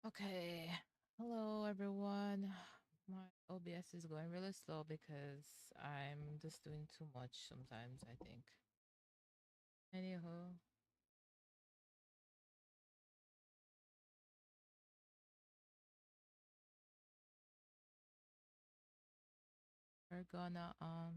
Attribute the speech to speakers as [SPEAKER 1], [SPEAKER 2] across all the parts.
[SPEAKER 1] Okay. Hello, everyone. My OBS is going really slow because I'm just doing too much sometimes, I think. Anywho, we're gonna all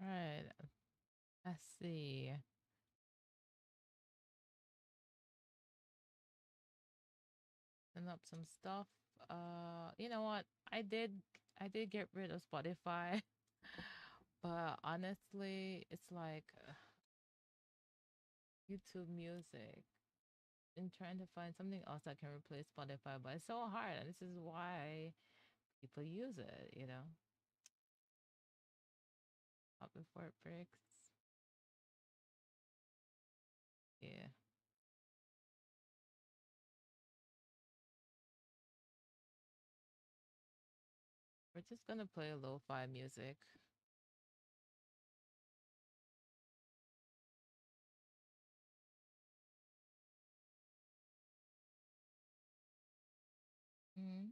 [SPEAKER 1] right. Let's see. Send up some stuff. You know what? I did get rid of Spotify, but honestly, it's like YouTube Music. And trying to find something else that can replace Spotify, but it's so hard, and this is why people use it. Up before it breaks. Yeah. We're just gonna play lo-fi music. Mhm.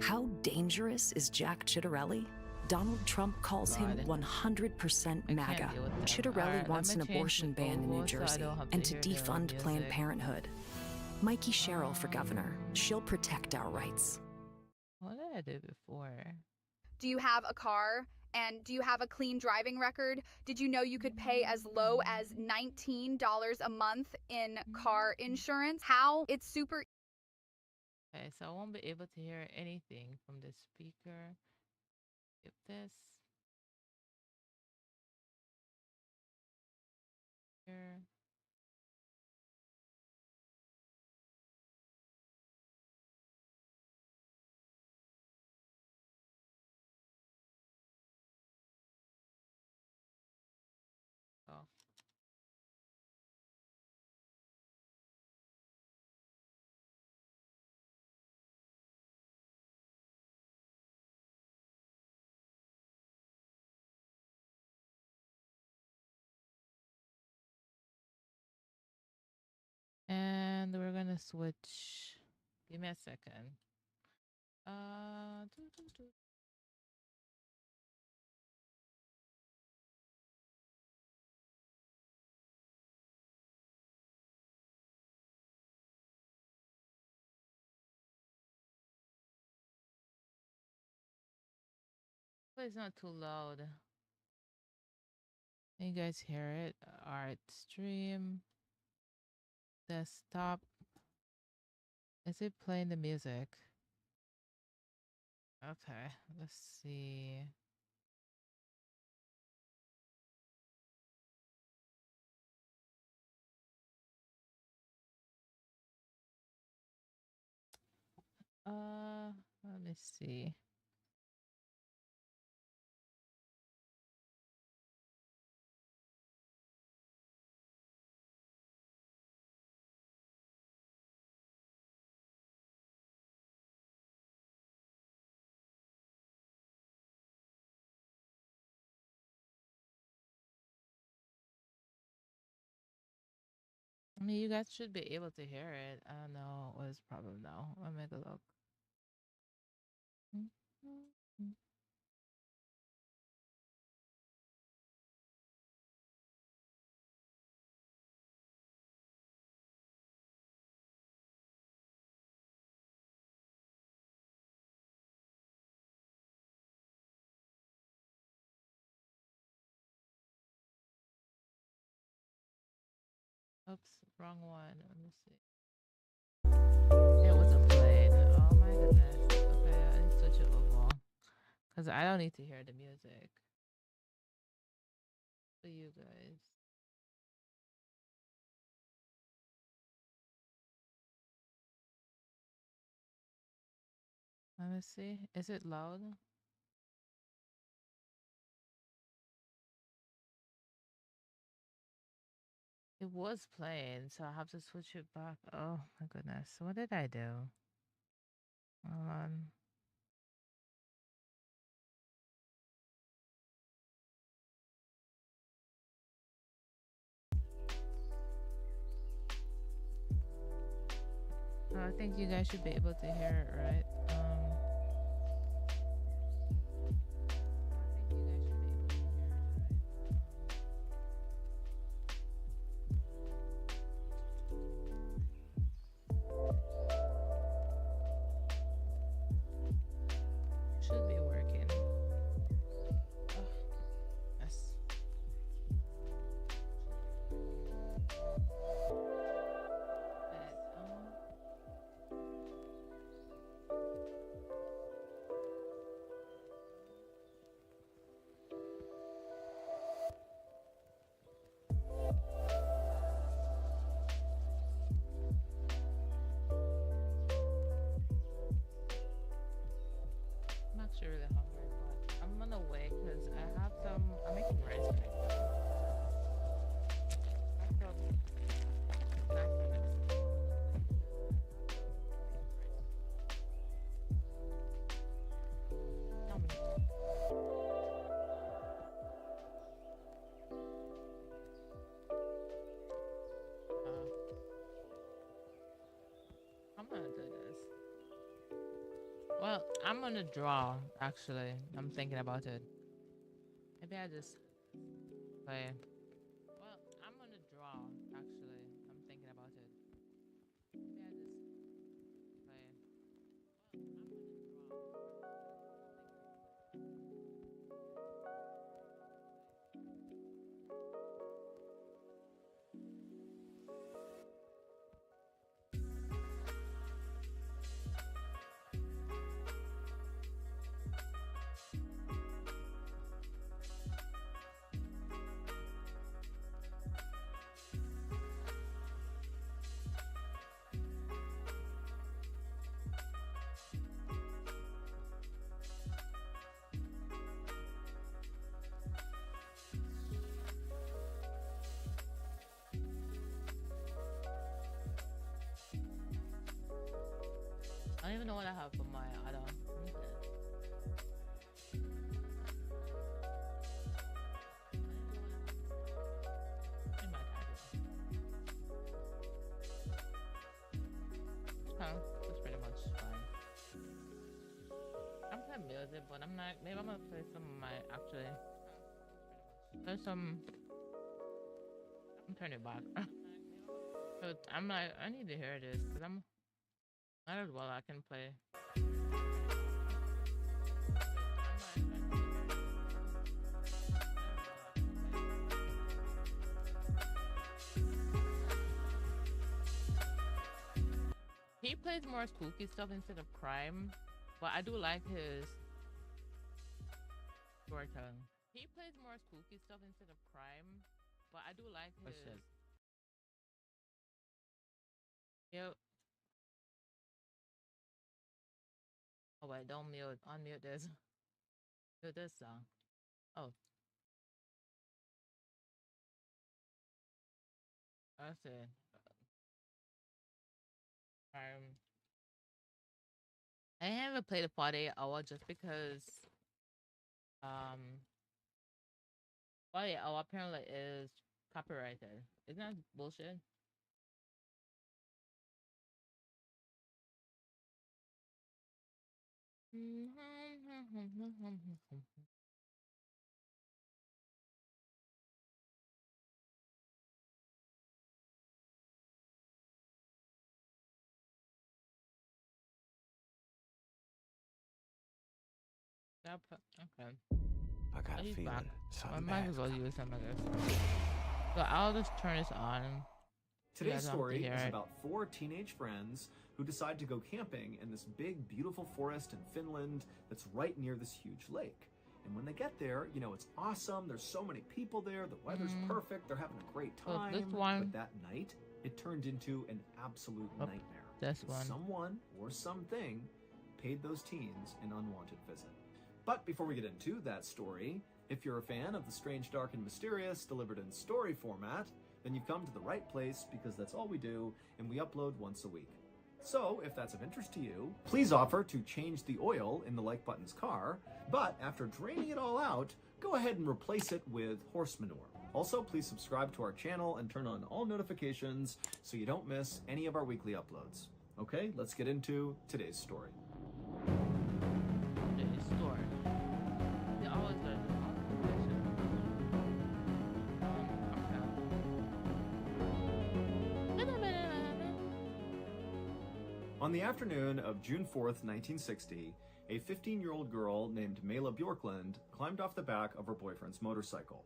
[SPEAKER 2] How dangerous is Jack Chitterelli? Donald Trump calls him
[SPEAKER 1] God,
[SPEAKER 2] 100%
[SPEAKER 1] I can't
[SPEAKER 2] MAGA.
[SPEAKER 1] deal with them.
[SPEAKER 2] Chitterelli
[SPEAKER 1] Alright, let
[SPEAKER 2] wants
[SPEAKER 1] me
[SPEAKER 2] an
[SPEAKER 1] change the
[SPEAKER 2] abortion ban in New
[SPEAKER 1] goalpost so I
[SPEAKER 2] Jersey
[SPEAKER 1] don't have
[SPEAKER 2] and
[SPEAKER 1] to
[SPEAKER 2] to
[SPEAKER 1] hear the
[SPEAKER 2] defund Planned
[SPEAKER 1] music.
[SPEAKER 2] Parenthood. Mikey Sherrill for governor. She'll protect our rights.
[SPEAKER 1] What did I do before?
[SPEAKER 3] Do you have a car? And do you have a clean driving record? Did you know you could pay as low as $19 a month in car insurance? How? It's super.
[SPEAKER 1] Okay, so I won't be able to hear anything from the speaker. Skip this. Here. Oh. And we're gonna switch. Give me a second. Doo, doo, doo. Hopefully it's not too loud. Can you guys hear it? Art stream. Desktop. Is it playing the music? Okay, let's see. Uh, let me see. mean, you guys should be able to hear it. I don't know what is the problem now. I'll make a look. Oops, wrong one. Let me see. It wasn't played. Oh my goodness. Okay, I need to switch it over. Because I don't need to hear the music. For you guys. Let me see. Is it loud? It was playing, so I have to switch it back. Oh my goodness. What did I do? Hold on. Oh, I think you guys should be able to hear it, right? Should be working. Oh, yes. I'm actually really hungry, but I'm gonna wait because I have some. I'm making rice right now. I have some snacks for next. Tell me. I'm gonna do this. Well, I'm gonna draw. Actually, I'm thinking about it. Maybe I just play. Well, I'm gonna draw. Actually, I'm thinking about it. Maybe I just play. Well, I'm gonna draw. I don't even know what I have for my other. In my title. Oh, that's pretty much fine. I'm playing music, but I'm not. Maybe I'm gonna play some of my actually. There's some. I'm turning it back. But I'm like, I need to hear this because I'm. Not as well. I can play. He plays more spooky stuff instead of crime, but I do like his storytelling. He plays more spooky stuff instead of crime, but I do like his. Yep. Oh wait, don't mute. Unmute this. Mute this song. Oh, that's it. I haven't played a 48 hour just because 48 hour apparently is copyrighted. Isn't that bullshit? Okay.
[SPEAKER 4] I got
[SPEAKER 1] Oh,
[SPEAKER 4] a
[SPEAKER 1] he's back.
[SPEAKER 4] feeling
[SPEAKER 1] I
[SPEAKER 4] something
[SPEAKER 1] might as
[SPEAKER 4] bad's
[SPEAKER 1] well
[SPEAKER 4] coming.
[SPEAKER 1] use some of this. So I'll just turn this on. You
[SPEAKER 5] Today's
[SPEAKER 1] guys don't have to
[SPEAKER 5] story
[SPEAKER 1] hear
[SPEAKER 5] is
[SPEAKER 1] it.
[SPEAKER 5] about 4 teenage friends who decide to go camping in this big, beautiful forest in Finland that's right near this huge lake. And when they get there, you know, it's awesome. There's so many people there. The weather's perfect. They're having a great
[SPEAKER 1] So
[SPEAKER 5] time.
[SPEAKER 1] this one,
[SPEAKER 5] But that night, it turned into an absolute
[SPEAKER 1] oh,
[SPEAKER 5] nightmare.
[SPEAKER 1] this
[SPEAKER 5] because
[SPEAKER 1] one.
[SPEAKER 5] someone or something paid those teens an unwanted visit. But before we get into that story, if you're a fan of the strange, dark, and mysterious delivered in story format, then you've come to the right place because that's all we do, and we upload once a week. So, if that's of interest to you, please offer to change the oil in the like button's car, but after draining it all out, go ahead and replace it with horse manure. Also, please subscribe to our channel and turn on all notifications so you don't miss any of our weekly uploads. Okay, let's get into today's story.
[SPEAKER 1] Today's story. They always do it.
[SPEAKER 5] On the afternoon of June 4th, 1960, a 15-year-old girl named Mela Bjorklund climbed off the back of her boyfriend's motorcycle.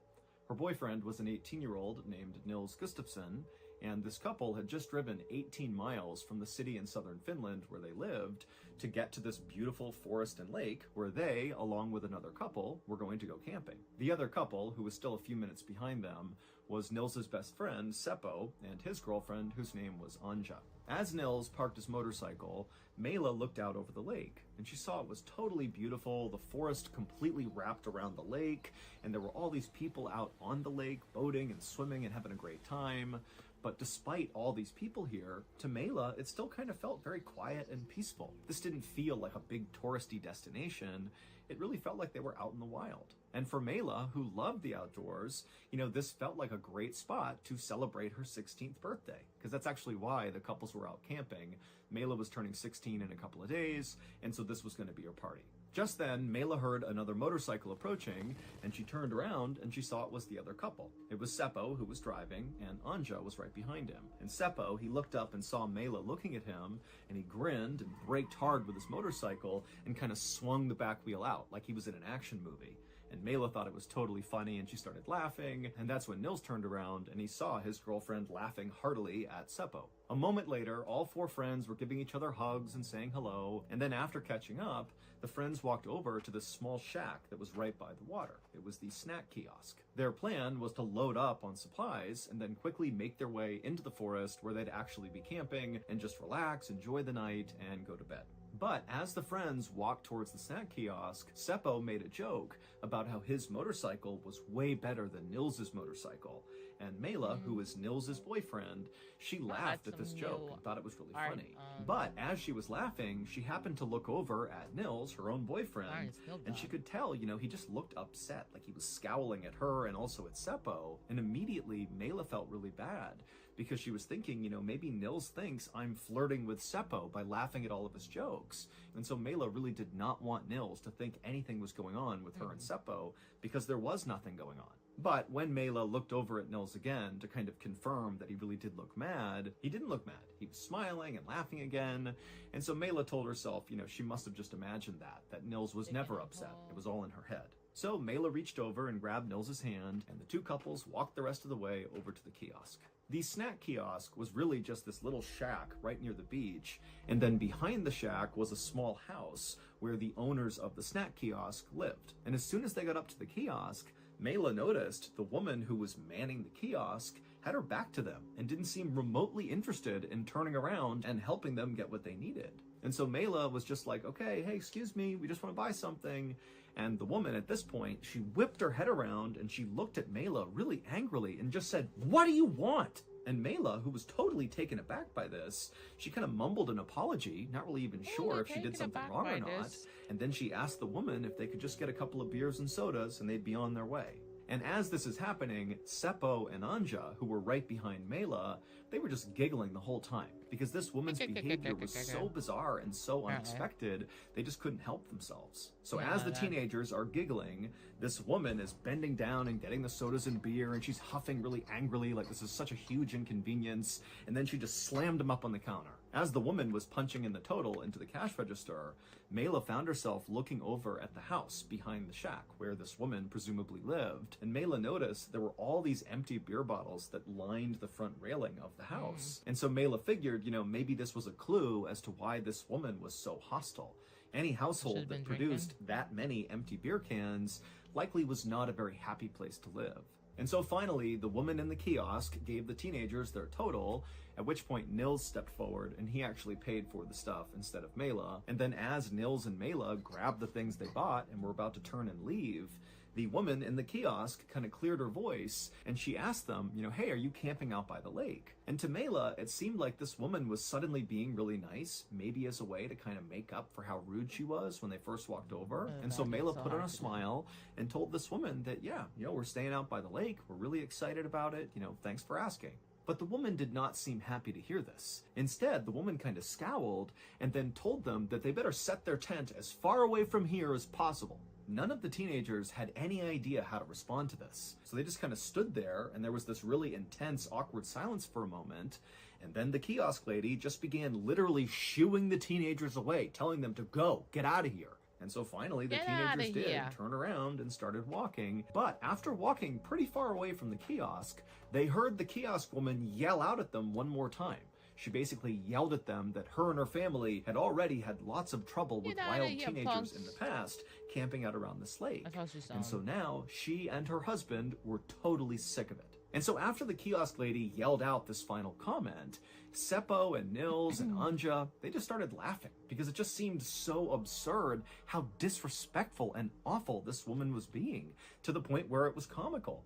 [SPEAKER 5] Her boyfriend was an 18-year-old named Nils Gustafsson, and this couple had just driven 18 miles from the city in southern Finland where they lived to get to this beautiful forest and lake where they, along with another couple, were going to go camping. The other couple, who was still a few minutes behind them, was Nils's best friend, Seppo, and his girlfriend, whose name was Anja. As Nils parked his motorcycle, Mela looked out over the lake, and she saw it was totally beautiful, the forest completely wrapped around the lake, and there were all these people out on the lake, boating and swimming and having a great time. But despite all these people here, to Mela, it still kind of felt very quiet and peaceful. This didn't feel like a big touristy destination. It really felt like they were out in the wild. And for Mela, who loved the outdoors, you know, this felt like a great spot to celebrate her 16th birthday. Because that's actually why the couples were out camping. Mela was turning 16 in a couple of days, and so this was going to be her party. Just then, Mela heard another motorcycle approaching, and she turned around and she saw it was the other couple. It was Seppo who was driving, and Anja was right behind him. And Seppo, he looked up and saw Mela looking at him, and he grinned and braked hard with his motorcycle and kind of swung the back wheel out like he was in an action movie. And Mela thought it was totally funny, and she started laughing, and that's when Nils turned around and he saw his girlfriend laughing heartily at Seppo. A moment later, all four friends were giving each other hugs and saying hello, and then after catching up, the friends walked over to this small shack that was right by the water. It was the snack kiosk. Their plan was to load up on supplies and then quickly make their way into the forest where they'd actually be camping and just relax, enjoy the night, and go to bed. But as the friends walked towards the snack kiosk, Seppo made a joke about how his motorcycle was way better than Nils's motorcycle. And Mela, who was Nils's boyfriend, she laughed at this joke and thought it was really funny. But as she was laughing, she happened to look over at Nils, her own boyfriend, and she could tell, you know, he just looked upset, like he was scowling at her and also at Seppo. And immediately, Mela felt really bad because she was thinking, you know, maybe Nils thinks I'm flirting with Seppo by laughing at all of his jokes. And so Mela really did not want Nils to think anything was going on with her and Seppo because there was nothing going on. But when Mela looked over at Nils again to kind of confirm that he really did look mad, he didn't look mad. He was smiling and laughing again. And so Mela told herself, you know, she must have just imagined that Nils was never upset. It was all in her head. So Mela reached over and grabbed Nils's hand, and the two couples walked the rest of the way over to the kiosk. The snack kiosk was really just this little shack right near the beach, and then behind the shack was a small house where the owners of the snack kiosk lived. And as soon as they got up to the kiosk, Mela noticed the woman who was manning the kiosk had her back to them and didn't seem remotely interested in turning around and helping them get what they needed. And so Mela was just like, okay, hey, excuse me, we just want to buy something. And the woman at this point, she whipped her head around and she looked at Mela really angrily and just said, "What do you want?" And Mela, who was totally taken aback by this, she kind of mumbled an apology, not really even sure if she did something wrong or not. And then she asked the woman if they could just get a couple of beers and sodas and they'd be on their way. And as this is happening, Seppo and Anja, who were right behind Mela, they were just giggling the whole time because this woman's behavior was so bizarre and so unexpected, they just couldn't help themselves. So as the teenagers are giggling, this woman is bending down and getting the sodas and beer, and she's huffing really angrily like this is such a huge inconvenience, and then she just slammed them up on the counter. As the woman was punching in the total into the cash register, Mela found herself looking over at the house behind the shack where this woman presumably lived, and Mela noticed there were all these empty beer bottles that lined the front railing of the house. And so Mela figured, maybe this was a clue as to why this woman was so hostile. Any household that produced that many empty beer cans likely was not a very happy place to live. And so finally, the woman in the kiosk gave the teenagers their total, at which point Nils stepped forward and he actually paid for the stuff instead of Mela. And then as Nils and Mela grabbed the things they bought and were about to turn and leave, the woman in the kiosk kind of cleared her voice and she asked them, hey, are you camping out by the lake? And to Mela, it seemed like this woman was suddenly being really nice, maybe as a way to kind of make up for how rude she was when they first walked over. And so Mela put on a smile and told this woman that, we're staying out by the lake. We're really excited about it. Thanks for asking. But the woman did not seem happy to hear this. Instead, the woman kind of scowled and then told them that they better set their tent as far away from here as possible. None of the teenagers had any idea how to respond to this. So they just kind of stood there, and there was this really intense, awkward silence for a moment. And then the kiosk lady just began literally shooing the teenagers away, telling them to go, get out of here. And so finally the teenagers did turn around and started walking. But after walking pretty far away from the kiosk, they heard the kiosk woman yell out at them one more time. She basically yelled at them that her and her family had already had lots of trouble with wild teenagers in the past camping out around this lake. And so now she and her husband were totally sick of it. And so after the kiosk lady yelled out this final comment, Seppo and Nils and Anja, they just started laughing because it just seemed so absurd how disrespectful and awful this woman was being, to the point where it was comical.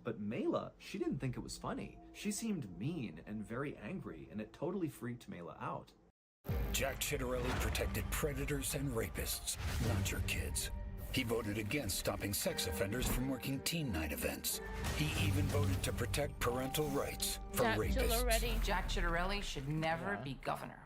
[SPEAKER 5] But Mela, she didn't think it was funny. She seemed mean and very angry, and it totally freaked Mela out.
[SPEAKER 4] Jack Chitterelli protected predators and rapists, not your kids. He voted against stopping sex offenders from working teen night events. He even voted to protect parental rights for rapists.
[SPEAKER 6] Jack Chitterelli should never be governor.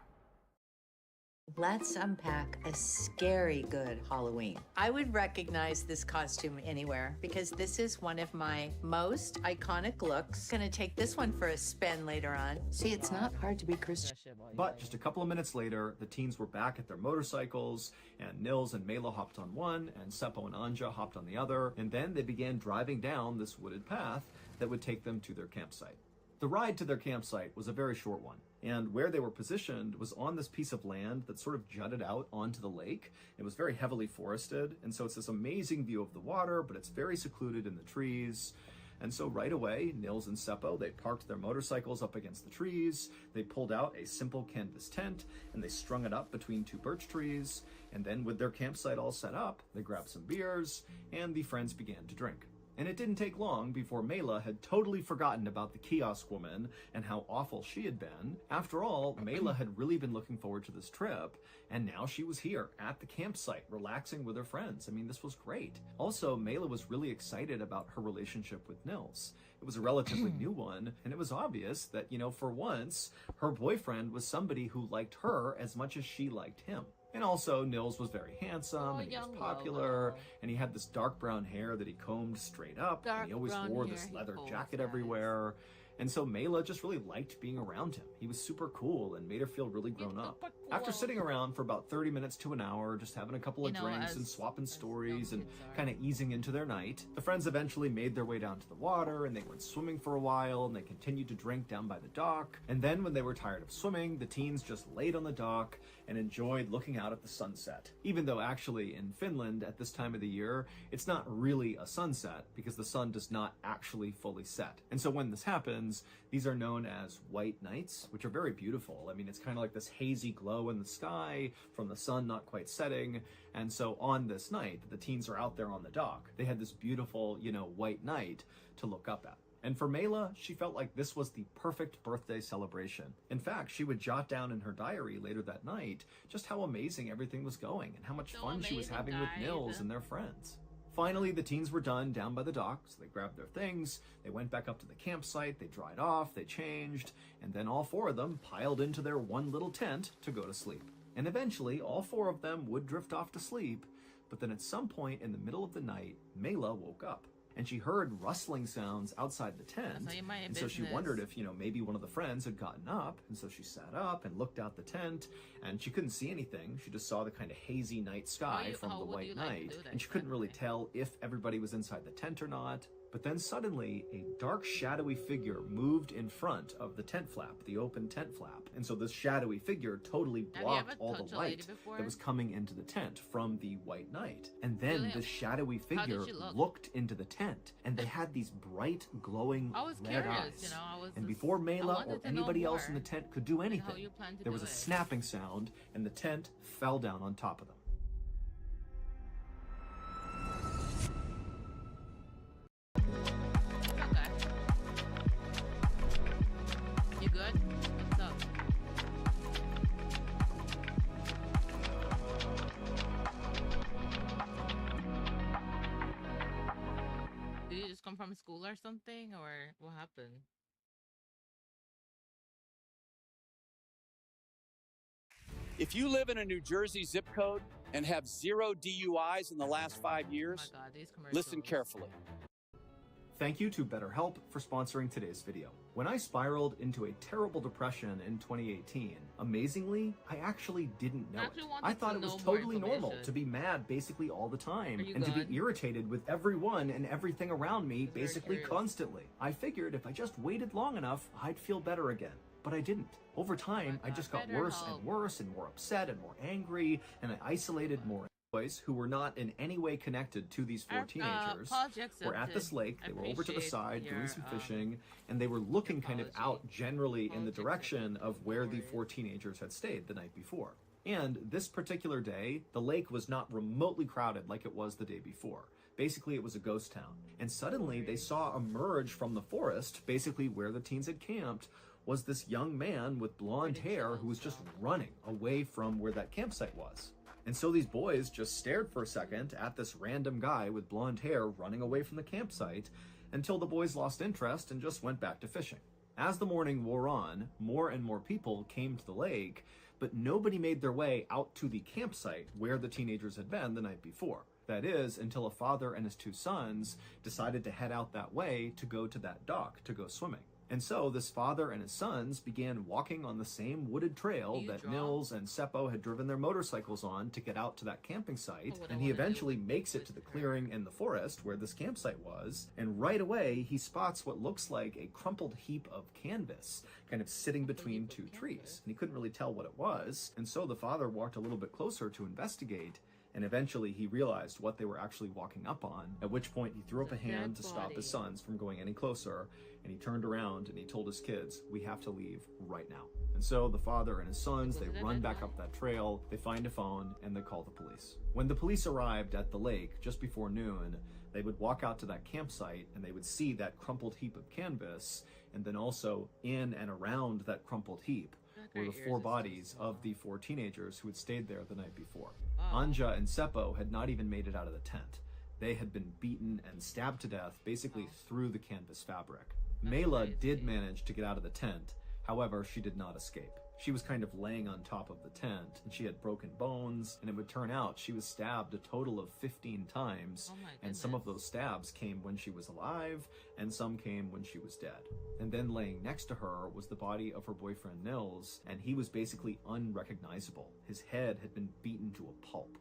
[SPEAKER 7] Let's unpack a scary good Halloween. I would recognize this costume anywhere because this is one of my most iconic looks. Gonna take this one for a spin later on. See, it's not hard to be Christian.
[SPEAKER 5] But just a couple of minutes later, the teens were back at their motorcycles, and Nils and Mela hopped on one, and Seppo and Anja hopped on the other, and then they began driving down this wooded path that would take them to their campsite. The ride to their campsite was a very short one, and where they were positioned was on this piece of land that sort of jutted out onto the lake. It was very heavily forested, and so it's this amazing view of the water, but it's very secluded in the trees. And so right away, Nils and Seppo, they parked their motorcycles up against the trees, they pulled out a simple canvas tent, and they strung it up between two birch trees, and then with their campsite all set up, they grabbed some beers, and the friends began to drink. And it didn't take long before Mela had totally forgotten about the kiosk woman and how awful she had been. After all, Mela had really been looking forward to this trip, and now she was here at the campsite, relaxing with her friends. I mean, this was great. Also, Mela was really excited about her relationship with Nils. It was a relatively new one, and it was obvious that, for once, her boyfriend was somebody who liked her as much as she liked him. And also, Nils was very handsome, and he was popular, and he had this dark brown hair that he combed straight up, and he always wore this leather jacket everywhere. And so Mela just really liked being around him. He was super cool and made her feel really grown up. After sitting around for about 30 minutes to an hour, just having a couple of drinks and swapping stories and kind of easing into their night, the friends eventually made their way down to the water, and they went swimming for a while, and they continued to drink down by the dock. And then when they were tired of swimming, the teens just laid on the dock and enjoyed looking out at the sunset. Even though actually in Finland at this time of the year, it's not really a sunset because the sun does not actually fully set. And so when this happens, these are known as white nights, which are very beautiful. I mean, it's kind of like this hazy glow in the sky from the sun not quite setting. And so on this night that the teens are out there on the dock, they had this beautiful, white night to look up at. And for Mela, she felt like this was the perfect birthday celebration. In fact, she would jot down in her diary later that night just how amazing everything was going and how much fun she was having with Nils and their friends. Finally, the teens were done down by the dock, so they grabbed their things, they went back up to the campsite, they dried off, they changed, and then all four of them piled into their one little tent to go to sleep. And eventually, all four of them would drift off to sleep, but then at some point in the middle of the night, Mela woke up. And she heard rustling sounds outside the tent, and so she wondered if, maybe one of the friends had gotten up, and so she sat up and looked out the tent, and she couldn't see anything. She just saw the kind of hazy night sky from the white night, and she couldn't really tell if everybody was inside the tent or not. But then suddenly, a dark, shadowy figure moved in front of the tent flap, the open tent flap. And so this shadowy figure totally blocked all the light that was coming into the tent from the white night. And then this shadowy figure looked into the tent, and they had these bright, glowing red eyes. And before Mela or anybody else in the tent could do anything, there was a snapping sound, and the tent fell down on top of them.
[SPEAKER 1] You good? What's up? Did you just come from school or something, or what happened?
[SPEAKER 8] If you live in a New Jersey zip code and have 0 DUIs in the last 5 years,
[SPEAKER 1] Oh my God, these
[SPEAKER 8] listen
[SPEAKER 1] commercials.
[SPEAKER 8] carefully.
[SPEAKER 5] Thank you to BetterHelp for sponsoring today's video. When I spiraled into a terrible depression in 2018, amazingly, I actually didn't know it. I thought it was totally normal to be mad basically all the time and to be irritated with everyone and everything around me basically constantly. I figured if I just waited long enough, I'd feel better again. But I didn't. Over time, I just got worse and worse and more upset and more angry, and I isolated more. Boys who were not in any way connected to these four teenagers were at this lake. They were over to the side doing some fishing, and they were looking kind of out generally in the direction of where the four teenagers had stayed the night before. And this particular day, the lake was not remotely crowded like it was the day before. Basically, it was a ghost town. And suddenly, they saw emerge from the forest, basically where the teens had camped, was this young man with blonde hair who was just running away from where that campsite was. And so these boys just stared for a second at this random guy with blonde hair running away from the campsite until the boys lost interest and just went back to fishing. As the morning wore on, more and more people came to the lake, but nobody made their way out to the campsite where the teenagers had been the night before. That is, until a father and his two sons decided to head out that way to go to that dock to go swimming. And so this father and his sons began walking on the same wooded trail that Nils and Seppo had driven their motorcycles on to get out to that camping site. And he eventually makes it to the clearing in the forest where this campsite was. And right away, he spots what looks like a crumpled heap of canvas kind of sitting between two trees. And he couldn't really tell what it was. And so the father walked a little bit closer to investigate. And eventually he realized what they were actually walking up on, at which point he threw up a hand to stop his sons from going any closer, and he turned around and he told his kids, "We have to leave right now." And so the father and his sons, they run back up that trail, they find a phone, and they call the police. When the police arrived at the lake just before noon, they would walk out to that campsite and they would see that crumpled heap of canvas, and then also in and around that crumpled heap were the four bodies of the four teenagers who had stayed there the night before. Anja and Seppo had not even made it out of the tent. They had been beaten and stabbed to death basically through the canvas fabric. Mela did manage to get out of the tent. However, she did not escape. She was kind of laying on top of the tent, and she had broken bones, and it would turn out she was stabbed a total of 15 times, and some of those stabs came when she was alive, and some came when she was dead. And then laying next to her was the body of her boyfriend Nils, and he was basically unrecognizable. His head had been beaten to a pulp.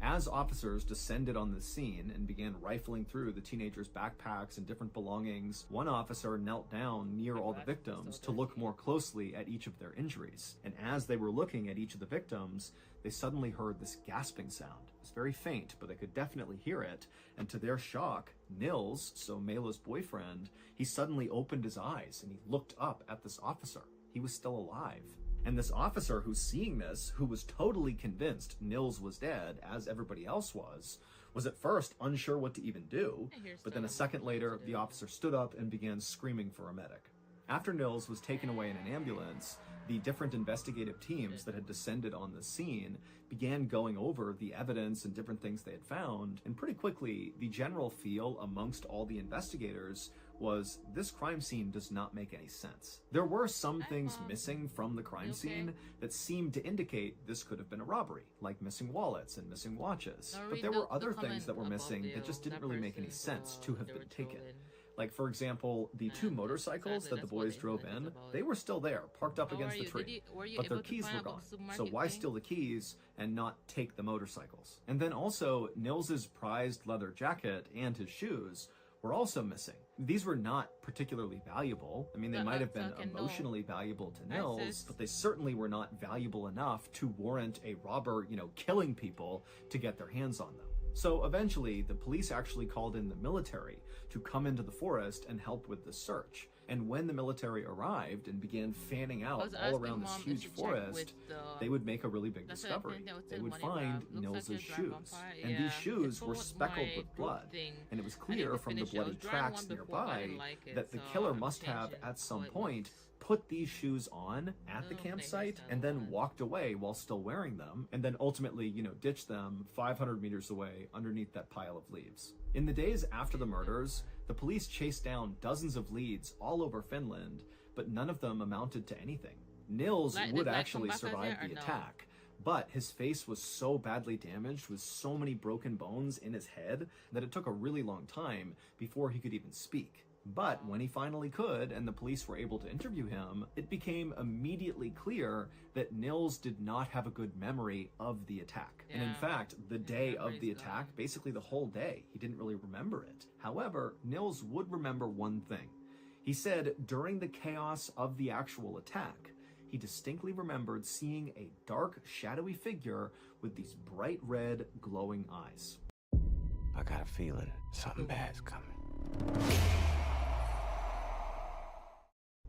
[SPEAKER 5] As officers descended on the scene and began rifling through the teenagers' backpacks and different belongings, one officer knelt down near all the victims to look more closely at each of their injuries. And as they were looking at each of the victims, they suddenly heard this gasping sound. It was very faint, but they could definitely hear it. And to their shock, Nils, so Mela's boyfriend, he suddenly opened his eyes and he looked up at this officer. He was still alive. And this officer who's seeing this, who was totally convinced Nils was dead, as everybody else was at first unsure what to even do, but then a second later, the officer stood up and began screaming for a medic. After Nils was taken away in an ambulance, The different investigative teams that had descended on the scene began going over the evidence and different things they had found, and pretty quickly, the general feel amongst all the investigators was this crime scene does not make any sense. There were some things missing from the crime scene that seemed to indicate this could have been a robbery, like missing wallets and missing watches. But there were other things that were missing that just didn't really make any sense to have been taken. Like, for example, the two motorcycles that the boys drove in, they were still there, parked up against the tree, but their keys were gone. So why steal the keys and not take the motorcycles? And then also, Nils's prized leather jacket and his shoes were also missing. These were not particularly valuable. I mean, they might have been emotionally valuable to Nils, but they certainly were not valuable enough to warrant a robber, killing people to get their hands on them. So eventually, the police actually called in the military to come into the forest and help with the search. And when the military arrived and began fanning out all around this huge forest, they would make a really big discovery. They would find Nils's shoes. And these shoes were speckled with blood. And it was clear from the bloody tracks nearby that the killer must have, at some point, put these shoes on at the campsite and then walked away while still wearing them, and then ultimately, ditched them 500 meters away underneath that pile of leaves. In the days after the murders, the police chased down dozens of leads all over Finland, but none of them amounted to anything. Nils would actually survive the attack, but his face was so badly damaged with so many broken bones in his head that it took a really long time before he could even speak. But when he finally could, and the police were able to interview him, it became immediately clear that Nils did not have a good memory of the attack. And in fact, the day of the attack, basically the whole day, he didn't really remember it. However, Nils would remember one thing. He said during the chaos of the actual attack, he distinctly remembered seeing a dark, shadowy figure with these bright red, glowing eyes.
[SPEAKER 9] I got a feeling something bad's coming.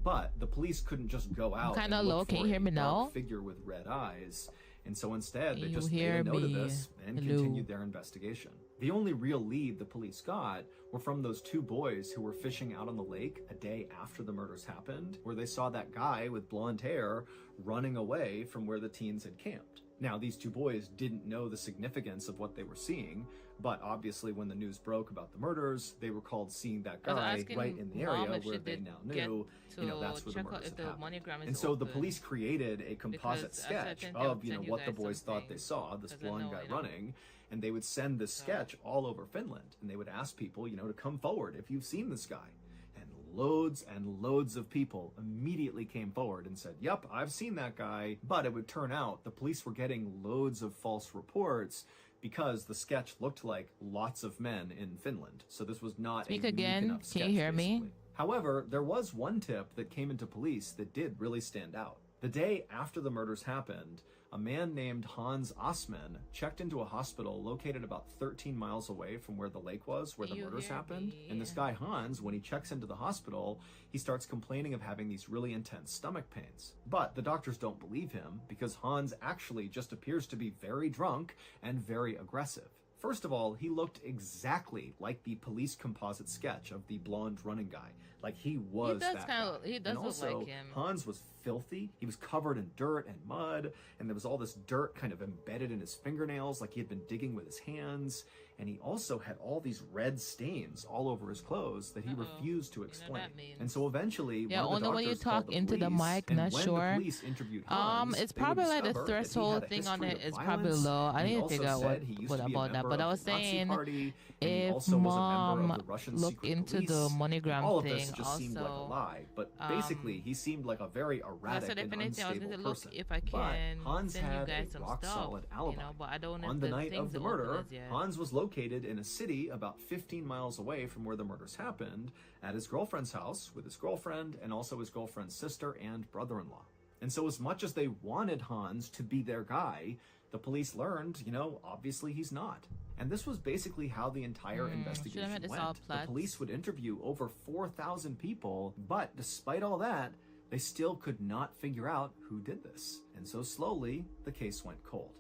[SPEAKER 5] But the police couldn't just go out
[SPEAKER 1] Kinda
[SPEAKER 5] and
[SPEAKER 1] low.
[SPEAKER 5] look
[SPEAKER 1] Can
[SPEAKER 5] for
[SPEAKER 1] you hear me
[SPEAKER 5] a dark
[SPEAKER 1] now?
[SPEAKER 5] figure with red eyes, and so instead they
[SPEAKER 1] Can
[SPEAKER 5] just
[SPEAKER 1] you
[SPEAKER 5] made a
[SPEAKER 1] hear
[SPEAKER 5] note of
[SPEAKER 1] me?
[SPEAKER 5] this and
[SPEAKER 1] Hello?
[SPEAKER 5] continued their investigation. The only real lead the police got were from those two boys who were fishing out on the lake a day after the murders happened, where they saw that guy with blonde hair running away from where the teens had camped. Now, these two boys didn't know the significance of what they were seeing, but obviously when the news broke about the murders, they recalled seeing that guy right in the area where they now knew, that's where the murders had happened. And so the police created a composite sketch of, what the boys thought they saw, this blonde guy running, and they would send this sketch all over Finland, and they would ask people, to come forward if you've seen this guy. Loads and loads of people immediately came forward and said, yep, I've seen that guy. But it would turn out the police were getting loads of false reports because the sketch looked like lots of men in Finland. So this was not a unique enough sketch,
[SPEAKER 1] Can you hear me?
[SPEAKER 5] basically. However, there was one tip that came into police that did really stand out. The day after the murders happened, a man named Hans Osman checked into a hospital located about 13 miles away from where the lake was, where the murders happened. And this guy Hans, when he checks into the hospital, he starts complaining of having these really intense stomach pains. But the doctors don't believe him because Hans actually just appears to be very drunk and very aggressive. First of all, he looked exactly like the police composite sketch of the blonde running guy. Like he was that guy.
[SPEAKER 1] He does
[SPEAKER 5] and
[SPEAKER 1] look
[SPEAKER 5] also,
[SPEAKER 1] like him.
[SPEAKER 5] Hans was filthy. He was covered in dirt and mud, and there was all this dirt kind of embedded in his fingernails like he had been digging with his hands. And he also had all these red stains all over his clothes that he refused to explain. And so eventually, one of the
[SPEAKER 1] only when you
[SPEAKER 5] doctors called
[SPEAKER 1] talk
[SPEAKER 5] the
[SPEAKER 1] into the
[SPEAKER 5] police,
[SPEAKER 1] mic,
[SPEAKER 5] and
[SPEAKER 1] not
[SPEAKER 5] when
[SPEAKER 1] sure.
[SPEAKER 5] the police interviewed Hans,
[SPEAKER 1] It's
[SPEAKER 5] they would
[SPEAKER 1] probably like the
[SPEAKER 5] discover that he had
[SPEAKER 1] threshold
[SPEAKER 5] a
[SPEAKER 1] thing on
[SPEAKER 5] history
[SPEAKER 1] it
[SPEAKER 5] of
[SPEAKER 1] is probably
[SPEAKER 5] violence,
[SPEAKER 1] low. I
[SPEAKER 5] and he
[SPEAKER 1] need to
[SPEAKER 5] also
[SPEAKER 1] figure out
[SPEAKER 5] said he used
[SPEAKER 1] what
[SPEAKER 5] to be a
[SPEAKER 1] about that.
[SPEAKER 5] member
[SPEAKER 1] But I
[SPEAKER 5] of
[SPEAKER 1] was
[SPEAKER 5] the Nazi
[SPEAKER 1] saying,
[SPEAKER 5] Party, and he
[SPEAKER 1] if
[SPEAKER 5] also was a member
[SPEAKER 1] mom
[SPEAKER 5] of the Russian
[SPEAKER 1] look
[SPEAKER 5] secret
[SPEAKER 1] into
[SPEAKER 5] police.
[SPEAKER 1] the MoneyGram
[SPEAKER 5] All of
[SPEAKER 1] thing,
[SPEAKER 5] this just seemed like a
[SPEAKER 1] also,
[SPEAKER 5] lie, but basically he seemed like a very erratic
[SPEAKER 1] said if
[SPEAKER 5] and
[SPEAKER 1] anything, I was
[SPEAKER 5] unstable
[SPEAKER 1] gonna look
[SPEAKER 5] person.
[SPEAKER 1] if I
[SPEAKER 5] But
[SPEAKER 1] can
[SPEAKER 5] Hans
[SPEAKER 1] send you
[SPEAKER 5] had
[SPEAKER 1] guys
[SPEAKER 5] a
[SPEAKER 1] some
[SPEAKER 5] rock-solid
[SPEAKER 1] stuff,
[SPEAKER 5] alibi.
[SPEAKER 1] but I don't know
[SPEAKER 5] On
[SPEAKER 1] if
[SPEAKER 5] the
[SPEAKER 1] the
[SPEAKER 5] night
[SPEAKER 1] things
[SPEAKER 5] of the
[SPEAKER 1] are open
[SPEAKER 5] murder,
[SPEAKER 1] as yet.
[SPEAKER 5] Hans was located in a city about 15 miles away from where the murders happened at his girlfriend's house with his girlfriend and also his girlfriend's sister and brother-in-law. And so as much as they wanted Hans to be their guy, the police learned, obviously he's not. And this was basically how the entire investigation went. The police would interview over 4,000 people, but despite all that, they still could not figure out who did this. And so slowly, the case went cold.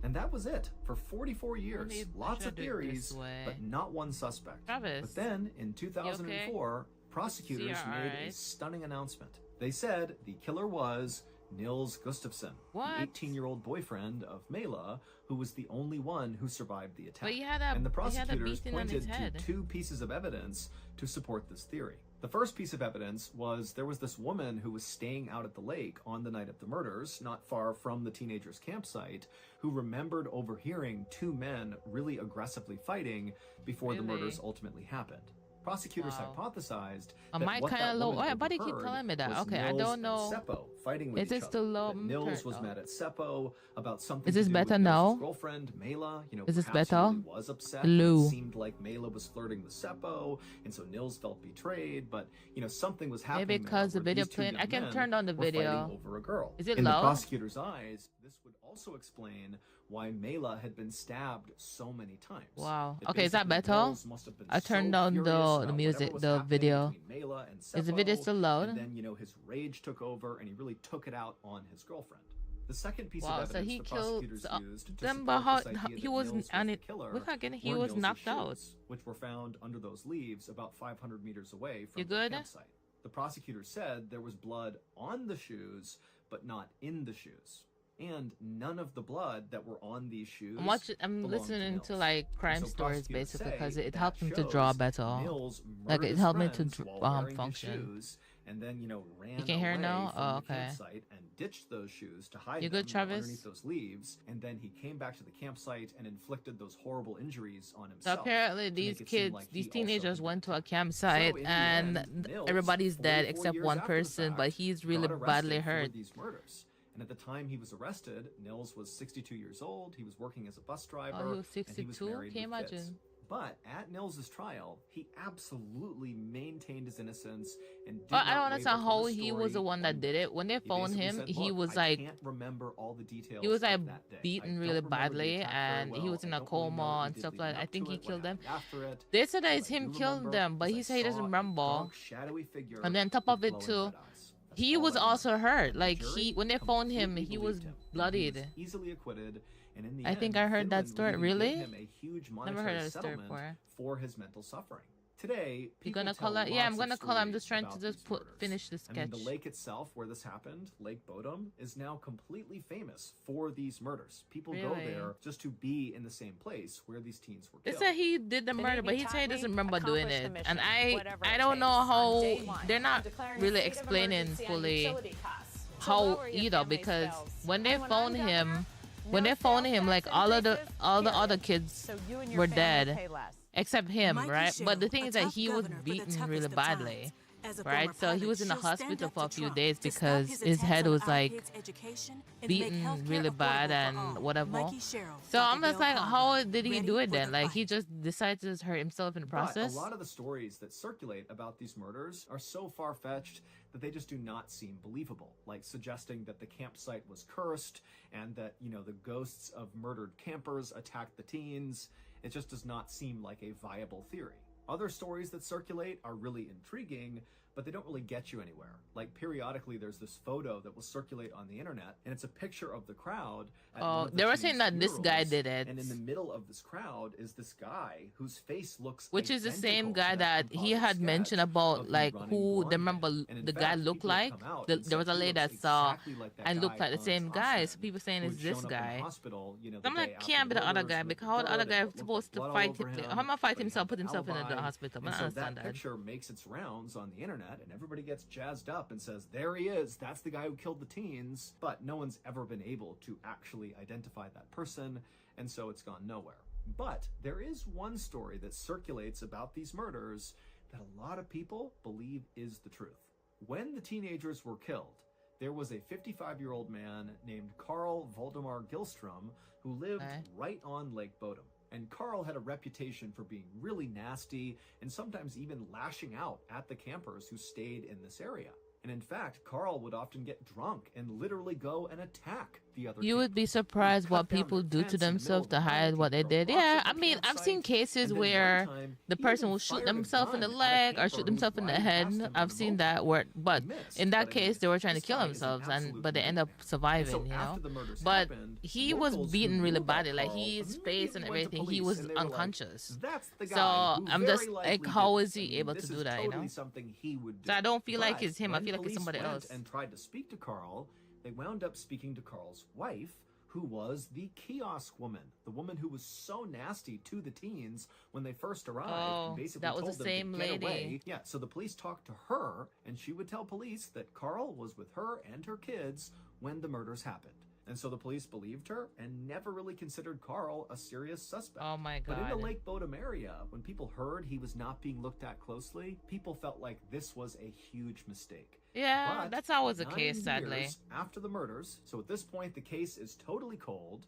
[SPEAKER 5] And that was it for 44 years. Lots of theories, but not one suspect.
[SPEAKER 1] Travis,
[SPEAKER 5] but then, in 2004, prosecutors made a stunning announcement. They said the killer was Nils Gustafsson,
[SPEAKER 1] What?
[SPEAKER 5] the 18-year-old boyfriend of Mela, who was the only one who survived the attack.
[SPEAKER 1] But he had a,
[SPEAKER 5] and the
[SPEAKER 1] he had a
[SPEAKER 5] prosecutors
[SPEAKER 1] beating on his
[SPEAKER 5] pointed
[SPEAKER 1] head.
[SPEAKER 5] to two pieces of evidence to support this theory. The first piece of evidence was there was this woman who was staying out at the lake on the night of the murders, not far from the teenagers' campsite, who remembered overhearing two men really aggressively fighting before the murders ultimately happened. Prosecutors hypothesized that
[SPEAKER 1] mic
[SPEAKER 5] what
[SPEAKER 1] kind
[SPEAKER 5] that
[SPEAKER 1] of low.
[SPEAKER 5] woman
[SPEAKER 1] Why do you keep
[SPEAKER 5] overheard
[SPEAKER 1] telling me that?
[SPEAKER 5] was
[SPEAKER 1] Okay, I
[SPEAKER 5] Nils
[SPEAKER 1] don't
[SPEAKER 5] and
[SPEAKER 1] know.
[SPEAKER 5] Seppo fighting with
[SPEAKER 1] Is
[SPEAKER 5] each
[SPEAKER 1] this
[SPEAKER 5] other.
[SPEAKER 1] too low?
[SPEAKER 5] That Nils was
[SPEAKER 1] Turn
[SPEAKER 5] mad at Seppo about something
[SPEAKER 1] Is this
[SPEAKER 5] to do
[SPEAKER 1] better
[SPEAKER 5] with
[SPEAKER 1] now?
[SPEAKER 5] Nils' girlfriend Mela. You know,
[SPEAKER 1] Is this
[SPEAKER 5] perhaps he
[SPEAKER 1] better?
[SPEAKER 5] really was upset.
[SPEAKER 1] Lou.
[SPEAKER 5] It seemed like Mela was flirting with Seppo, and so Nils felt betrayed. But you know, something was happening.
[SPEAKER 1] Maybe because the
[SPEAKER 5] there where
[SPEAKER 1] video
[SPEAKER 5] these two
[SPEAKER 1] playing.
[SPEAKER 5] young
[SPEAKER 1] I can
[SPEAKER 5] men
[SPEAKER 1] turn on the
[SPEAKER 5] were fighting
[SPEAKER 1] video.
[SPEAKER 5] over a girl.
[SPEAKER 1] Is it
[SPEAKER 5] In the
[SPEAKER 1] loud?
[SPEAKER 5] prosecutor's eyes, this would also explain why Mela had been stabbed so many times.
[SPEAKER 1] Wow.
[SPEAKER 5] It
[SPEAKER 1] Okay, is that
[SPEAKER 5] basically
[SPEAKER 1] better?
[SPEAKER 5] Nils must have been
[SPEAKER 1] I turned
[SPEAKER 5] so
[SPEAKER 1] down
[SPEAKER 5] furious
[SPEAKER 1] the
[SPEAKER 5] about
[SPEAKER 1] music,
[SPEAKER 5] whatever was
[SPEAKER 1] the
[SPEAKER 5] happening
[SPEAKER 1] video.
[SPEAKER 5] between Mela and
[SPEAKER 1] Is the video
[SPEAKER 5] Seppo,
[SPEAKER 1] still loud?
[SPEAKER 5] and then, you know, his rage took over and he really took it out on his girlfriend. The second piece
[SPEAKER 1] Wow,
[SPEAKER 5] of
[SPEAKER 1] so
[SPEAKER 5] evidence
[SPEAKER 1] he
[SPEAKER 5] the
[SPEAKER 1] killed
[SPEAKER 5] prosecutors used to
[SPEAKER 1] them,
[SPEAKER 5] support
[SPEAKER 1] but how
[SPEAKER 5] this idea
[SPEAKER 1] he
[SPEAKER 5] that
[SPEAKER 1] was
[SPEAKER 5] Nils
[SPEAKER 1] and
[SPEAKER 5] the
[SPEAKER 1] it
[SPEAKER 5] killer
[SPEAKER 1] we're not getting he
[SPEAKER 5] were
[SPEAKER 1] was
[SPEAKER 5] Nils's
[SPEAKER 1] knocked out.
[SPEAKER 5] shoes, which were found under those leaves about 500 meters away from
[SPEAKER 1] You
[SPEAKER 5] the
[SPEAKER 1] good?
[SPEAKER 5] campsite. The prosecutor said there was blood on the shoes, but not in the shoes. And none of the blood that were on these shoes.
[SPEAKER 1] I'm
[SPEAKER 5] belonged
[SPEAKER 1] listening
[SPEAKER 5] Nils.
[SPEAKER 1] to like crime
[SPEAKER 5] So
[SPEAKER 1] stories
[SPEAKER 5] prosecutors
[SPEAKER 1] basically
[SPEAKER 5] say
[SPEAKER 1] because it
[SPEAKER 5] that
[SPEAKER 1] helped him to draw
[SPEAKER 5] shows
[SPEAKER 1] better.
[SPEAKER 5] Nils
[SPEAKER 1] Like
[SPEAKER 5] murdered
[SPEAKER 1] it
[SPEAKER 5] his
[SPEAKER 1] helped me to
[SPEAKER 5] friends while wearing his
[SPEAKER 1] function.
[SPEAKER 5] shoes, and then, you know, ran
[SPEAKER 1] You can hear
[SPEAKER 5] away
[SPEAKER 1] now?
[SPEAKER 5] from
[SPEAKER 1] Oh,
[SPEAKER 5] the
[SPEAKER 1] okay.
[SPEAKER 5] campsite and ditched those shoes to hide
[SPEAKER 1] You
[SPEAKER 5] them
[SPEAKER 1] good, Travis?
[SPEAKER 5] underneath those leaves. And then he came back to the campsite and inflicted those horrible injuries on
[SPEAKER 1] So
[SPEAKER 5] himself.
[SPEAKER 1] apparently
[SPEAKER 5] to
[SPEAKER 1] these
[SPEAKER 5] make it seem
[SPEAKER 1] kids,
[SPEAKER 5] like he
[SPEAKER 1] these
[SPEAKER 5] also
[SPEAKER 1] teenagers
[SPEAKER 5] did
[SPEAKER 1] went
[SPEAKER 5] that.
[SPEAKER 1] to a campsite
[SPEAKER 5] So in the
[SPEAKER 1] and
[SPEAKER 5] end, Nils,
[SPEAKER 1] everybody's dead
[SPEAKER 5] 44
[SPEAKER 1] except
[SPEAKER 5] years
[SPEAKER 1] one
[SPEAKER 5] after the
[SPEAKER 1] person,
[SPEAKER 5] fact,
[SPEAKER 1] but he's really
[SPEAKER 5] got
[SPEAKER 1] badly
[SPEAKER 5] arrested for
[SPEAKER 1] hurt.
[SPEAKER 5] these murders. And at the time he was arrested, Nils was 62 years old. He was working as a bus driver.
[SPEAKER 1] Oh, he was
[SPEAKER 5] and he was
[SPEAKER 1] 62?
[SPEAKER 5] married
[SPEAKER 1] Can you
[SPEAKER 5] with kids.
[SPEAKER 1] imagine?
[SPEAKER 5] But at Nils's trial, he absolutely maintained his innocence and did
[SPEAKER 1] But I
[SPEAKER 5] not
[SPEAKER 1] don't
[SPEAKER 5] waver
[SPEAKER 1] understand
[SPEAKER 5] from
[SPEAKER 1] how
[SPEAKER 5] the
[SPEAKER 1] he was the
[SPEAKER 5] story
[SPEAKER 1] one that
[SPEAKER 5] one
[SPEAKER 1] did
[SPEAKER 5] bit.
[SPEAKER 1] it. When they
[SPEAKER 5] He
[SPEAKER 1] found
[SPEAKER 5] basically
[SPEAKER 1] him,
[SPEAKER 5] said,
[SPEAKER 1] he
[SPEAKER 5] "Look,
[SPEAKER 1] was
[SPEAKER 5] I
[SPEAKER 1] like
[SPEAKER 5] can't remember all the details
[SPEAKER 1] he was like
[SPEAKER 5] of that day. I
[SPEAKER 1] beaten
[SPEAKER 5] don't
[SPEAKER 1] really
[SPEAKER 5] remember the
[SPEAKER 1] badly
[SPEAKER 5] attack very
[SPEAKER 1] and he
[SPEAKER 5] well.
[SPEAKER 1] was in
[SPEAKER 5] I
[SPEAKER 1] a
[SPEAKER 5] don't really know
[SPEAKER 1] coma
[SPEAKER 5] what we
[SPEAKER 1] and
[SPEAKER 5] did
[SPEAKER 1] stuff
[SPEAKER 5] leading
[SPEAKER 1] like that. I
[SPEAKER 5] up
[SPEAKER 1] think
[SPEAKER 5] to
[SPEAKER 1] he
[SPEAKER 5] it, what
[SPEAKER 1] killed them.
[SPEAKER 5] happened after it.
[SPEAKER 1] They said that
[SPEAKER 5] What
[SPEAKER 1] it's
[SPEAKER 5] I
[SPEAKER 1] him
[SPEAKER 5] do
[SPEAKER 1] killed
[SPEAKER 5] remember
[SPEAKER 1] them, but
[SPEAKER 5] is
[SPEAKER 1] he
[SPEAKER 5] I
[SPEAKER 1] said he doesn't
[SPEAKER 5] saw a
[SPEAKER 1] remember.
[SPEAKER 5] dark, shadowy figure
[SPEAKER 1] And then top of
[SPEAKER 5] with
[SPEAKER 1] it
[SPEAKER 5] glowing
[SPEAKER 1] too,
[SPEAKER 5] red eyes. That's
[SPEAKER 1] he
[SPEAKER 5] all
[SPEAKER 1] was
[SPEAKER 5] I know.
[SPEAKER 1] also hurt.
[SPEAKER 5] And the
[SPEAKER 1] Like
[SPEAKER 5] jury
[SPEAKER 1] when they found him,
[SPEAKER 5] completely
[SPEAKER 1] he was
[SPEAKER 5] believed him, and he was
[SPEAKER 1] bloodied.
[SPEAKER 5] easily acquitted. And in the
[SPEAKER 1] I think
[SPEAKER 5] end,
[SPEAKER 1] I heard that
[SPEAKER 5] Finland
[SPEAKER 1] story.
[SPEAKER 5] would even
[SPEAKER 1] Really?
[SPEAKER 5] give him a huge
[SPEAKER 1] Never heard
[SPEAKER 5] monetary
[SPEAKER 1] of the story
[SPEAKER 5] settlement
[SPEAKER 1] before.
[SPEAKER 5] for his mental suffering. Today,
[SPEAKER 1] You
[SPEAKER 5] people
[SPEAKER 1] gonna
[SPEAKER 5] tell
[SPEAKER 1] call it? Yeah, I'm
[SPEAKER 5] lots of
[SPEAKER 1] gonna call it. I'm
[SPEAKER 5] stories
[SPEAKER 1] just trying to
[SPEAKER 5] about
[SPEAKER 1] just
[SPEAKER 5] these murders.
[SPEAKER 1] finish the
[SPEAKER 5] I mean,
[SPEAKER 1] sketch.
[SPEAKER 5] the lake itself where this happened, Lake Bodom, is now completely famous for these murders. People go
[SPEAKER 1] Really?
[SPEAKER 5] there just to be in the same place where these teens were
[SPEAKER 1] They
[SPEAKER 5] killed.
[SPEAKER 1] said he did the murder, but he said he doesn't remember doing
[SPEAKER 10] accomplish the
[SPEAKER 1] it.
[SPEAKER 10] mission,
[SPEAKER 1] And I
[SPEAKER 10] whatever
[SPEAKER 1] I
[SPEAKER 10] it
[SPEAKER 1] don't know
[SPEAKER 10] takes.
[SPEAKER 1] how
[SPEAKER 10] On day one,
[SPEAKER 1] they're
[SPEAKER 10] I'm
[SPEAKER 1] not
[SPEAKER 10] declaring a
[SPEAKER 1] really
[SPEAKER 10] state of
[SPEAKER 1] explaining
[SPEAKER 10] emergency on
[SPEAKER 1] fully
[SPEAKER 10] utility costs. So
[SPEAKER 1] how
[SPEAKER 10] lower your
[SPEAKER 1] either
[SPEAKER 10] family's
[SPEAKER 1] because
[SPEAKER 10] bills.
[SPEAKER 1] when they
[SPEAKER 10] And when
[SPEAKER 1] found
[SPEAKER 10] I'm
[SPEAKER 1] him,
[SPEAKER 10] governor,
[SPEAKER 1] when
[SPEAKER 10] no
[SPEAKER 1] they found
[SPEAKER 10] sales
[SPEAKER 1] him, like
[SPEAKER 10] tax
[SPEAKER 1] all the
[SPEAKER 10] increases,
[SPEAKER 1] other
[SPEAKER 10] period.
[SPEAKER 1] kids
[SPEAKER 10] So you and your
[SPEAKER 1] were
[SPEAKER 10] family
[SPEAKER 1] dead.
[SPEAKER 10] pay less.
[SPEAKER 1] Except him,
[SPEAKER 11] Mikey
[SPEAKER 1] right? But the
[SPEAKER 11] Sherrill,
[SPEAKER 1] thing
[SPEAKER 11] a
[SPEAKER 1] is that
[SPEAKER 11] tough
[SPEAKER 1] he was
[SPEAKER 11] governor for the
[SPEAKER 1] beaten
[SPEAKER 11] toughest
[SPEAKER 1] really
[SPEAKER 11] of
[SPEAKER 1] badly,
[SPEAKER 11] times. As a
[SPEAKER 1] right?
[SPEAKER 11] former
[SPEAKER 1] So he
[SPEAKER 11] pilot,
[SPEAKER 1] was in the
[SPEAKER 11] she'll stand
[SPEAKER 1] hospital
[SPEAKER 11] up
[SPEAKER 1] for a
[SPEAKER 11] to
[SPEAKER 1] few
[SPEAKER 11] Trump
[SPEAKER 1] days
[SPEAKER 11] to stop
[SPEAKER 1] because
[SPEAKER 11] his
[SPEAKER 1] his
[SPEAKER 11] attacks
[SPEAKER 1] head
[SPEAKER 11] on
[SPEAKER 1] was
[SPEAKER 11] our
[SPEAKER 1] like
[SPEAKER 11] kids' education and to make
[SPEAKER 1] beaten
[SPEAKER 11] healthcare
[SPEAKER 1] really bad
[SPEAKER 11] affordable for
[SPEAKER 1] and
[SPEAKER 11] all.
[SPEAKER 1] whatever.
[SPEAKER 11] Mikey Sherrill,
[SPEAKER 1] So I'm
[SPEAKER 11] Dr.
[SPEAKER 1] just like,
[SPEAKER 11] Bill
[SPEAKER 1] how
[SPEAKER 11] Conlon,
[SPEAKER 1] did he
[SPEAKER 11] ready
[SPEAKER 1] do it
[SPEAKER 11] for
[SPEAKER 1] then?
[SPEAKER 11] the
[SPEAKER 1] Like he
[SPEAKER 11] fight.
[SPEAKER 1] just decided to hurt himself in the
[SPEAKER 5] But
[SPEAKER 1] process?
[SPEAKER 5] a lot of the stories that circulate about these murders are so far-fetched that they just do not seem believable, like suggesting that the campsite was cursed and that, you know, the ghosts of murdered campers attacked the teens. It just does not seem like a viable theory. Other stories that circulate are really intriguing, but they don't really get you anywhere. Like periodically there's this photo that will circulate on the internet, and it's a picture of the crowd at one of the
[SPEAKER 1] they were
[SPEAKER 5] teens'
[SPEAKER 1] saying that this guy
[SPEAKER 5] funerals,
[SPEAKER 1] did it.
[SPEAKER 5] and in the middle of this crowd is this guy whose face looks
[SPEAKER 1] Which is the same
[SPEAKER 5] identical
[SPEAKER 1] guy
[SPEAKER 5] to
[SPEAKER 1] that he
[SPEAKER 5] composite
[SPEAKER 1] had
[SPEAKER 5] sketch
[SPEAKER 1] mentioned
[SPEAKER 5] of
[SPEAKER 1] about
[SPEAKER 5] the
[SPEAKER 1] like
[SPEAKER 5] running
[SPEAKER 1] who
[SPEAKER 5] blonde
[SPEAKER 1] they remember
[SPEAKER 5] kid. And in
[SPEAKER 1] the
[SPEAKER 5] fact,
[SPEAKER 1] guy looked
[SPEAKER 5] people have
[SPEAKER 1] like.
[SPEAKER 5] come out
[SPEAKER 1] The,
[SPEAKER 5] and
[SPEAKER 1] there was
[SPEAKER 5] said
[SPEAKER 1] a
[SPEAKER 5] he
[SPEAKER 1] lady that
[SPEAKER 5] looks
[SPEAKER 1] saw
[SPEAKER 5] exactly like that
[SPEAKER 1] and looked
[SPEAKER 5] guy
[SPEAKER 1] like the
[SPEAKER 5] Hans
[SPEAKER 1] same guy. So
[SPEAKER 5] Hoffman,
[SPEAKER 1] people saying
[SPEAKER 5] who
[SPEAKER 1] it's
[SPEAKER 5] had
[SPEAKER 1] this
[SPEAKER 5] shown up in the
[SPEAKER 1] guy.
[SPEAKER 5] hospital, you know,
[SPEAKER 1] So I'm
[SPEAKER 5] the
[SPEAKER 1] like,
[SPEAKER 5] day after
[SPEAKER 1] can't be the other
[SPEAKER 5] murders
[SPEAKER 1] guy
[SPEAKER 5] with
[SPEAKER 1] because how the
[SPEAKER 5] blood,
[SPEAKER 1] other
[SPEAKER 5] and
[SPEAKER 1] guy
[SPEAKER 5] it looked
[SPEAKER 1] supposed
[SPEAKER 5] like
[SPEAKER 1] to
[SPEAKER 5] blood
[SPEAKER 1] fight
[SPEAKER 5] all over him,
[SPEAKER 1] how am I fight
[SPEAKER 5] but he
[SPEAKER 1] himself,
[SPEAKER 5] had
[SPEAKER 1] put
[SPEAKER 5] an
[SPEAKER 1] himself in the
[SPEAKER 5] alibi.
[SPEAKER 1] hospital? I
[SPEAKER 5] And
[SPEAKER 1] don't
[SPEAKER 5] so
[SPEAKER 1] understand
[SPEAKER 5] that
[SPEAKER 1] that.
[SPEAKER 5] picture makes its rounds on the internet, and everybody gets jazzed up and says, there he is, that's the guy who killed the teens. But no one's ever been able to actually identify that person, and so it's gone nowhere. But there is one story that circulates about these murders that a lot of people believe is the truth. When the teenagers were killed, there was a 55-year-old man named Carl Valdemar Gilstrom who lived right on Lake Bodom. And Carl had a reputation for being really nasty and sometimes even lashing out at the campers who stayed in this area. And in fact, Carl would often get drunk and literally go and attack the other
[SPEAKER 1] You would be surprised what people do to themselves to hide what they did. Yeah, I mean, I've seen cases where the person will shoot themselves in the leg or shoot themselves in the head. I've seen that where, but in that case, they were trying to kill themselves, but they end up surviving, you know. But he was beaten really badly, like his face and everything. He was unconscious. So I'm just like, how is he able to do that, you know? So I don't feel like it's him. I feel like it's somebody else.
[SPEAKER 5] And tried to speak to Carl, they wound up speaking to Carl's wife, who was the kiosk woman, the woman who was so nasty to the teens when they first arrived, and basically
[SPEAKER 1] that was
[SPEAKER 5] told
[SPEAKER 1] the
[SPEAKER 5] them
[SPEAKER 1] same
[SPEAKER 5] to get
[SPEAKER 1] lady.
[SPEAKER 5] away. Yeah, so the police talked to her, and she would tell police that Carl was with her and her kids when the murders happened. And so the police believed her and never really considered Carl a serious suspect.
[SPEAKER 1] Oh my
[SPEAKER 5] But in the
[SPEAKER 1] God.
[SPEAKER 5] Lake Bodom area, when people heard he was not being looked at closely, people felt like this was a huge mistake.
[SPEAKER 1] Yeah,
[SPEAKER 5] But
[SPEAKER 1] that's always the
[SPEAKER 5] 9
[SPEAKER 1] case, sadly.
[SPEAKER 5] years after the murders, so at this point the case is totally cold,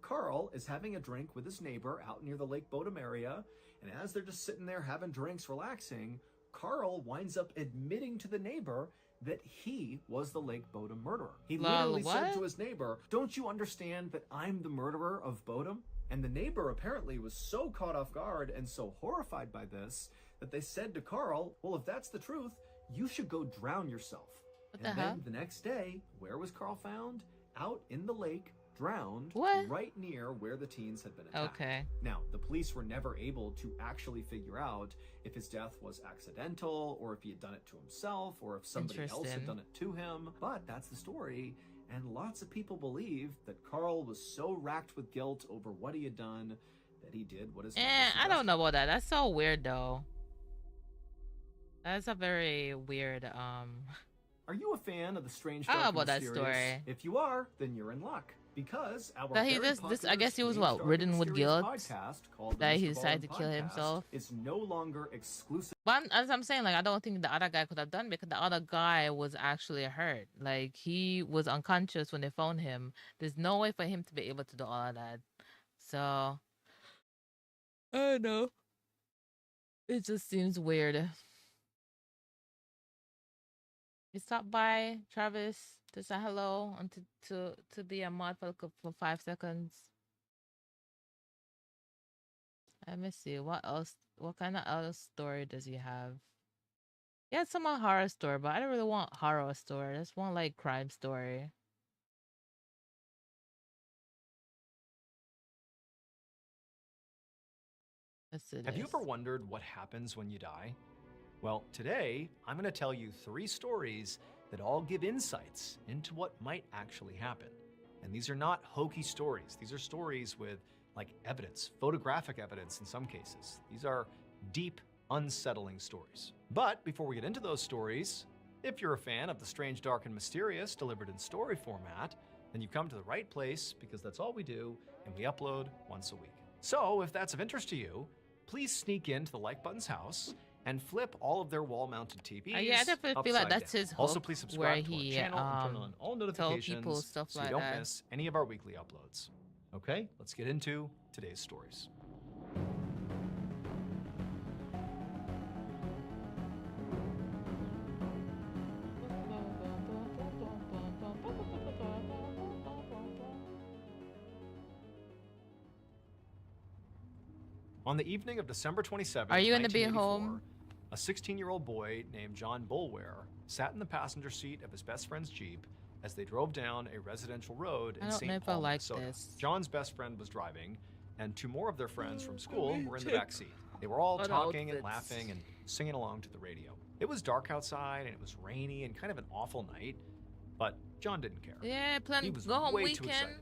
[SPEAKER 5] Carl is having a drink with his neighbor out near the Lake Bodom area, and as they're just sitting there having drinks, relaxing, Carl winds up admitting to the neighbor that he was the Lake Bodom murderer. He literally said to his neighbor, "Don't you understand that I'm the murderer of Bodom?" And the neighbor apparently was so caught off guard and so horrified by this that they said to Carl, "Well, if that's the truth, you should go drown yourself."
[SPEAKER 1] What the
[SPEAKER 5] and
[SPEAKER 1] hell?
[SPEAKER 5] then the next day, where was Carl found? Out in the lake, drowned,
[SPEAKER 1] What?
[SPEAKER 5] right near where the teens had been attacked.
[SPEAKER 1] Okay.
[SPEAKER 5] Now, the police were never able to actually figure out if his death was accidental, or if he had done it to himself, or if somebody else had
[SPEAKER 1] Interesting.
[SPEAKER 5] done it to him. But that's the story, and lots of people believe that Carl was so racked with guilt over what he had done that he did what his mother
[SPEAKER 1] I
[SPEAKER 5] suggested.
[SPEAKER 1] don't know about that. That's so weird, though. That's a very weird,
[SPEAKER 5] Are you a fan of the strange,
[SPEAKER 1] I don't
[SPEAKER 5] dark,
[SPEAKER 1] know
[SPEAKER 5] and
[SPEAKER 1] about that
[SPEAKER 5] mysterious?
[SPEAKER 1] story.
[SPEAKER 5] If you are, then you're in luck. Because our
[SPEAKER 1] But he
[SPEAKER 5] very
[SPEAKER 1] just I guess he was
[SPEAKER 5] popular
[SPEAKER 1] what,
[SPEAKER 5] Strange, Dark,
[SPEAKER 1] ridden
[SPEAKER 5] and
[SPEAKER 1] with
[SPEAKER 5] Mysterious
[SPEAKER 1] guilt
[SPEAKER 5] podcast called the
[SPEAKER 1] that he
[SPEAKER 5] Mr.
[SPEAKER 1] decided to
[SPEAKER 5] Baldwin
[SPEAKER 1] kill
[SPEAKER 5] Podcast
[SPEAKER 1] himself.
[SPEAKER 5] is no longer exclusive.
[SPEAKER 1] But as I'm saying, like, I don't think the other guy could have done it because the other guy was actually hurt. Like, he was unconscious when they found him. There's no way for him to be able to do all of that. So, I don't know. It just seems weird. You stopped by, Travis, to say hello and to be a mod for 5 seconds. Let me see. What else? What kind of other story does he have? He had some horror story, but I don't really want horror story. I just want like crime story. Let's see
[SPEAKER 10] Have you
[SPEAKER 1] this.
[SPEAKER 10] ever wondered what happens when you die? Well, today I'm going to tell you 3 stories that all give insights into what might actually happen. And these are not hokey stories. These are stories with like evidence, photographic evidence in some cases. These are deep, unsettling stories. But before we get into those stories, if you're a fan of the strange, dark, and mysterious delivered in story format, then you've come to the right place because that's all we do and we upload once a week. So if that's of interest to you, please sneak into the Like Button's house and flip all of their wall-mounted TVs
[SPEAKER 1] Yeah, I definitely feel like
[SPEAKER 10] upside
[SPEAKER 1] that's
[SPEAKER 10] down.
[SPEAKER 1] his
[SPEAKER 10] Also,
[SPEAKER 1] hook
[SPEAKER 10] please
[SPEAKER 1] where
[SPEAKER 10] subscribe to
[SPEAKER 1] he,
[SPEAKER 10] our channel and turn on all
[SPEAKER 1] tell
[SPEAKER 10] notifications
[SPEAKER 1] people stuff
[SPEAKER 10] so
[SPEAKER 1] like
[SPEAKER 10] you don't
[SPEAKER 1] that.
[SPEAKER 10] miss any of our weekly uploads. Okay, let's get into today's stories. On the evening of December 27th,
[SPEAKER 1] Are you gonna be home?
[SPEAKER 10] a 16-year-old boy named John Bulware sat in the passenger seat of his best friend's Jeep as they drove down a residential road
[SPEAKER 1] I
[SPEAKER 10] in
[SPEAKER 1] don't know
[SPEAKER 10] St.
[SPEAKER 1] if I
[SPEAKER 10] Paul,
[SPEAKER 1] like
[SPEAKER 10] Minnesota.
[SPEAKER 1] this.
[SPEAKER 10] John's best friend was driving, and 2 more of their friends from school were in the
[SPEAKER 1] check
[SPEAKER 10] back seat. They were all
[SPEAKER 1] on
[SPEAKER 10] talking and
[SPEAKER 1] outfits.
[SPEAKER 10] laughing and singing along to the radio. It was dark outside, and it was rainy and kind of an awful night, but John didn't care.
[SPEAKER 1] Yeah, plan
[SPEAKER 10] He was
[SPEAKER 1] go home
[SPEAKER 10] way too
[SPEAKER 1] weekend.
[SPEAKER 10] excited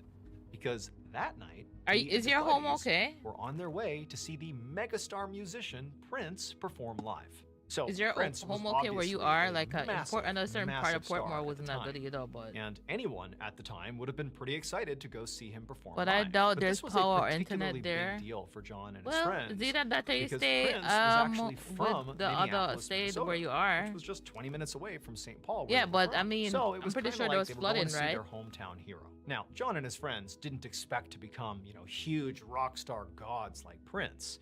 [SPEAKER 10] because that night,
[SPEAKER 1] Are you,
[SPEAKER 10] he
[SPEAKER 1] is
[SPEAKER 10] and
[SPEAKER 1] your
[SPEAKER 10] his
[SPEAKER 1] home
[SPEAKER 10] buddies
[SPEAKER 1] okay?
[SPEAKER 10] were on their way to see the megastar musician Prince perform live. So
[SPEAKER 1] Is your
[SPEAKER 10] Prince was
[SPEAKER 1] home okay where you
[SPEAKER 10] obviously
[SPEAKER 1] are?
[SPEAKER 10] a
[SPEAKER 1] Like in
[SPEAKER 10] massive,
[SPEAKER 1] I know a certain part
[SPEAKER 10] massive
[SPEAKER 1] of Portmore
[SPEAKER 10] star at
[SPEAKER 1] wasn't
[SPEAKER 10] the
[SPEAKER 1] that good
[SPEAKER 10] time.
[SPEAKER 1] either, but
[SPEAKER 10] And anyone at the time would have been pretty excited to go see him perform
[SPEAKER 1] But
[SPEAKER 10] live.
[SPEAKER 1] I doubt
[SPEAKER 10] But
[SPEAKER 1] there's
[SPEAKER 10] this was a
[SPEAKER 1] power or
[SPEAKER 10] particularly
[SPEAKER 1] internet there.
[SPEAKER 10] big deal for John and his
[SPEAKER 1] well,
[SPEAKER 10] friends.
[SPEAKER 1] is either that or you
[SPEAKER 10] because
[SPEAKER 1] stay
[SPEAKER 10] Prince was actually
[SPEAKER 1] with
[SPEAKER 10] from
[SPEAKER 1] the other
[SPEAKER 10] Minneapolis,
[SPEAKER 1] state
[SPEAKER 10] Minnesota,
[SPEAKER 1] where you are.
[SPEAKER 10] which was just 20 minutes away from St. Paul. Where
[SPEAKER 1] Yeah,
[SPEAKER 10] they were
[SPEAKER 1] but I
[SPEAKER 10] from.
[SPEAKER 1] mean,
[SPEAKER 10] so it
[SPEAKER 1] I'm
[SPEAKER 10] was
[SPEAKER 1] pretty
[SPEAKER 10] kinda
[SPEAKER 1] sure
[SPEAKER 10] like
[SPEAKER 1] there was
[SPEAKER 10] they were
[SPEAKER 1] flooding,
[SPEAKER 10] going to see
[SPEAKER 1] right?
[SPEAKER 10] their hometown hero. Now, John and his friends didn't expect to become, huge rock star gods like Prince.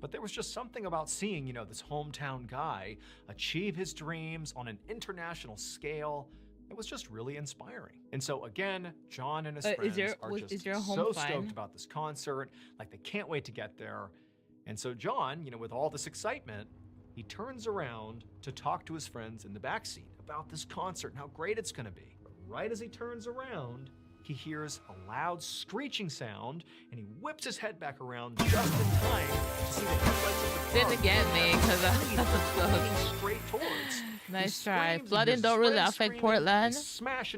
[SPEAKER 10] But there was just something about seeing, this hometown guy achieve his dreams on an international scale. It was just really inspiring. And so again, John and his friends are just
[SPEAKER 1] home
[SPEAKER 10] so
[SPEAKER 1] fine?
[SPEAKER 10] stoked about this concert, like they can't wait to get there. And so John, with all this excitement, he turns around to talk to his friends in the backseat about this concert and how great it's gonna be. But right as he turns around, he hears a loud screeching sound, and he whips his head back around just in time to see the headlights of the car.
[SPEAKER 1] Didn't get me because
[SPEAKER 10] I straight towards.
[SPEAKER 1] Nice try. Flooding don't really affect Portland.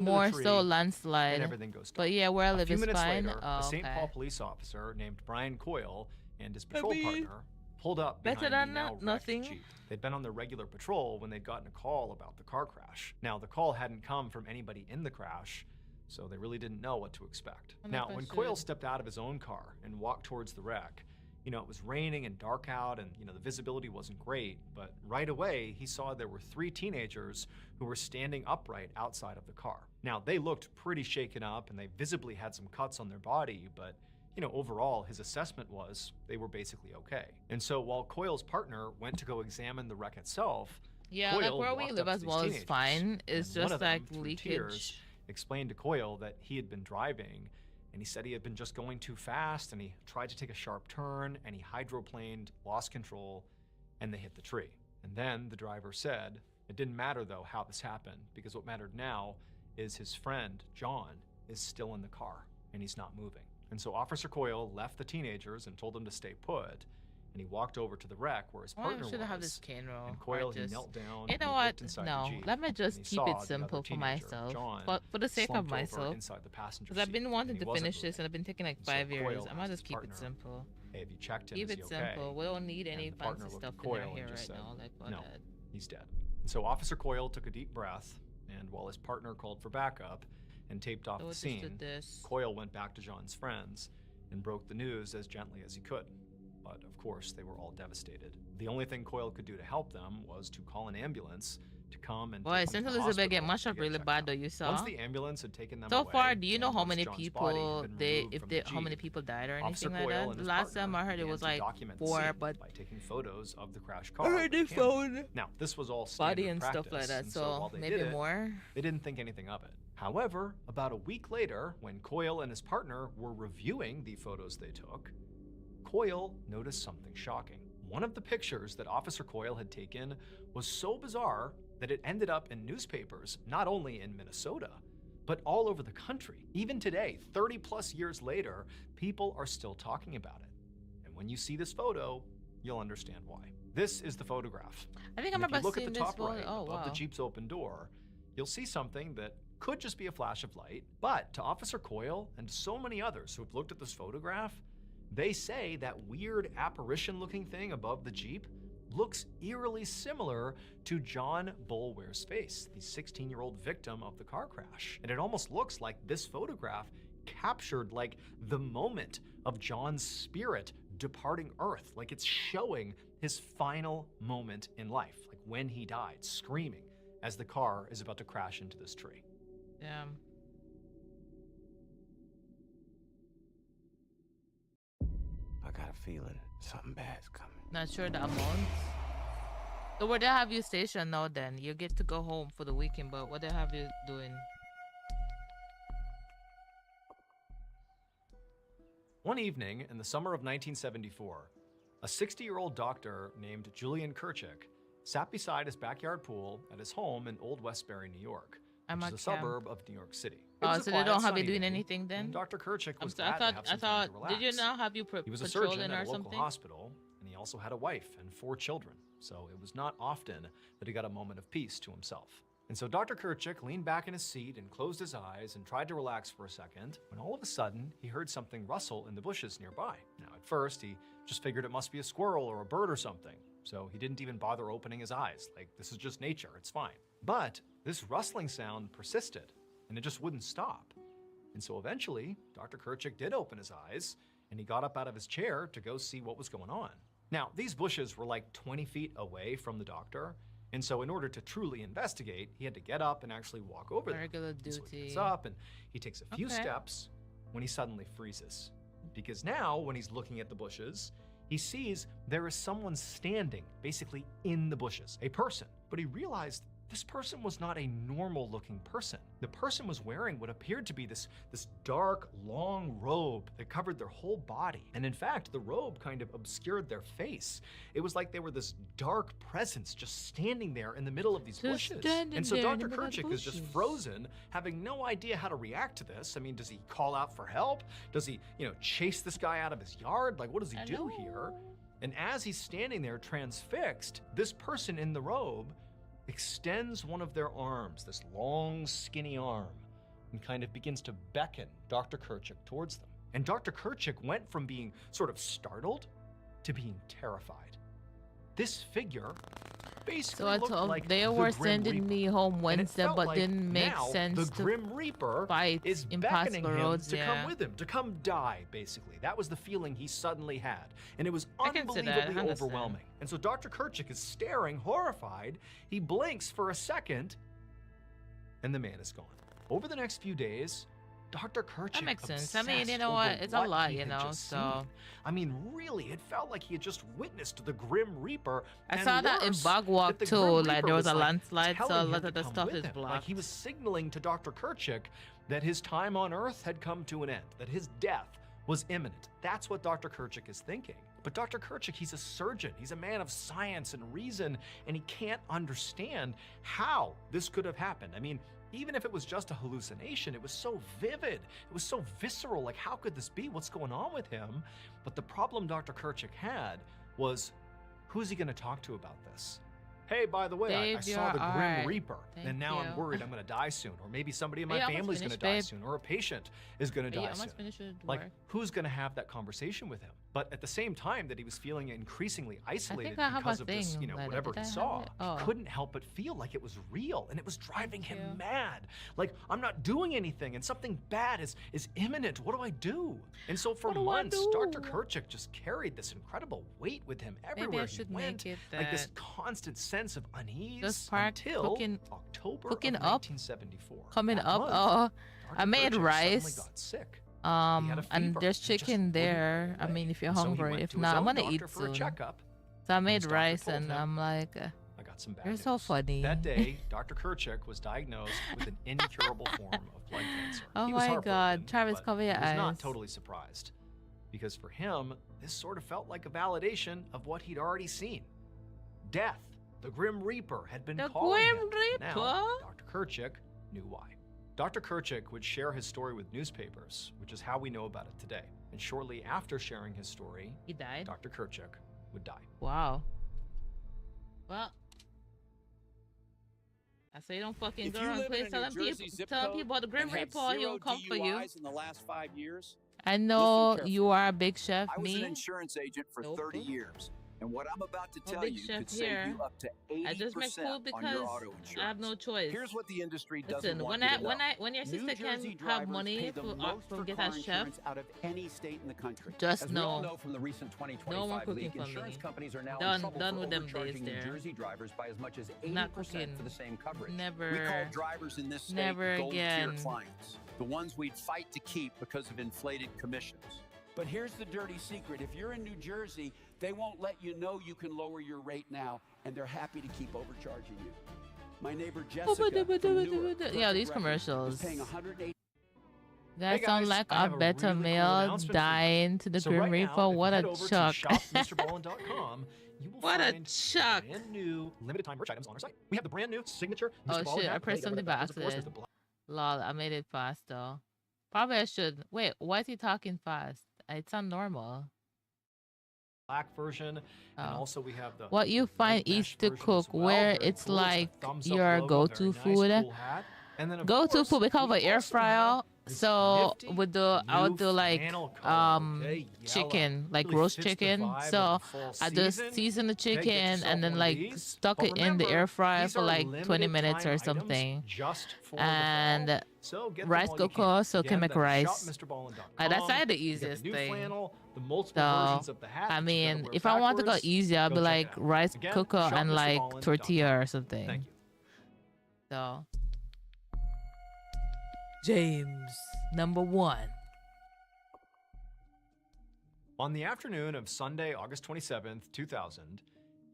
[SPEAKER 1] More so
[SPEAKER 10] and
[SPEAKER 1] landslide.
[SPEAKER 10] everything goes dark.
[SPEAKER 1] But yeah, where I live is fine.
[SPEAKER 10] Later,
[SPEAKER 1] Oh,
[SPEAKER 10] a St.
[SPEAKER 1] okay.
[SPEAKER 10] Paul police officer named Brian Coyle and his patrol
[SPEAKER 1] Maybe
[SPEAKER 10] partner pulled up
[SPEAKER 1] better
[SPEAKER 10] behind
[SPEAKER 1] than
[SPEAKER 10] the now wrecked
[SPEAKER 1] nothing.
[SPEAKER 10] Jeep. They'd been on their regular patrol when they'd gotten a call about the car crash. Now, the call hadn't come from anybody in the crash, so they really didn't know what to expect. Now, when Coyle stepped out of his own car and walked towards the wreck, you know, it was raining and dark out, and, you know, the visibility wasn't great, but right away, he saw there were 3 teenagers who were standing upright outside of the car. Now, they looked pretty shaken up, and they visibly had some cuts on their body, but, you know, overall, his assessment was they were basically okay. And so while Coyle's partner went to go examine the wreck itself,
[SPEAKER 1] yeah,
[SPEAKER 10] Coyle
[SPEAKER 1] like where we
[SPEAKER 10] walked
[SPEAKER 1] live
[SPEAKER 10] up
[SPEAKER 1] as
[SPEAKER 10] to
[SPEAKER 1] well
[SPEAKER 10] these
[SPEAKER 1] is fine. It's
[SPEAKER 10] and one
[SPEAKER 1] just
[SPEAKER 10] of them,
[SPEAKER 1] like
[SPEAKER 10] through
[SPEAKER 1] leakage.
[SPEAKER 10] tears, explained to Coyle that he had been driving, and he said he had been just going too fast, and he tried to take a sharp turn, and he hydroplaned, lost control, and they hit the tree. And then the driver said, it didn't matter though how this happened, because what mattered now is his friend, John, is still in the car, and he's not moving. And so Officer Coyle left the teenagers and told them to stay put, and he walked over to the wreck where his partner
[SPEAKER 1] I should
[SPEAKER 10] was.
[SPEAKER 1] have this cane roll.
[SPEAKER 10] And Coyle,
[SPEAKER 1] or
[SPEAKER 10] he
[SPEAKER 1] just,
[SPEAKER 10] knelt down.
[SPEAKER 1] You
[SPEAKER 10] and
[SPEAKER 1] know
[SPEAKER 10] he
[SPEAKER 1] what?
[SPEAKER 10] looked inside
[SPEAKER 1] No,
[SPEAKER 10] the Jeep,
[SPEAKER 1] let me
[SPEAKER 10] and
[SPEAKER 1] just
[SPEAKER 10] he
[SPEAKER 1] keep
[SPEAKER 10] saw
[SPEAKER 1] it
[SPEAKER 10] the other
[SPEAKER 1] simple for
[SPEAKER 10] teenager,
[SPEAKER 1] myself.
[SPEAKER 10] John,
[SPEAKER 1] For the sake of
[SPEAKER 10] slumped over
[SPEAKER 1] myself.
[SPEAKER 10] inside the passenger
[SPEAKER 1] Because I've been
[SPEAKER 10] seat,
[SPEAKER 1] wanting
[SPEAKER 10] and he
[SPEAKER 1] to
[SPEAKER 10] wasn't
[SPEAKER 1] finish this,
[SPEAKER 10] moving.
[SPEAKER 1] and I've been taking like
[SPEAKER 10] And so
[SPEAKER 1] 5 years.
[SPEAKER 10] Coyle
[SPEAKER 1] I might
[SPEAKER 10] asked
[SPEAKER 1] just
[SPEAKER 10] his
[SPEAKER 1] keep it
[SPEAKER 10] partner,
[SPEAKER 1] simple.
[SPEAKER 10] Hey, have you checked him?
[SPEAKER 1] Keep
[SPEAKER 10] Is he
[SPEAKER 1] it
[SPEAKER 10] okay?
[SPEAKER 1] simple. We don't need any
[SPEAKER 10] And the partner
[SPEAKER 1] fancy
[SPEAKER 10] looked at
[SPEAKER 1] stuff in our
[SPEAKER 10] Coyle and
[SPEAKER 1] hair
[SPEAKER 10] just
[SPEAKER 1] right
[SPEAKER 10] said,
[SPEAKER 1] now. Like, what
[SPEAKER 10] no,
[SPEAKER 1] that?
[SPEAKER 10] he's dead. And so Officer Coyle took a deep breath, and while his partner called for backup and taped off
[SPEAKER 1] So
[SPEAKER 10] the
[SPEAKER 1] just
[SPEAKER 10] scene,
[SPEAKER 1] did this.
[SPEAKER 10] Coyle went back to John's friends and broke the news as gently as he could. But of course, they were all devastated. The only thing Coyle could do to help them was to call an ambulance to come and
[SPEAKER 1] Boy,
[SPEAKER 10] take them
[SPEAKER 1] St.
[SPEAKER 10] to the
[SPEAKER 1] Elizabeth get
[SPEAKER 10] hospital
[SPEAKER 1] mashed
[SPEAKER 10] to
[SPEAKER 1] up
[SPEAKER 10] get
[SPEAKER 1] really
[SPEAKER 10] checked
[SPEAKER 1] bad
[SPEAKER 10] out.
[SPEAKER 1] though, you saw.
[SPEAKER 10] Once the ambulance had taken them
[SPEAKER 1] So
[SPEAKER 10] away,
[SPEAKER 1] far, do you know
[SPEAKER 10] and
[SPEAKER 1] how
[SPEAKER 10] once
[SPEAKER 1] many
[SPEAKER 10] John's body had
[SPEAKER 1] people
[SPEAKER 10] been removed from the
[SPEAKER 1] how many
[SPEAKER 10] Jeep,
[SPEAKER 1] people died or
[SPEAKER 10] Officer
[SPEAKER 1] anything like
[SPEAKER 10] Coyle
[SPEAKER 1] that?
[SPEAKER 10] and
[SPEAKER 1] The
[SPEAKER 10] his
[SPEAKER 1] last
[SPEAKER 10] partner
[SPEAKER 1] time I heard it
[SPEAKER 10] began
[SPEAKER 1] was
[SPEAKER 10] to
[SPEAKER 1] like
[SPEAKER 10] document the
[SPEAKER 1] 4,
[SPEAKER 10] scene
[SPEAKER 1] but
[SPEAKER 10] by taking photos of the crashed
[SPEAKER 1] I
[SPEAKER 10] car.
[SPEAKER 1] heard they
[SPEAKER 10] with a camera.
[SPEAKER 1] found
[SPEAKER 10] Now, this was all
[SPEAKER 1] body
[SPEAKER 10] standard
[SPEAKER 1] and stuff like
[SPEAKER 10] practice,
[SPEAKER 1] that,
[SPEAKER 10] and
[SPEAKER 1] so
[SPEAKER 10] while they
[SPEAKER 1] maybe
[SPEAKER 10] did it,
[SPEAKER 1] more.
[SPEAKER 10] they didn't think anything of it. However, about a week later, when Coyle and his partner were reviewing the photos they took, Coyle noticed something shocking. One of the pictures that Officer Coyle had taken was so bizarre that it ended up in newspapers, not only in Minnesota, but all over the country. Even today, 30 plus years later, people are still talking about it. And when you see this photo, you'll understand why. This is the photograph.
[SPEAKER 1] I think I
[SPEAKER 10] And if
[SPEAKER 1] remember
[SPEAKER 10] you look at
[SPEAKER 1] seeing
[SPEAKER 10] the
[SPEAKER 1] this
[SPEAKER 10] top
[SPEAKER 1] photo.
[SPEAKER 10] right,
[SPEAKER 1] Oh,
[SPEAKER 10] above
[SPEAKER 1] wow.
[SPEAKER 10] the Jeep's open door, you'll see something that could just be a flash of light, but to Officer Coyle and so many others who've looked at this photograph, they say that weird apparition-looking thing above the Jeep looks eerily similar to John Boulware's face, the 16-year-old victim of the car crash. And it almost looks like this photograph captured like the moment of John's spirit departing Earth, like it's showing his final moment in life, like when he died, screaming as the car is about to crash into this tree.
[SPEAKER 1] Damn.
[SPEAKER 9] I got a feeling something bad's coming.
[SPEAKER 1] Not sure the amount. So where they have you stationed now then? You get to go home for the weekend, but what they have you doing?
[SPEAKER 10] One evening in the summer of 1974, a 60-year-old doctor named Julian Kirchick sat beside his backyard pool at his home in Old Westbury, New York, which is a suburb of New York City. It was a
[SPEAKER 1] So they
[SPEAKER 10] quiet,
[SPEAKER 1] don't have you
[SPEAKER 10] sunny
[SPEAKER 1] doing
[SPEAKER 10] day,
[SPEAKER 1] anything then?
[SPEAKER 10] and Dr. Kirchick was
[SPEAKER 1] I
[SPEAKER 10] glad to have some time to relax.
[SPEAKER 1] did you not have you
[SPEAKER 10] He was a surgeon
[SPEAKER 1] patrolling
[SPEAKER 10] at
[SPEAKER 1] or
[SPEAKER 10] a local
[SPEAKER 1] something?
[SPEAKER 10] hospital, and he also had a wife and 4 children, so it was not often that he got a moment of peace to himself. And so Dr. Kirchick leaned back in his seat and closed his eyes and tried to relax for a second, when all of a sudden he heard something rustle in the bushes nearby. Now at first he just figured it must be a squirrel or a bird or something, so he didn't even bother opening his eyes, like this is just nature, it's fine. But this rustling sound persisted, and it just wouldn't stop. And so eventually, Dr. Kirchick did open his eyes, and he got up out of his chair to go see what was going on. Now, these bushes were like 20 feet away from the doctor, and so in order to truly investigate, he had to get up and actually walk over them.
[SPEAKER 1] Regular
[SPEAKER 10] And so he
[SPEAKER 1] duty.
[SPEAKER 10] gets up, and he takes a few
[SPEAKER 1] Okay.
[SPEAKER 10] steps when he suddenly freezes. Because now, when he's looking at the bushes, he sees there is someone standing, basically in the bushes, a person. But he realized this person was not a normal looking person. The person was wearing what appeared to be this dark, long robe that covered their whole body. And in fact, the robe kind of obscured their face. It was like they were this dark presence just standing there in the middle of these bushes. And so Dr. Kerchik is just frozen, having no idea how to react to this. I mean, does he call out for help? Does he, chase this guy out of his yard? Like, what does he do here? And as he's standing there transfixed, this person in the robe extends one of their arms, this long, skinny arm, and kind of begins to beckon Dr. Kerchik towards them. And Dr. Kerchik went from being sort of startled to being terrified. This figure basically looked like
[SPEAKER 1] they
[SPEAKER 10] the
[SPEAKER 1] were
[SPEAKER 10] Grim
[SPEAKER 1] sending
[SPEAKER 10] Reaper.
[SPEAKER 1] me home Wednesday, but
[SPEAKER 10] like
[SPEAKER 1] didn't make
[SPEAKER 10] now
[SPEAKER 1] sense
[SPEAKER 10] the Grim Reaper
[SPEAKER 1] fight
[SPEAKER 10] is beckoning him to come with him, to come die, basically. That was the feeling he suddenly had. And it was unbelievably overwhelming. And so Dr. Kerchik is staring, horrified. He blinks for a second, and the man is gone. Over the next few days, Dr. Kerchik
[SPEAKER 1] that makes sense. I mean, you know what? It's a lot, so.
[SPEAKER 10] I mean, really, it felt like he had just witnessed the Grim Reaper.
[SPEAKER 1] I saw that in Bug Walk too, like there was a landslide, so a lot of the stuff is blocked.
[SPEAKER 10] Like he was signaling to Dr. Kerchik that his time on Earth had come to an end, that his death was imminent. That's what Dr. Kerchik is thinking. But Dr. Kerchik, he's a surgeon. He's a man of science and reason, and he can't understand how this could have happened. I mean, even if it was just a hallucination, it was so vivid. It was so visceral. Like, how could this be? What's going on with him? But the problem Dr. Kerchik had was, who's he going to talk to about this? Hey, by the way, I saw the Grim Reaper, and now I'm worried I'm going to die soon. Or maybe somebody in my family's going to die soon, or a patient is going to die soon. Like, who's going to have that conversation with him? But at the same time that he was feeling increasingly isolated because of this, whatever he saw, he couldn't help but feel like it was real, and it was driving him mad. Like, I'm not doing anything, and something bad is imminent. What do I do? And so for months, Dr. Kerchik just carried this incredible weight with him everywhere he went, like this constant sense of unease until October of 1974.
[SPEAKER 1] Coming up, I made rice.
[SPEAKER 10] Got sick.
[SPEAKER 1] And there's chicken there. I mean, if you're hungry. If not, I'm gonna eat soon. So I made rice, and I'm like,
[SPEAKER 10] I got some bad
[SPEAKER 1] you're
[SPEAKER 10] news.
[SPEAKER 1] so funny.
[SPEAKER 10] That day, Dr. Kerchik was diagnosed with an incurable form of blood cancer.
[SPEAKER 1] Oh my God, Travis, cover your eyes.
[SPEAKER 10] He was not totally surprised, because for him, this sort of felt like a validation of what he'd already seen. Death, the Grim Reaper, had been calling him. Now, Dr. Kerchik knew why. Dr. Kerchik would share his story with newspapers, which is how we know about it today. And shortly after sharing his story,
[SPEAKER 1] he died.
[SPEAKER 10] Dr. Kerchik would die.
[SPEAKER 1] Wow. Well, I say don't fucking go around place telling people about the Grim Reaper. He won't come for you.
[SPEAKER 8] In the last 5 years,
[SPEAKER 1] I know you are a big chef.
[SPEAKER 8] I was an insurance agent for 30 years. And what I'm about to tell you could save you up to 80% on your auto insurance.
[SPEAKER 1] I have no choice.
[SPEAKER 8] Here's what the industry doesn't
[SPEAKER 1] Listen,
[SPEAKER 8] want you to know.
[SPEAKER 1] when your sister can have money for get a chef,
[SPEAKER 12] out of any state in the country.
[SPEAKER 1] Just
[SPEAKER 12] As we all know from the recent 2025 league, insurance companies are now in trouble
[SPEAKER 1] done
[SPEAKER 12] for
[SPEAKER 1] with them
[SPEAKER 12] overcharging
[SPEAKER 1] days
[SPEAKER 12] New Jersey drivers by as much as 80%
[SPEAKER 1] Not cooking.
[SPEAKER 12] for the same coverage.
[SPEAKER 1] Never.
[SPEAKER 8] We call drivers in this state
[SPEAKER 1] Never
[SPEAKER 8] gold
[SPEAKER 1] again.
[SPEAKER 8] tier clients, the ones we'd fight to keep because of inflated commissions.
[SPEAKER 12] But here's the dirty secret. If you're in New Jersey, they won't let you know you can lower your rate now, and they're happy to keep overcharging you. My neighbor Jessica from Newark,
[SPEAKER 1] yeah, these commercials.
[SPEAKER 12] was paying $108.
[SPEAKER 1] That sounds like a better meal dying to the Grim Reaper. What a chuck. What a chuck.
[SPEAKER 10] Brand new limited time merch items on our site. We have the brand new signature.
[SPEAKER 1] Oh shit, I pressed something by accident. Lol, I made it fast though. Probably I should. Wait, why is he talking fast? It's on normal.
[SPEAKER 10] Black version, and also we have the
[SPEAKER 1] what you find easy to cook, where it's like your go-to food. Go-to food, we call it air fryer. So I would do like chicken, like roast chicken. So I just season the chicken and then like stuck it in the air fryer for like 20 minutes or something. And rice cooker, so can make rice. That's like the easiest thing. So I mean, if I want to go easy, I'll be like rice cooker and like tortilla or something. So James, number 1.
[SPEAKER 10] On the afternoon of Sunday, August 27th, 2000,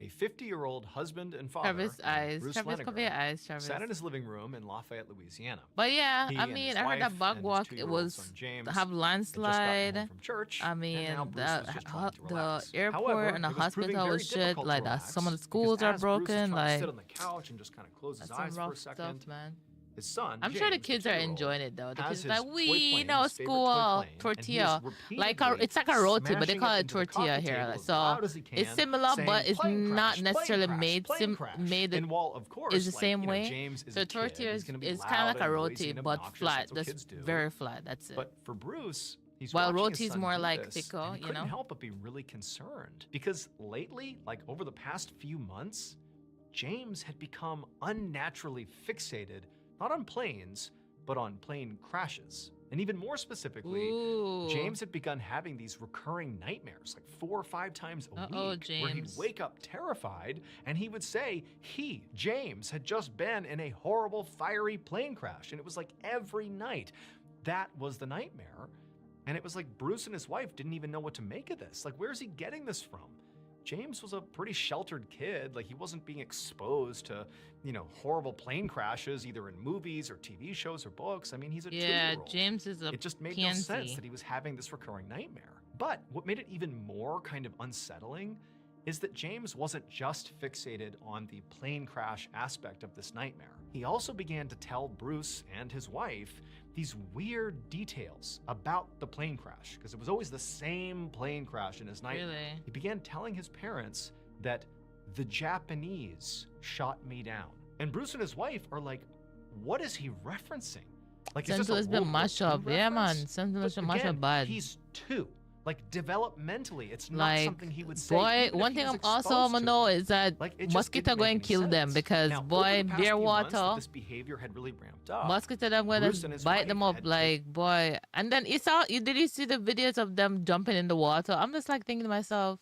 [SPEAKER 10] a 50-year-old husband and father,
[SPEAKER 1] Travis eyes.
[SPEAKER 10] Bruce
[SPEAKER 1] Travis, cover your
[SPEAKER 10] Leninger,
[SPEAKER 1] eyes, Travis.
[SPEAKER 10] sat in his living room in Lafayette, Louisiana.
[SPEAKER 1] But yeah,
[SPEAKER 10] He
[SPEAKER 1] I
[SPEAKER 10] and
[SPEAKER 1] mean,
[SPEAKER 10] his
[SPEAKER 1] I heard that
[SPEAKER 10] wife
[SPEAKER 1] bug
[SPEAKER 10] and his
[SPEAKER 1] walk, it
[SPEAKER 10] 2-year-old
[SPEAKER 1] was
[SPEAKER 10] son, James,
[SPEAKER 1] have
[SPEAKER 10] had just gotten
[SPEAKER 1] landslide.
[SPEAKER 10] home from church,
[SPEAKER 1] I
[SPEAKER 10] and
[SPEAKER 1] mean,
[SPEAKER 10] now Bruce was just trying to
[SPEAKER 1] the
[SPEAKER 10] relax.
[SPEAKER 1] airport
[SPEAKER 10] However,
[SPEAKER 1] and the
[SPEAKER 10] it was proving
[SPEAKER 1] hospital
[SPEAKER 10] very
[SPEAKER 1] was shit.
[SPEAKER 10] difficult to
[SPEAKER 1] Like
[SPEAKER 10] relax
[SPEAKER 1] some of the
[SPEAKER 10] because
[SPEAKER 1] schools are
[SPEAKER 10] as Bruce was
[SPEAKER 1] broken.
[SPEAKER 10] trying to
[SPEAKER 1] Like
[SPEAKER 10] sit on the couch and just kind of close his
[SPEAKER 1] that's some
[SPEAKER 10] eyes for
[SPEAKER 1] rough
[SPEAKER 10] a second,
[SPEAKER 1] stuff, man.
[SPEAKER 10] his son,
[SPEAKER 1] I'm
[SPEAKER 10] James,
[SPEAKER 1] sure the kids
[SPEAKER 10] the
[SPEAKER 1] are
[SPEAKER 10] 2-year-old,
[SPEAKER 1] enjoying it though. The
[SPEAKER 10] has
[SPEAKER 1] kids are like,
[SPEAKER 10] his toy
[SPEAKER 1] we
[SPEAKER 10] plane,
[SPEAKER 1] know
[SPEAKER 10] his favorite toy
[SPEAKER 1] school
[SPEAKER 10] plane, and he is
[SPEAKER 1] tortilla, like
[SPEAKER 10] repeatedly
[SPEAKER 1] it's like a roti, but they
[SPEAKER 10] smashing
[SPEAKER 1] call it
[SPEAKER 10] into the
[SPEAKER 1] tortilla
[SPEAKER 10] coffee
[SPEAKER 1] here.
[SPEAKER 10] table
[SPEAKER 1] Like,
[SPEAKER 10] as
[SPEAKER 1] so
[SPEAKER 10] loud as he
[SPEAKER 1] it's
[SPEAKER 10] can,
[SPEAKER 1] similar,
[SPEAKER 10] saying,
[SPEAKER 1] but it's
[SPEAKER 10] "Plane
[SPEAKER 1] not
[SPEAKER 10] crash,
[SPEAKER 1] necessarily
[SPEAKER 10] plane
[SPEAKER 1] made
[SPEAKER 10] crash, plane crash."
[SPEAKER 1] made
[SPEAKER 10] And while of course,
[SPEAKER 1] is the
[SPEAKER 10] like,
[SPEAKER 1] same
[SPEAKER 10] you know,
[SPEAKER 1] way.
[SPEAKER 10] James is
[SPEAKER 1] So
[SPEAKER 10] a kid,
[SPEAKER 1] tortilla
[SPEAKER 10] he's gonna be
[SPEAKER 1] is kind of
[SPEAKER 10] loud
[SPEAKER 1] like a
[SPEAKER 10] and
[SPEAKER 1] roti,
[SPEAKER 10] noisy and
[SPEAKER 1] but
[SPEAKER 10] obnoxious,
[SPEAKER 1] flat.
[SPEAKER 10] that's what
[SPEAKER 1] Just
[SPEAKER 10] kids do.
[SPEAKER 1] very flat. That's it.
[SPEAKER 10] But for Bruce, he's
[SPEAKER 1] While
[SPEAKER 10] watching his
[SPEAKER 1] roti's
[SPEAKER 10] son
[SPEAKER 1] more
[SPEAKER 10] do
[SPEAKER 1] like
[SPEAKER 10] this,
[SPEAKER 1] pico,
[SPEAKER 10] and he
[SPEAKER 1] you
[SPEAKER 10] couldn't
[SPEAKER 1] know?
[SPEAKER 10] help but be really concerned because lately, like over the past few months, James had become unnaturally fixated not on planes, but on plane crashes. And even more specifically,
[SPEAKER 1] Ooh.
[SPEAKER 10] James had begun having these recurring nightmares, like 4 or 5 times a week, where he'd
[SPEAKER 1] James.
[SPEAKER 10] wake up terrified and he would say he, James, had just been in a horrible fiery plane crash. And it was like every night. That was the nightmare. And it was like Bruce and his wife didn't even know what to make of this. Like, where's he getting this from? James was a pretty sheltered kid. Like, he wasn't being exposed to, you know, horrible plane crashes, either in movies or TV shows or books. I mean, he's a 2-year-old.
[SPEAKER 1] James is a
[SPEAKER 10] It just made no
[SPEAKER 1] pansy.
[SPEAKER 10] sense that he was having this recurring nightmare. But what made it even more kind of unsettling is that James wasn't just fixated on the plane crash aspect of this nightmare. He also began to tell Bruce and his wife these weird details about the plane crash, because it was always the same plane crash in his nightmare.
[SPEAKER 1] Really?
[SPEAKER 10] He began telling his parents that the Japanese shot me down. And Bruce and his wife are like, what is he referencing? Like, is this a
[SPEAKER 1] Something's been
[SPEAKER 10] World War
[SPEAKER 1] mashed
[SPEAKER 10] II
[SPEAKER 1] up. Yeah, man.
[SPEAKER 10] reference?
[SPEAKER 1] Something's
[SPEAKER 10] But
[SPEAKER 1] been mashed
[SPEAKER 10] again,
[SPEAKER 1] up bad.
[SPEAKER 10] He's 2. Like, developmentally, it's not
[SPEAKER 1] Like,
[SPEAKER 10] something he would say.
[SPEAKER 1] boy,
[SPEAKER 10] even if
[SPEAKER 1] one
[SPEAKER 10] he
[SPEAKER 1] thing
[SPEAKER 10] was
[SPEAKER 1] I'm also
[SPEAKER 10] exposed
[SPEAKER 1] gonna
[SPEAKER 10] to
[SPEAKER 1] know
[SPEAKER 10] it.
[SPEAKER 1] is that
[SPEAKER 10] Like, it just
[SPEAKER 1] mosquito
[SPEAKER 10] didn't
[SPEAKER 1] go
[SPEAKER 10] make
[SPEAKER 1] and
[SPEAKER 10] any
[SPEAKER 1] kill them
[SPEAKER 10] sense.
[SPEAKER 1] because
[SPEAKER 10] Now, over
[SPEAKER 1] boy,
[SPEAKER 10] the past
[SPEAKER 1] beer
[SPEAKER 10] few months that
[SPEAKER 1] water,
[SPEAKER 10] this behavior had really ramped up.
[SPEAKER 1] mosquito them gonna
[SPEAKER 10] Bruce and his
[SPEAKER 1] bite
[SPEAKER 10] wife
[SPEAKER 1] them up
[SPEAKER 10] had
[SPEAKER 1] like boy. And then it's all. Did you see the videos of them jumping in the water? I'm just like thinking to myself,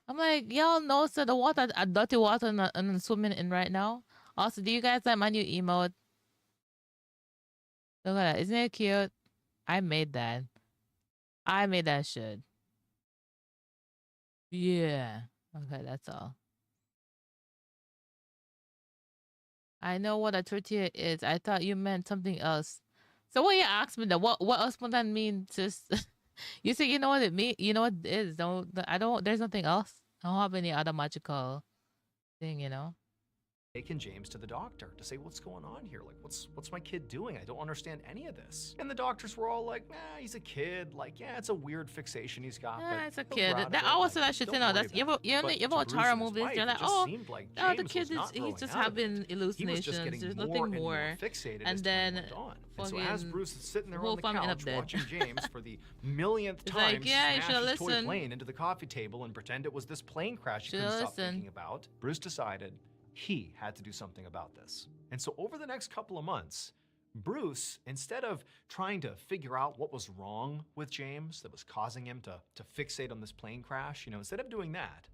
[SPEAKER 1] I'm like, y'all know, so the water, dirty water, and I'm swimming in right now. Also, do you guys like my new emote? Look at that, isn't it cute? I made that. I made that shit. Yeah. Okay, that's all. I know what a tortilla is. I thought you meant something else. So what you asked me that? What else would that mean? Just you say you know what it mean? You know what it is? I don't. There's nothing else. I don't have any other magical thing. You know.
[SPEAKER 10] taken James to the doctor to say, what's going on here? Like, what's my kid doing? I don't understand any of this. And the doctors were all like, he's a kid. Like, yeah, it's a weird fixation he's got.
[SPEAKER 1] Yeah,
[SPEAKER 10] but
[SPEAKER 1] it's a
[SPEAKER 10] he'll
[SPEAKER 1] kid.
[SPEAKER 10] grow out of
[SPEAKER 1] That
[SPEAKER 10] it.
[SPEAKER 1] always
[SPEAKER 10] Like,
[SPEAKER 1] that shit.
[SPEAKER 10] don't
[SPEAKER 1] You know,
[SPEAKER 10] worry
[SPEAKER 1] that's you
[SPEAKER 10] about it. But
[SPEAKER 1] you
[SPEAKER 10] to
[SPEAKER 1] watch
[SPEAKER 10] Bruce
[SPEAKER 1] horror
[SPEAKER 10] and his
[SPEAKER 1] movies.
[SPEAKER 10] wife,
[SPEAKER 1] They're
[SPEAKER 10] it
[SPEAKER 1] like,
[SPEAKER 10] just
[SPEAKER 1] oh,
[SPEAKER 10] seemed like
[SPEAKER 1] the
[SPEAKER 10] James
[SPEAKER 1] kid
[SPEAKER 10] was
[SPEAKER 1] is
[SPEAKER 10] not
[SPEAKER 1] he's
[SPEAKER 10] growing
[SPEAKER 1] just
[SPEAKER 10] out of it.
[SPEAKER 1] having
[SPEAKER 10] He
[SPEAKER 1] hallucinations.
[SPEAKER 10] was just getting
[SPEAKER 1] There's
[SPEAKER 10] more
[SPEAKER 1] nothing
[SPEAKER 10] and more
[SPEAKER 1] more.
[SPEAKER 10] fixated
[SPEAKER 1] And
[SPEAKER 10] as
[SPEAKER 1] then
[SPEAKER 10] time went on. And so as
[SPEAKER 1] fucking
[SPEAKER 10] Bruce is sitting there
[SPEAKER 1] whole
[SPEAKER 10] on the
[SPEAKER 1] family end up
[SPEAKER 10] couch
[SPEAKER 1] dead.
[SPEAKER 10] watching James for the millionth
[SPEAKER 1] It's
[SPEAKER 10] time
[SPEAKER 1] like, yeah, you
[SPEAKER 10] smash
[SPEAKER 1] shoulda
[SPEAKER 10] his toy
[SPEAKER 1] listened.
[SPEAKER 10] plane into the coffee table and pretend it was this plane crash he
[SPEAKER 1] Shoulda
[SPEAKER 10] couldn't stop
[SPEAKER 1] listened.
[SPEAKER 10] thinking about, Bruce decided he had to do something about this. And so over the next couple of months, Bruce, instead of trying to figure out what was wrong with James that was causing him to fixate on this plane crash, instead of doing that,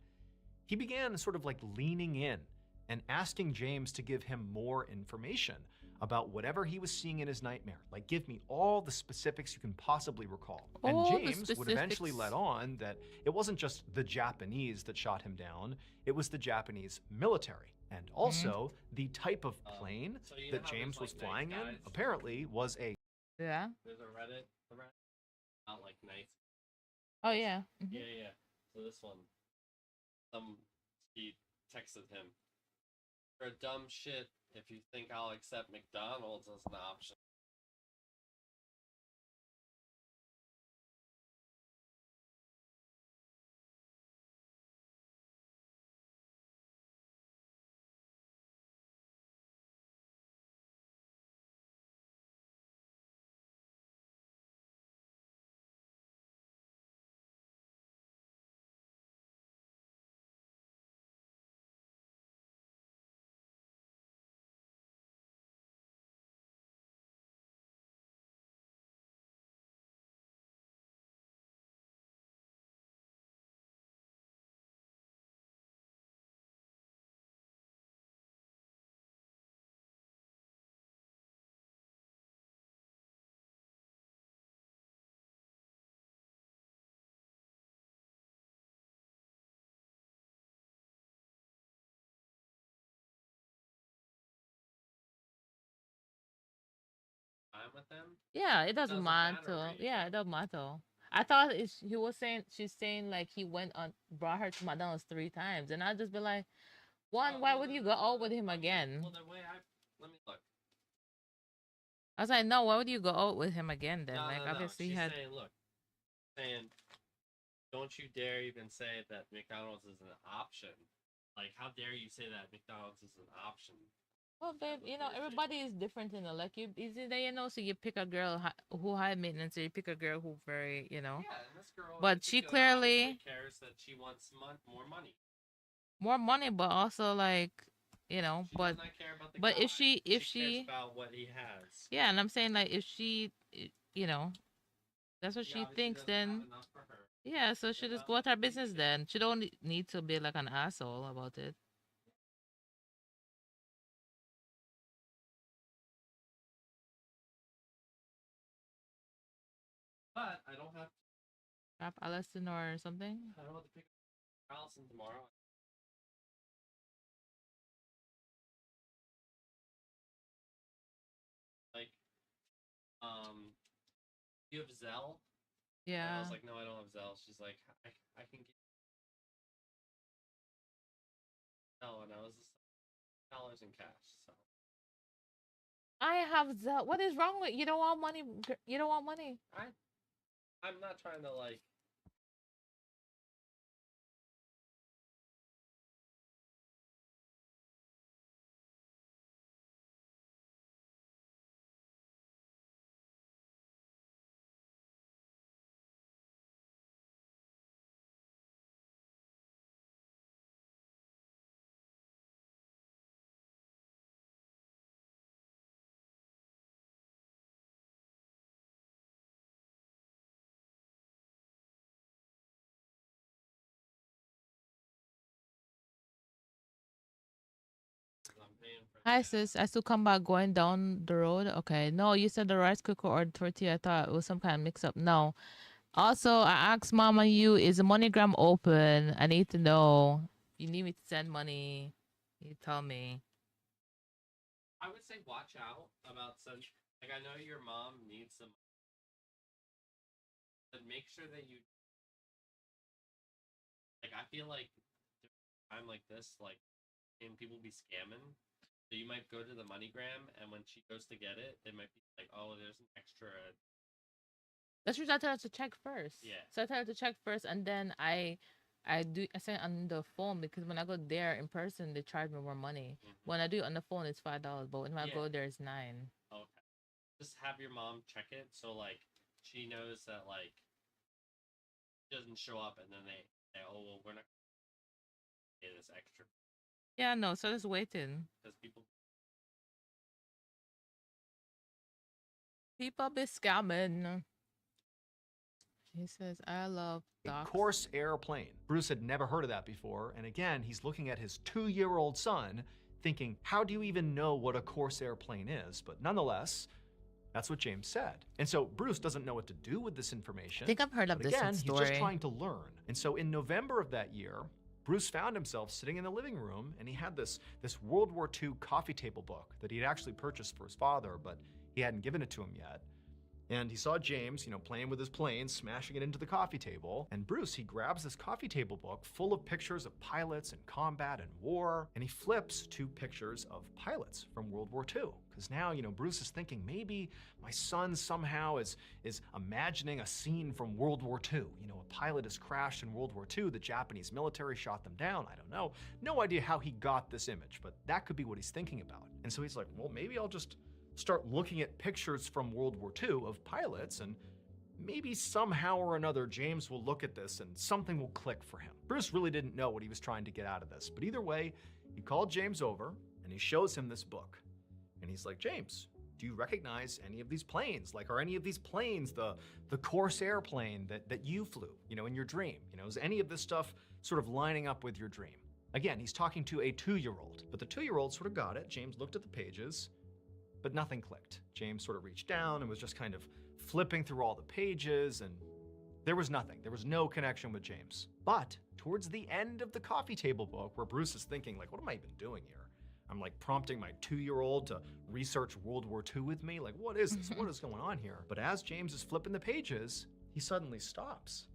[SPEAKER 10] he began sort of like leaning in and asking James to give him more information about whatever he was seeing in his nightmare. Like, give me all the specifics you can possibly recall. And
[SPEAKER 1] All the
[SPEAKER 10] James would eventually
[SPEAKER 1] specifics.
[SPEAKER 10] let on that it wasn't just the Japanese that shot him down, it was the Japanese military. And also, the type of plane
[SPEAKER 13] so you know
[SPEAKER 10] that
[SPEAKER 13] how
[SPEAKER 10] James
[SPEAKER 13] there's,
[SPEAKER 10] was
[SPEAKER 13] like,
[SPEAKER 10] flying
[SPEAKER 13] nice
[SPEAKER 10] in
[SPEAKER 13] guys?
[SPEAKER 10] apparently was a
[SPEAKER 1] Yeah.
[SPEAKER 13] There's a Reddit thread about like nice.
[SPEAKER 1] Oh yeah. Mhm.
[SPEAKER 13] Yeah. So this one, he texted him. For dumb shit, if you think I'll accept McDonald's as an option. with him.
[SPEAKER 1] Yeah, it doesn't matter.
[SPEAKER 13] Right?
[SPEAKER 1] Yeah, it doesn't matter. I thought he was saying she's saying like he brought her to McDonald's 3 times, and I'd just be like, one, why would you go out with him again?
[SPEAKER 13] Well, the way let me look.
[SPEAKER 1] I was like, no, why would you go out with him again then?
[SPEAKER 13] No,
[SPEAKER 1] like,
[SPEAKER 13] no.
[SPEAKER 1] obviously,
[SPEAKER 13] She's
[SPEAKER 1] he had.
[SPEAKER 13] saying, look, saying, don't you dare even say that McDonald's is an option. Like, how dare you say that McDonald's is an option?
[SPEAKER 1] Well, babe, everybody is different, like is it that, so you pick a girl who high maintenance, or you pick a girl who very,
[SPEAKER 13] Yeah, and this girl.
[SPEAKER 1] But she clearly
[SPEAKER 13] cares that she wants more money.
[SPEAKER 1] More money, but also like,
[SPEAKER 13] She
[SPEAKER 1] but
[SPEAKER 13] does not care about the
[SPEAKER 1] but
[SPEAKER 13] guy.
[SPEAKER 1] if she
[SPEAKER 13] cares about what he has.
[SPEAKER 1] yeah, and I'm saying like if she, that's what she thinks,
[SPEAKER 13] doesn't
[SPEAKER 1] then
[SPEAKER 13] have enough for her.
[SPEAKER 1] yeah, so she just go about her business then. She don't need to be like an asshole about it.
[SPEAKER 13] But I don't have
[SPEAKER 1] Rap Allison or something.
[SPEAKER 13] I don't have to pick up Allison tomorrow. Like, you have Zelle?
[SPEAKER 1] Yeah.
[SPEAKER 13] And I was like, no, I don't have Zelle. She's like, I can get Zelle, and I was just $dollars in cash. So
[SPEAKER 1] I have Zelle. What is wrong with you? Don't want money? You don't want money?
[SPEAKER 13] I'm not trying to like.
[SPEAKER 1] Hi sis, I still come back going down the road. Okay, no, you said the rice cooker or the tortilla. I thought it was some kind of mix up. No. Also, I asked Mama, is the MoneyGram open? I need to know. If you need me to send money, you tell me.
[SPEAKER 13] I would say watch out about such. Like, I know your mom needs some, but make sure that you. Like, I feel like time like this, like, and people be scamming. So you might go to the MoneyGram, and when she goes to get it, they might be like, "Oh, there's an extra."
[SPEAKER 1] That's what I tell her to check first.
[SPEAKER 13] Yeah.
[SPEAKER 1] So I tell her to check first, and then I send it on the phone, because when I go there in person, they charge me more money. When I do it on the phone, it's $5, but when I go there, it's $9.
[SPEAKER 13] Okay. Just have your mom check it, so like she knows that like it doesn't show up, and then they say, "Oh well, we're not gonna pay this extra."
[SPEAKER 1] Yeah, no, so just waiting.
[SPEAKER 13] Because people
[SPEAKER 1] be scamming. He says, I love dogs.
[SPEAKER 10] Corsair airplane. Bruce had never heard of that before, and again, he's looking at his 2-year-old son, thinking, how do you even know what a Corsair airplane is? But nonetheless, that's what James said. And so Bruce doesn't know what to do with this information.
[SPEAKER 1] I think I've heard of this
[SPEAKER 10] again,
[SPEAKER 1] story.
[SPEAKER 10] He's just trying to learn. And so in November of that year, Bruce found himself sitting in the living room, and he had this World War II coffee table book that he'd actually purchased for his father, but he hadn't given it to him yet. And he saw James, playing with his plane, smashing it into the coffee table. And Bruce, he grabs this coffee table book full of pictures of pilots in combat and war, and he flips to pictures of pilots from World War II. Because now, Bruce is thinking, maybe my son somehow is imagining a scene from World War II. A pilot has crashed in World War II, the Japanese military shot them down, I don't know. No idea how he got this image, but that could be what he's thinking about. And so he's like, well, maybe I'll just start looking at pictures from World War II of pilots, and maybe somehow or another James will look at this and something will click for him. Bruce really didn't know what he was trying to get out of this, but either way, he called James over and he shows him this book. And he's like, James, do you recognize any of these planes? Like, are any of these planes the Corsair plane that you flew, in your dream? Is any of this stuff sort of lining up with your dream? Again, he's talking to a 2-year-old, but the 2-year-old sort of got it. James looked at the pages, but nothing clicked. James sort of reached down and was just kind of flipping through all the pages, and there was nothing. There was no connection with James. But towards the end of the coffee table book, where Bruce is thinking, like, what am I even doing here? I'm like prompting my 2-year-old to research World War II with me. Like, what is this? What is going on here? But as James is flipping the pages, he suddenly stops.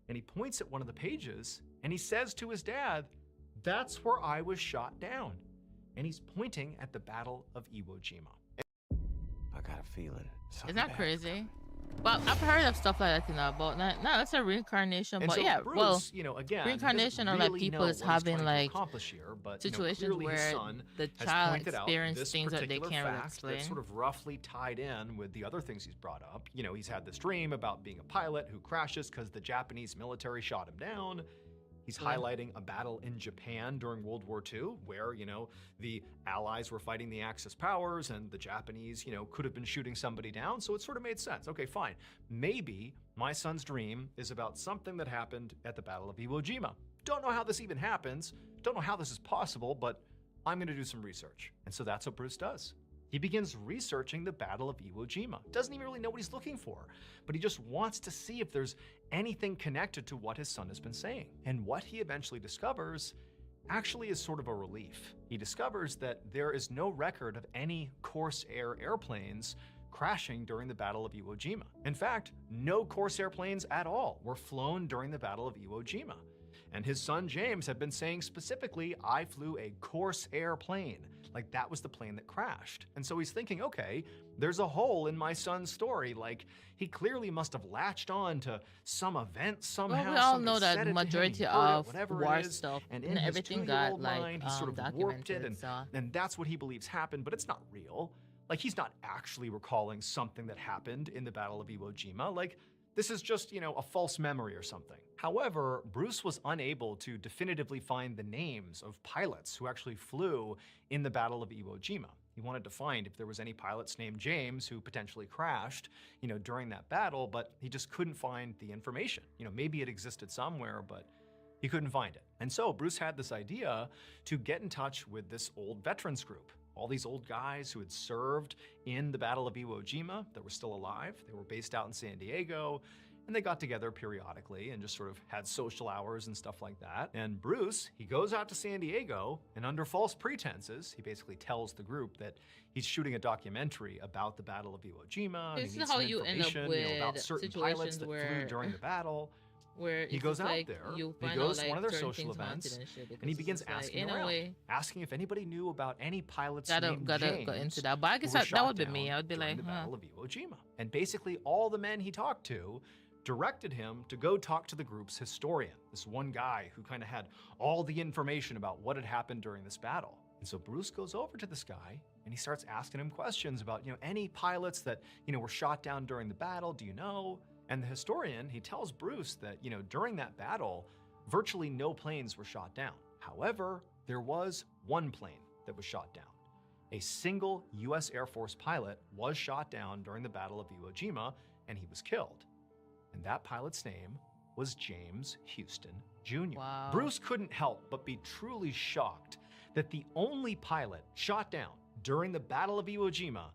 [SPEAKER 10] And he points at one of the pages and he says to his dad, "That's where I was shot down." And he's pointing at the Battle of Iwo Jima.
[SPEAKER 9] I got a feeling.
[SPEAKER 1] Isn't that crazy? Well, I've heard of stuff like that, you know, about no, that's a reincarnation,
[SPEAKER 10] And
[SPEAKER 1] but
[SPEAKER 10] so
[SPEAKER 1] yeah,
[SPEAKER 10] Bruce,
[SPEAKER 1] well,
[SPEAKER 10] you know, again,
[SPEAKER 1] reincarnation
[SPEAKER 10] he
[SPEAKER 1] are
[SPEAKER 10] doesn't
[SPEAKER 1] like
[SPEAKER 10] really
[SPEAKER 1] people
[SPEAKER 10] know
[SPEAKER 1] is
[SPEAKER 10] what he's
[SPEAKER 1] having
[SPEAKER 10] trying to
[SPEAKER 1] like
[SPEAKER 10] accomplish here, but,
[SPEAKER 1] situations
[SPEAKER 10] clearly his
[SPEAKER 1] where
[SPEAKER 10] son
[SPEAKER 1] the
[SPEAKER 10] has
[SPEAKER 1] child
[SPEAKER 10] pointed out
[SPEAKER 1] experiences
[SPEAKER 10] this
[SPEAKER 1] things that they
[SPEAKER 10] particular
[SPEAKER 1] can't really
[SPEAKER 10] fact
[SPEAKER 1] explain.
[SPEAKER 10] that's sort of roughly tied in with the other things he's brought up. You know, he's had this dream about being a pilot who crashes because the Japanese military shot him down. He's highlighting a battle in Japan during World War II where, you know, the Allies were fighting the Axis powers and the Japanese, you know, could have been shooting somebody down. So it sort of made sense. Okay, fine. Maybe my son's dream is about something that happened at the Battle of Iwo Jima. Don't know how this even happens. Don't know how this is possible, but I'm going to do some research. And so that's what Bruce does. He begins researching the Battle of Iwo Jima. Doesn't even really know what he's looking for, but he just wants to see if there's anything connected to what his son has been saying. And what he eventually discovers actually is sort of a relief. He discovers that there is no record of any Corsair airplanes crashing during the Battle of Iwo Jima. In fact, no Corsair planes at all were flown during the Battle of Iwo Jima. And his son James had been saying specifically, "I flew a Corsair plane." Like that was the plane that crashed. And so he's thinking, okay, there's a hole in my son's story. Like he clearly must have latched on to some event somehow.
[SPEAKER 1] Well, we all
[SPEAKER 10] Somebody
[SPEAKER 1] know
[SPEAKER 10] said
[SPEAKER 1] that
[SPEAKER 10] it to him,
[SPEAKER 1] majority
[SPEAKER 10] he heard
[SPEAKER 1] of
[SPEAKER 10] it, whatever
[SPEAKER 1] war
[SPEAKER 10] it is,
[SPEAKER 1] stuff
[SPEAKER 10] and
[SPEAKER 1] and
[SPEAKER 10] in his
[SPEAKER 1] everything
[SPEAKER 10] 2-year-old
[SPEAKER 1] got
[SPEAKER 10] mind,
[SPEAKER 1] like
[SPEAKER 10] he sort of warped it,
[SPEAKER 1] documented. So
[SPEAKER 10] and that's what he believes happened, but it's not real. Like he's not actually recalling something that happened in the Battle of Iwo Jima. Like this is just, you know, a false memory or something. However, Bruce was unable to definitively find the names of pilots who actually flew in the Battle of Iwo Jima. He wanted to find if there was any pilots named James who potentially crashed, you know, during that battle, but he just couldn't find the information. You know, maybe it existed somewhere, but he couldn't find it. And so Bruce had this idea to get in touch with this old veterans group. All these old guys who had served in the Battle of Iwo Jima that were still alive. They were based out in San Diego, and they got together periodically and just sort of had social hours and stuff like that. And Bruce, he goes out to San Diego, and under false pretenses, he basically tells the group that he's shooting a documentary about the Battle of Iwo Jima.
[SPEAKER 1] this is how you end up with
[SPEAKER 10] about certain pilots that flew during the battle.
[SPEAKER 1] Where
[SPEAKER 10] He goes out
[SPEAKER 1] like
[SPEAKER 10] there,
[SPEAKER 1] you
[SPEAKER 10] he
[SPEAKER 1] find
[SPEAKER 10] goes
[SPEAKER 1] out,
[SPEAKER 10] to
[SPEAKER 1] like,
[SPEAKER 10] one of their
[SPEAKER 1] certain
[SPEAKER 10] social
[SPEAKER 1] things
[SPEAKER 10] events,
[SPEAKER 1] haunted and shit,
[SPEAKER 10] and he
[SPEAKER 1] because
[SPEAKER 10] begins
[SPEAKER 1] it's like,
[SPEAKER 10] asking
[SPEAKER 1] in a
[SPEAKER 10] around,
[SPEAKER 1] way,
[SPEAKER 10] asking if anybody knew about any pilots
[SPEAKER 1] gotta
[SPEAKER 10] named
[SPEAKER 1] go
[SPEAKER 10] James
[SPEAKER 1] into that. But I guess
[SPEAKER 10] who were
[SPEAKER 1] that
[SPEAKER 10] shot
[SPEAKER 1] would be
[SPEAKER 10] down
[SPEAKER 1] me. I would be
[SPEAKER 10] during
[SPEAKER 1] like,
[SPEAKER 10] the
[SPEAKER 1] huh.
[SPEAKER 10] Battle of Iwo Jima. And basically all the men he talked to directed him to go talk to the group's historian, this one guy who kind of had all the information about what had happened during this battle. And so Bruce goes over to this guy and he starts asking him questions about, you know, any pilots that, you know, were shot down during the battle, do you know? And the historian, he tells Bruce that, you know, during that battle, virtually no planes were shot down. However, there was one plane that was shot down. A single US Air Force pilot was shot down during the Battle of Iwo Jima, and he was killed. And that pilot's name was James Houston Jr.
[SPEAKER 1] Wow.
[SPEAKER 10] Bruce couldn't help but be truly shocked that the only pilot shot down during the Battle of Iwo Jima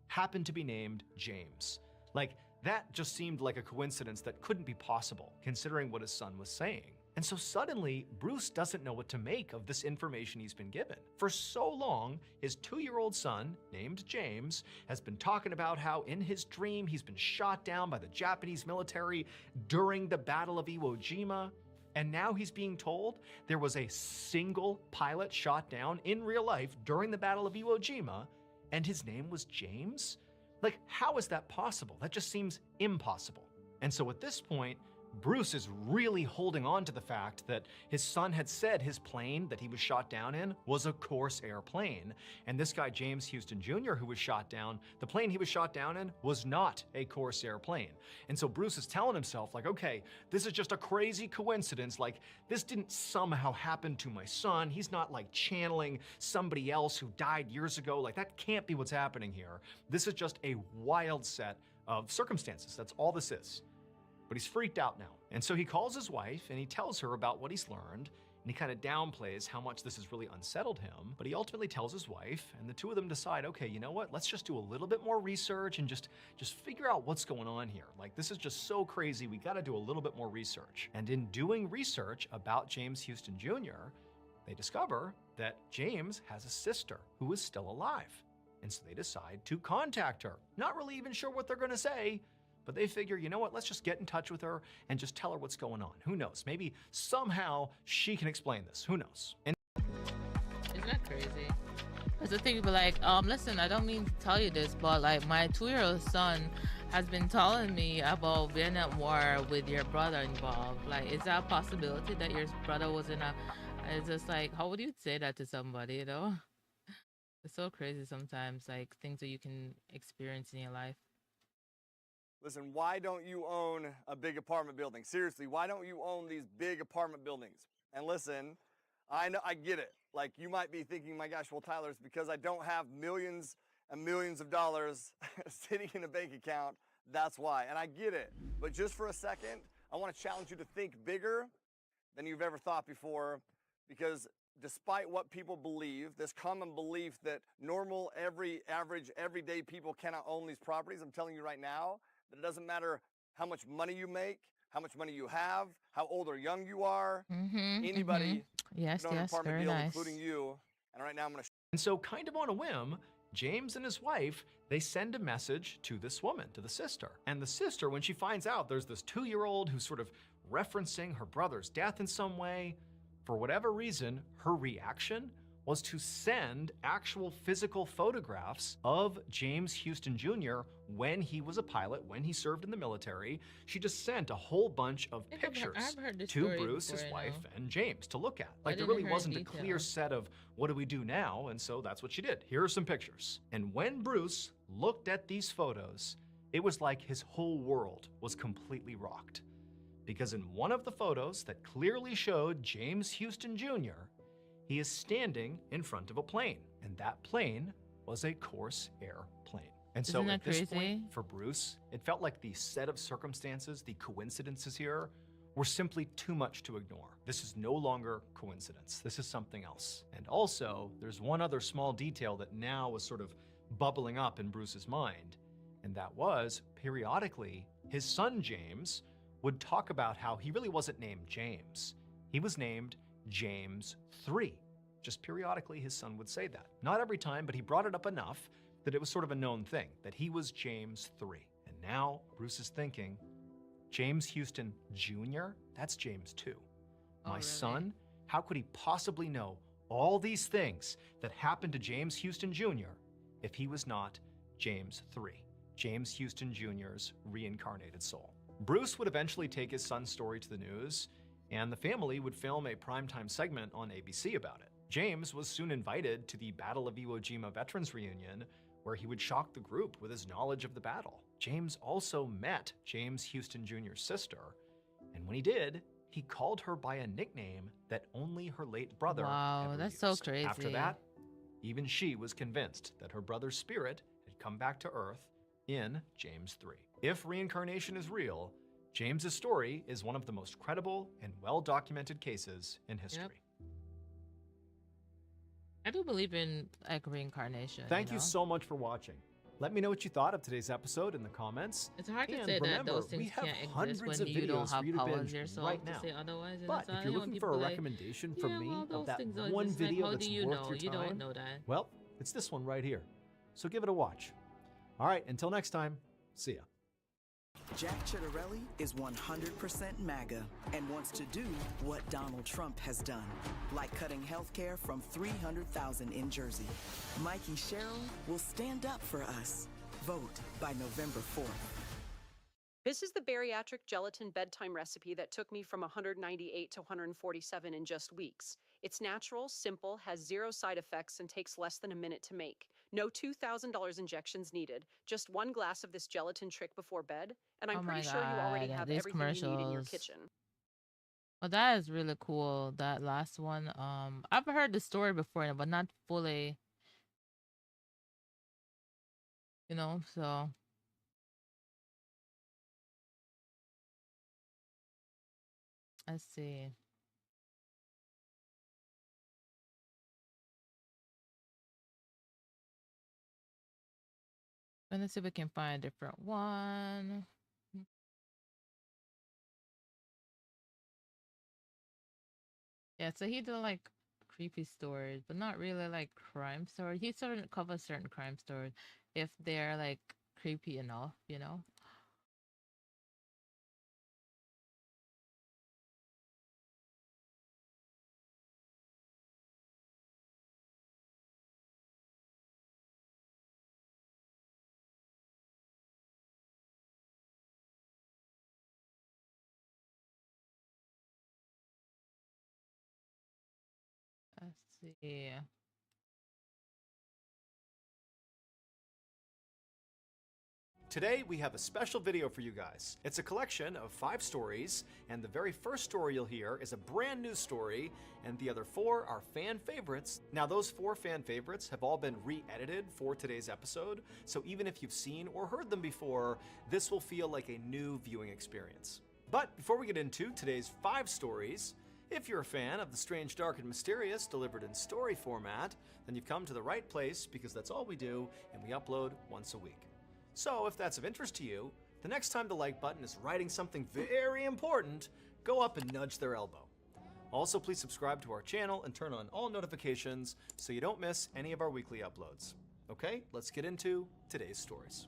[SPEAKER 10] happened to be named James. Like, that just seemed like a coincidence that couldn't be possible, considering what his son was saying. And so suddenly, Bruce doesn't know what to make of this information he's been given. For so long, his 2-year-old son, named James, has been talking about how in his dream he's been shot down by the Japanese military during the Battle of Iwo Jima. And now he's being told there was a single pilot shot down in real life during the Battle of Iwo Jima, and his name was James? Like, how is that possible? That just seems impossible. And so at this point, Bruce is really holding on to the fact that his son had said his plane that he was shot down in was a Corsair plane. And this guy, James Houston Jr., who was shot down, the plane he was shot down in was not a Corsair plane. And so Bruce is telling himself, like, okay, this is just a crazy coincidence. Like, this didn't somehow happen to my son. He's not like channeling somebody else who died years ago. Like, that can't be what's happening here. This is just a wild set of circumstances. That's all this is. But he's freaked out now. And so he calls his wife and he tells her about what he's learned, and he kind of downplays how much this has really unsettled him. But he ultimately tells his wife, and the two of them decide, okay, you know what? Let's just do a little bit more research and just figure out what's going on here. Like, this is just so crazy. We got to do a little bit more research. And in doing research about James Houston Jr., They discover that James has a sister who is still alive. And so they decide to contact her. Not really even sure what they're gonna say, but they figure, you know what, let's just get in touch with her and just tell her what's going on. Who knows? Maybe somehow she can explain this. Who knows? And
[SPEAKER 1] Isn't that crazy? Because the thing would be like, listen, I don't mean to tell you this, but like my 2-year-old son has been telling me about Vietnam War with your brother involved. Like, is that a possibility that your brother was in a? It's just like, how would you say that to somebody? You know, it's so crazy sometimes. Like things that you can experience in your life.
[SPEAKER 14] Listen, why don't you own a big apartment building? Seriously, why don't you own these big apartment buildings? And listen, I know, I get it. Like, you might be thinking, my gosh, well, Tyler, it's because I don't have millions and millions of dollars sitting in a bank account. That's why. And I get it. But just for a second, I want to challenge you to think bigger than you've ever thought before, because despite what people believe, this common belief that normal, average, everyday people cannot own these properties, I'm telling you right now, that it doesn't matter how much money you make, how much money you have, how old or young you are, anybody
[SPEAKER 1] Yes,
[SPEAKER 14] can own an apartment
[SPEAKER 1] very
[SPEAKER 14] deal,
[SPEAKER 1] nice.
[SPEAKER 14] including you. And right now I'm going to.
[SPEAKER 10] And so, kind of on a whim, James and his wife, they send a message to this woman, to the sister. And the sister, when she finds out there's this 2-year-old who's sort of referencing her brother's death in some way, for whatever reason, her reaction was to send actual physical photographs of James Houston Jr. when he was a pilot, when he served in the military. She just sent a whole bunch of pictures to Bruce, his wife, and James to look at. Like, there really wasn't a clear set of what do we do now, and so that's what she did. Here are some pictures. And when Bruce looked at these photos, it was like his whole world was completely rocked. Because in one of the photos that clearly showed James Houston Jr., he is standing in front of a plane, and that plane was a Corsair plane. And so at this point, for Bruce, it felt like the set of circumstances, the coincidences here, were simply too much to ignore. This is no longer coincidence. This is something else. And also, there's one other small detail that now was sort of bubbling up in Bruce's mind, and that was, periodically, his son James would talk about how he really wasn't named James. He was named James 3. Just periodically, his son would say that. Not every time, but he brought it up enough that it was sort of a known thing, that he was James 3. And now Bruce is thinking, James Houston Jr.? That's James 2. My son? How could he possibly know all these things that happened to James Houston Jr. if he was not James 3, James Houston Jr.'s reincarnated soul? Bruce would eventually take his son's story to the news, and the family would film a primetime segment on ABC about it. James was soon invited to the Battle of Iwo Jima Veterans Reunion, where he would shock the group with his knowledge of the battle. James also met James Houston Jr.'s sister, and when he did, he called her by a nickname that only her late brother ever
[SPEAKER 1] that's
[SPEAKER 10] used.
[SPEAKER 1] so crazy.
[SPEAKER 10] After that, even she was convinced that her brother's spirit had come back to Earth in James 3. If reincarnation is real, James's story is one of the most credible and well-documented cases in history.
[SPEAKER 1] Yep. I do believe in like reincarnation.
[SPEAKER 10] Thank you so much for watching. Let me know what you thought of today's episode in the comments.
[SPEAKER 1] It's hard to
[SPEAKER 10] and
[SPEAKER 1] say
[SPEAKER 10] remember,
[SPEAKER 1] that those things
[SPEAKER 10] we have
[SPEAKER 1] can't exist
[SPEAKER 10] hundreds
[SPEAKER 1] when
[SPEAKER 10] of
[SPEAKER 1] you don't
[SPEAKER 10] videos
[SPEAKER 1] have
[SPEAKER 10] for you to
[SPEAKER 1] powers
[SPEAKER 10] binge
[SPEAKER 1] yourself
[SPEAKER 10] right
[SPEAKER 1] to
[SPEAKER 10] now.
[SPEAKER 1] say otherwise. And
[SPEAKER 10] But
[SPEAKER 1] that's
[SPEAKER 10] if you're
[SPEAKER 1] why
[SPEAKER 10] looking
[SPEAKER 1] people
[SPEAKER 10] for a
[SPEAKER 1] like,
[SPEAKER 10] recommendation from
[SPEAKER 1] yeah,
[SPEAKER 10] me
[SPEAKER 1] well,
[SPEAKER 10] of
[SPEAKER 1] those
[SPEAKER 10] that
[SPEAKER 1] things are
[SPEAKER 10] one
[SPEAKER 1] just like,
[SPEAKER 10] video
[SPEAKER 1] how
[SPEAKER 10] that's
[SPEAKER 1] do you
[SPEAKER 10] worth
[SPEAKER 1] know?
[SPEAKER 10] your
[SPEAKER 1] You
[SPEAKER 10] time,
[SPEAKER 1] don't know that.
[SPEAKER 10] well, it's this one right here. So give it a watch. All right, until next time, see ya.
[SPEAKER 15] Jack Chitterelli is 100% MAGA and wants to do what Donald Trump has done, like cutting health care from 300,000 in Jersey. Mikey Sherrill will stand up for us. Vote by November 4th.
[SPEAKER 16] This is the bariatric gelatin bedtime recipe that took me from 198 to 147 in just weeks. It's natural, simple, has zero side effects, and takes less than a minute to make. No $2,000 injections needed. Just one glass of this gelatin trick before bed, and I'm
[SPEAKER 1] Oh
[SPEAKER 16] pretty
[SPEAKER 1] my
[SPEAKER 16] sure you already
[SPEAKER 1] God,
[SPEAKER 16] have
[SPEAKER 1] these
[SPEAKER 16] everything you need in your
[SPEAKER 1] commercials.
[SPEAKER 16] kitchen.
[SPEAKER 1] Well, that is really cool. That last one. I've heard the story before, but not fully. You know, so. Let's see. Let's see if we can find a different one. Yeah, so he did like creepy stories, but not really like crime stories. He sort of covers certain crime stories if they're like creepy enough, you know? Let's see.
[SPEAKER 10] Today, we have a special video for you guys. It's a collection of 5 stories, and the very first story you'll hear is a brand new story, and the other 4 are fan favorites. Now, those 4 fan favorites have all been re-edited for today's episode, so even if you've seen or heard them before, this will feel like a new viewing experience. But before we get into today's 5 stories, if you're a fan of the strange, dark, and mysterious delivered in story format, then you've come to the right place because that's all we do, and we upload once a week. So if that's of interest to you, the next time the like button is writing something very important, go up and nudge their elbow. Also, please subscribe to our channel and turn on all notifications so you don't miss any of our weekly uploads. Okay, let's get into today's stories.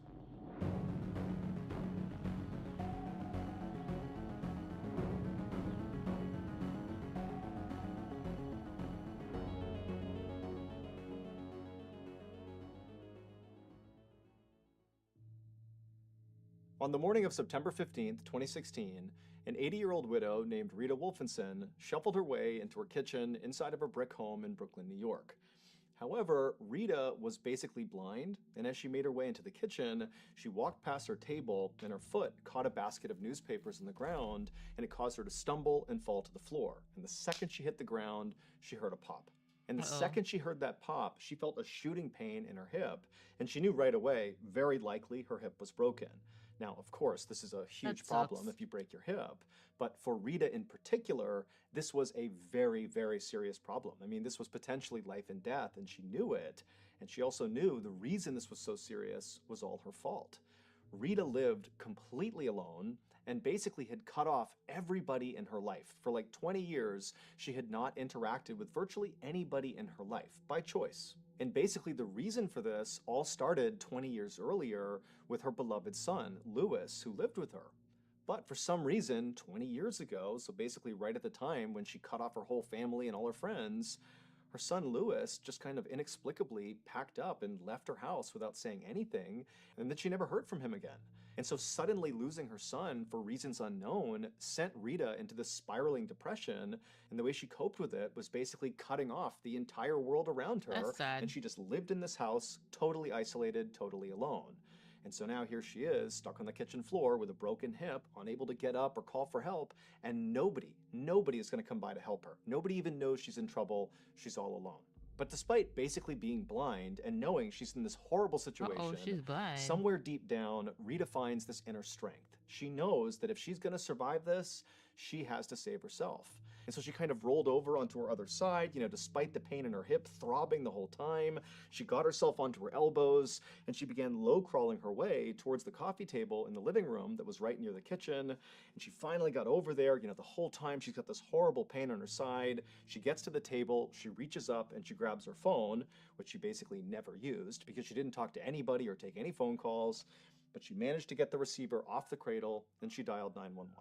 [SPEAKER 10] On the morning of September 15th, 2016, an 80-year-old widow named Rita Wolfenson shuffled her way into her kitchen inside of her brick home in Brooklyn, New York. However, Rita was basically blind, and as she made her way into the kitchen, she walked past her table and her foot caught a basket of newspapers in the ground, and it caused her to stumble and fall to the floor. And the second she hit the ground, she heard a pop. And the second she heard that pop, she felt a shooting pain in her hip, and she knew right away, very likely her hip was broken. Now, of course, this is a huge problem if you break your hip, but for Rita in particular, this was a very, very serious problem. I mean, this was potentially life and death, and she knew it, and she also knew the reason this was so serious was all her fault. Rita lived completely alone and basically had cut off everybody in her life. For like 20 years, she had not interacted with virtually anybody in her life by choice. And basically the reason for this all started 20 years earlier with her beloved son, Louis, who lived with her. But for some reason, 20 years ago, so basically right at the time when she cut off her whole family and all her friends, her son Louis just kind of inexplicably packed up and left her house without saying anything, and then she never heard from him again. And so suddenly losing her son for reasons unknown sent Rita into this spiraling depression, and the way she coped with it was basically cutting off the entire world around her.
[SPEAKER 1] That's sad.
[SPEAKER 10] And she just lived in this house, totally isolated, totally alone. And so now here she is, stuck on the kitchen floor with a broken hip, unable to get up or call for help, and nobody is going to come by to help her. Nobody even knows she's in trouble. She's all alone. But despite basically being blind and knowing she's in this horrible situation,
[SPEAKER 1] she's blind.
[SPEAKER 10] somewhere deep down, Rita finds this inner strength. She knows that if she's going to survive this, she has to save herself. And so she kind of rolled over onto her other side, despite the pain in her hip throbbing the whole time. She got herself onto her elbows, and she began low-crawling her way towards the coffee table in the living room that was right near the kitchen. And she finally got over there. The whole time she's got this horrible pain on her side. She gets to the table, she reaches up, and she grabs her phone, which she basically never used because she didn't talk to anybody or take any phone calls. But she managed to get the receiver off the cradle, and she dialed 911.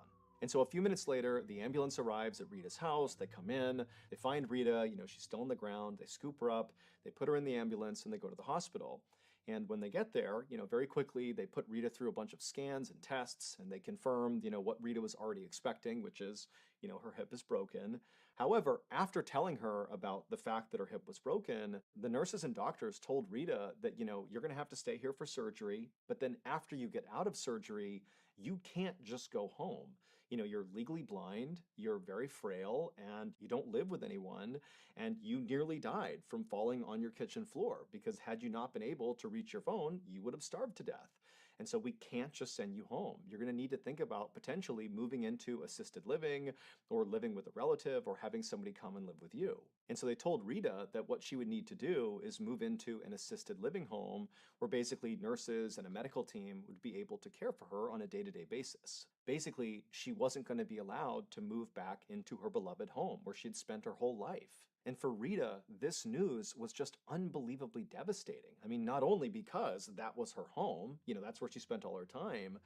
[SPEAKER 10] And so a few minutes later, the ambulance arrives at Rita's house. They come in, they find Rita, she's still on the ground. They scoop her up, they put her in the ambulance, and they go to the hospital. And when they get there, very quickly, they put Rita through a bunch of scans and tests, and they confirmed, what Rita was already expecting, which is, her hip is broken. However, after telling her about the fact that her hip was broken, the nurses and doctors told Rita that, you're going to have to stay here for surgery, but then after you get out of surgery, you can't just go home. You're legally blind, you're very frail, and you don't live with anyone, and you nearly died from falling on your kitchen floor because had you not been able to reach your phone, you would have starved to death. And so we can't just send you home. You're going to need to think about potentially moving into assisted living or living with a relative or having somebody come and live with you. And so they told Rita that what she would need to do is move into an assisted living home where basically nurses and a medical team would be able to care for her on a day-to-day basis. Basically, she wasn't going to be allowed to move back into her beloved home where she'd spent her whole life. And for Rita, this news was just unbelievably devastating. I mean, not only because that was her home, that's where she spent all her time,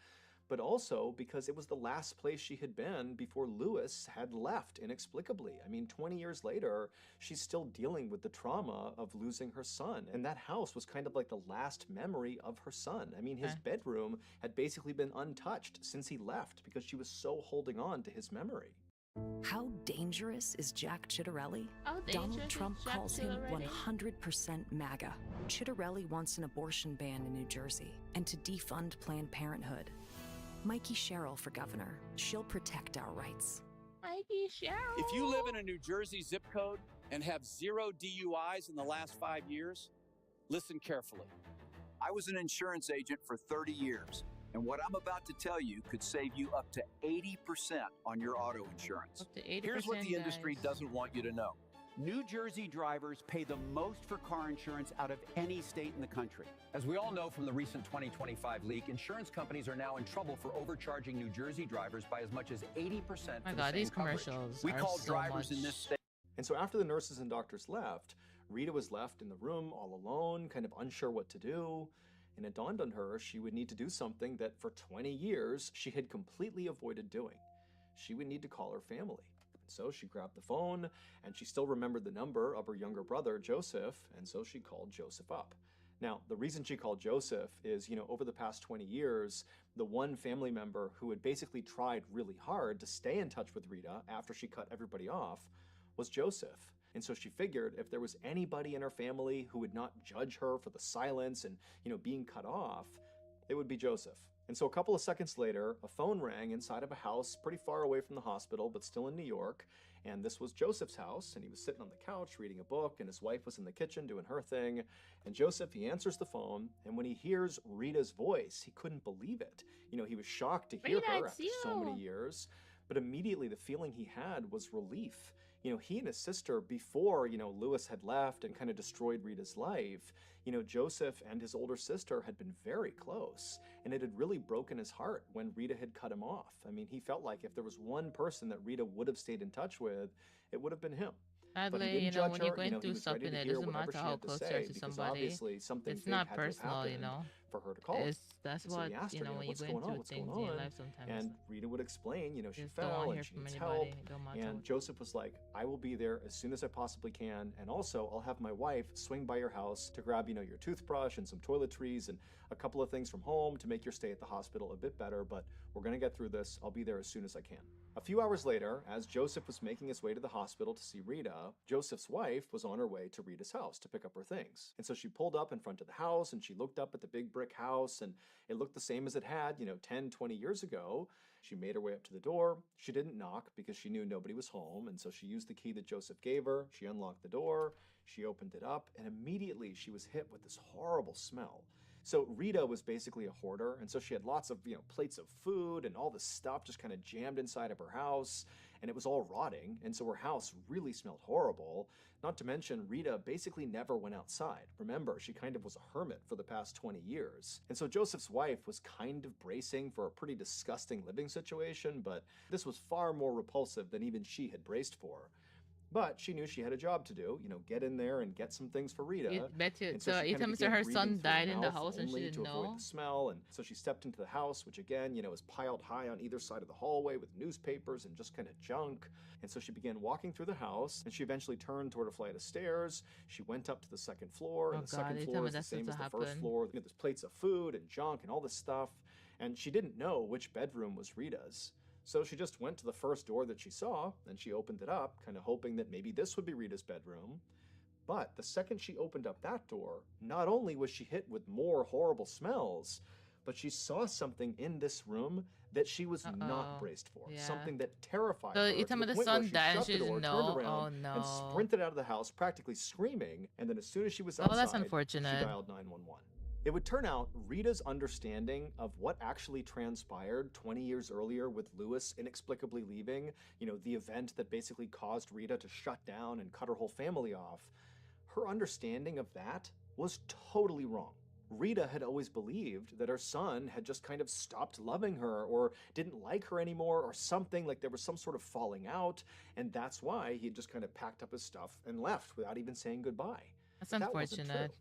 [SPEAKER 10] but also because it was the last place she had been before Lewis had left inexplicably. I mean, 20 years later, she's still dealing with the trauma of losing her son. And that house was kind of like the last memory of her son. I mean, his bedroom had basically been untouched since he left because she was so holding on to his memory.
[SPEAKER 2] How dangerous is Jack Ciattarelli?
[SPEAKER 1] How
[SPEAKER 2] Donald
[SPEAKER 1] dangerous
[SPEAKER 2] Trump
[SPEAKER 1] is Jack
[SPEAKER 2] calls him
[SPEAKER 1] Ciattarelli?
[SPEAKER 2] 100% MAGA. Ciattarelli wants an abortion ban in New Jersey and to defund Planned Parenthood. Mikey Sherrill for governor. She'll protect our rights.
[SPEAKER 1] Mikey Sherrill.
[SPEAKER 8] If you live in a New Jersey zip code and have 0 DUIs in the last 5 years, listen carefully.
[SPEAKER 17] I was an insurance agent for 30 years, and what I'm about to tell you could save you up to 80% on your auto insurance.
[SPEAKER 1] Up to 80%,
[SPEAKER 17] Here's what the industry
[SPEAKER 1] guys.
[SPEAKER 17] doesn't want you to know.
[SPEAKER 12] New Jersey drivers pay the most for car insurance out of any state in the country.
[SPEAKER 18] As we all know from the recent 2025 leak, insurance companies are now in trouble for overcharging New Jersey drivers by as much as 80% for
[SPEAKER 1] My
[SPEAKER 18] the
[SPEAKER 1] God,
[SPEAKER 18] same
[SPEAKER 1] these
[SPEAKER 18] coverage.
[SPEAKER 1] commercials
[SPEAKER 18] We
[SPEAKER 1] are
[SPEAKER 18] call
[SPEAKER 1] so
[SPEAKER 18] drivers in
[SPEAKER 1] much.
[SPEAKER 18] this state.
[SPEAKER 10] And so after the nurses and doctors left, Rita was left in the room all alone, kind of unsure what to do. And it dawned on her she would need to do something that for 20 years she had completely avoided doing. She would need to call her family. So she grabbed the phone, and she still remembered the number of her younger brother, Joseph, and so she called Joseph up. Now, the reason she called Joseph is, over the past 20 years, the one family member who had basically tried really hard to stay in touch with Rita after she cut everybody off was Joseph. And so she figured if there was anybody in her family who would not judge her for the silence and, being cut off, it would be Joseph. And so a couple of seconds later, a phone rang inside of a house pretty far away from the hospital, but still in New York. And this was Joseph's house, and he was sitting on the couch reading a book, and his wife was in the kitchen doing her thing. And Joseph, he answers the phone, and when he hears Rita's voice, he couldn't believe it. He was shocked to hear
[SPEAKER 1] Rita,
[SPEAKER 10] her
[SPEAKER 1] it's
[SPEAKER 10] after so many
[SPEAKER 1] you.
[SPEAKER 10] years. But immediately the feeling he had was relief. He and his sister, before, Lewis had left and kind of destroyed Rita's life, Joseph and his older sister had been very close, and it had really broken his heart when Rita had cut him off. I mean, he felt like if there was one person that Rita would have stayed in touch with, it would have been him. But he
[SPEAKER 1] Sadly,
[SPEAKER 10] didn't judge
[SPEAKER 1] when
[SPEAKER 10] her.
[SPEAKER 1] you're going
[SPEAKER 10] he
[SPEAKER 1] through
[SPEAKER 10] was ready
[SPEAKER 1] something,
[SPEAKER 10] to
[SPEAKER 1] it
[SPEAKER 10] hear
[SPEAKER 1] doesn't
[SPEAKER 10] whatever
[SPEAKER 1] matter
[SPEAKER 10] she
[SPEAKER 1] how
[SPEAKER 10] had to
[SPEAKER 1] close you
[SPEAKER 10] say,
[SPEAKER 1] are to
[SPEAKER 10] because
[SPEAKER 1] somebody.
[SPEAKER 10] obviously something
[SPEAKER 1] It's
[SPEAKER 10] big
[SPEAKER 1] not
[SPEAKER 10] had to have
[SPEAKER 1] personal,
[SPEAKER 10] happened for her to call him.
[SPEAKER 1] That's
[SPEAKER 10] And so
[SPEAKER 1] what,
[SPEAKER 10] he asked her,
[SPEAKER 1] when you're
[SPEAKER 10] what's
[SPEAKER 1] going
[SPEAKER 10] going on,
[SPEAKER 1] through
[SPEAKER 10] what's
[SPEAKER 1] things
[SPEAKER 10] going
[SPEAKER 1] in your
[SPEAKER 10] on?
[SPEAKER 1] life sometimes.
[SPEAKER 10] And Rita would explain, she
[SPEAKER 1] just don't want
[SPEAKER 10] fell
[SPEAKER 1] to
[SPEAKER 10] and
[SPEAKER 1] hear
[SPEAKER 10] she
[SPEAKER 1] from
[SPEAKER 10] needs
[SPEAKER 1] anybody,
[SPEAKER 10] help.
[SPEAKER 1] no matter
[SPEAKER 10] And
[SPEAKER 1] what.
[SPEAKER 10] Joseph was like, I will be there as soon as I possibly can. And also I'll have my wife swing by your house to grab, your toothbrush and some toiletries and a couple of things from home to make your stay at the hospital a bit better. But we're going to get through this. I'll be there as soon as I can. A few hours later, as Joseph was making his way to the hospital to see Rita, Joseph's wife was on her way to Rita's house to pick up her things. And so she pulled up in front of the house and she looked up at the big brick house and it looked the same as it had, 10, 20 years ago. She made her way up to the door. She didn't knock because she knew nobody was home. And so she used the key that Joseph gave her. She unlocked the door. She opened it up and immediately she was hit with this horrible smell. So Rita was basically a hoarder, and so she had lots of, plates of food and all this stuff just kind of jammed inside of her house, and it was all rotting, and so her house really smelled horrible. Not to mention, Rita basically never went outside. Remember, she kind of was a hermit for the past 20 years. And so Joseph's wife was kind of bracing for a pretty disgusting living situation, but this was far more repulsive than even she had braced for. But she knew she had a job to do, get in there and get some things for Rita.
[SPEAKER 1] You bet you.
[SPEAKER 10] And
[SPEAKER 1] So
[SPEAKER 10] she
[SPEAKER 1] you
[SPEAKER 10] kinda
[SPEAKER 1] tell me
[SPEAKER 10] began
[SPEAKER 1] her
[SPEAKER 10] breathing
[SPEAKER 1] son
[SPEAKER 10] through
[SPEAKER 1] died in the
[SPEAKER 10] mouth
[SPEAKER 1] house and she
[SPEAKER 10] only
[SPEAKER 1] didn't
[SPEAKER 10] to avoid
[SPEAKER 1] know?
[SPEAKER 10] the smell. And so she stepped into the house, which again, is piled high on either side of the hallway with newspapers and just kind of junk. And so she began walking through the house, and she eventually turned toward a flight of stairs. She went up to the second floor,
[SPEAKER 1] Oh
[SPEAKER 10] and the
[SPEAKER 1] God,
[SPEAKER 10] second
[SPEAKER 1] you tell
[SPEAKER 10] floor
[SPEAKER 1] me
[SPEAKER 10] is the
[SPEAKER 1] that's
[SPEAKER 10] same
[SPEAKER 1] what
[SPEAKER 10] as the first
[SPEAKER 1] happened.
[SPEAKER 10] floor. There's plates of food and junk and all this stuff. And she didn't know which bedroom was Rita's. So she just went to the first door that she saw, and she opened it up, kind of hoping that maybe this would be Rita's bedroom. But the second she opened up that door, not only was she hit with more horrible smells, but she saw something in this room that she was not braced for.
[SPEAKER 1] Yeah.
[SPEAKER 10] Something that terrified
[SPEAKER 1] So
[SPEAKER 10] her.
[SPEAKER 1] you
[SPEAKER 10] to
[SPEAKER 1] tell me
[SPEAKER 10] the
[SPEAKER 1] the
[SPEAKER 10] point where
[SPEAKER 1] son
[SPEAKER 10] she
[SPEAKER 1] died and
[SPEAKER 10] shut
[SPEAKER 1] she
[SPEAKER 10] the door,
[SPEAKER 1] didn't
[SPEAKER 10] turned
[SPEAKER 1] know?
[SPEAKER 10] around,
[SPEAKER 1] Oh,
[SPEAKER 10] and
[SPEAKER 1] no.
[SPEAKER 10] sprinted out of the house, practically screaming. And then as soon as she was
[SPEAKER 1] Oh,
[SPEAKER 10] outside,
[SPEAKER 1] that's unfortunate.
[SPEAKER 10] she dialed 911. It would turn out Rita's understanding of what actually transpired 20 years earlier with Lewis inexplicably leaving, the event that basically caused Rita to shut down and cut her whole family off, her understanding of that was totally wrong. Rita had always believed that her son had just kind of stopped loving her or didn't like her anymore or something, like there was some sort of falling out, and that's why he had just kind of packed up his stuff and left without even saying goodbye.
[SPEAKER 1] That's
[SPEAKER 10] That wasn't true.
[SPEAKER 1] unfortunate.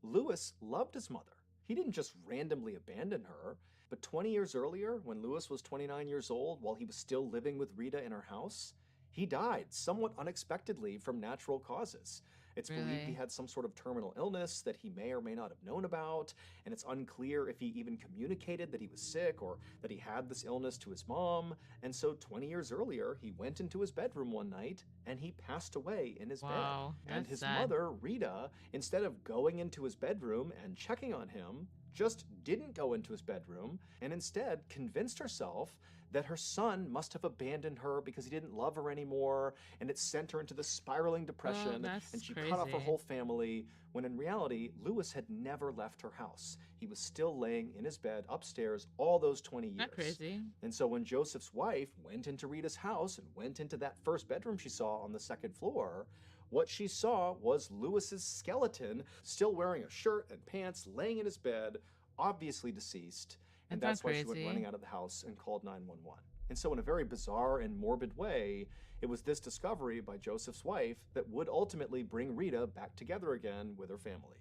[SPEAKER 10] Lewis loved his mother. He didn't just randomly abandon her, but 20 years earlier, when Lewis was 29 years old, while he was still living with Rita in her house, he died somewhat unexpectedly from natural causes. It's believed he
[SPEAKER 1] Really?
[SPEAKER 10] had some sort of terminal illness that he may or may not have known about, and it's unclear if he even communicated that he was sick or that he had this illness to his mom. And so 20 years earlier, he went into his bedroom one night and he passed away in his
[SPEAKER 1] Wow,
[SPEAKER 10] bed. And
[SPEAKER 1] that's
[SPEAKER 10] his
[SPEAKER 1] sad.
[SPEAKER 10] mother, Rita, instead of going into his bedroom and checking on him, just didn't go into his bedroom and instead convinced herself that her son must have abandoned her because he didn't love her anymore, and it sent her into this spiraling depression,
[SPEAKER 1] that's
[SPEAKER 10] and she cut off her
[SPEAKER 1] crazy.
[SPEAKER 10] whole family, when in reality, Lewis had never left her house. He was still laying in his bed upstairs all those 20 years.
[SPEAKER 1] Not crazy.
[SPEAKER 10] And so when Joseph's wife went into Rita's house and went into that first bedroom she saw on the second floor, what she saw was Lewis's skeleton, still wearing a shirt and pants, laying in his bed, obviously deceased. And
[SPEAKER 1] That's
[SPEAKER 10] that's
[SPEAKER 1] not
[SPEAKER 10] why she went
[SPEAKER 1] crazy.
[SPEAKER 10] running out of the house and called 911. And so in a very bizarre and morbid way, it was this discovery by Joseph's wife that would ultimately bring Rita back together again with her family.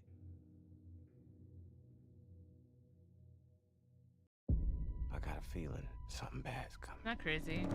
[SPEAKER 9] I got a feeling something bad's coming.
[SPEAKER 1] Not crazy.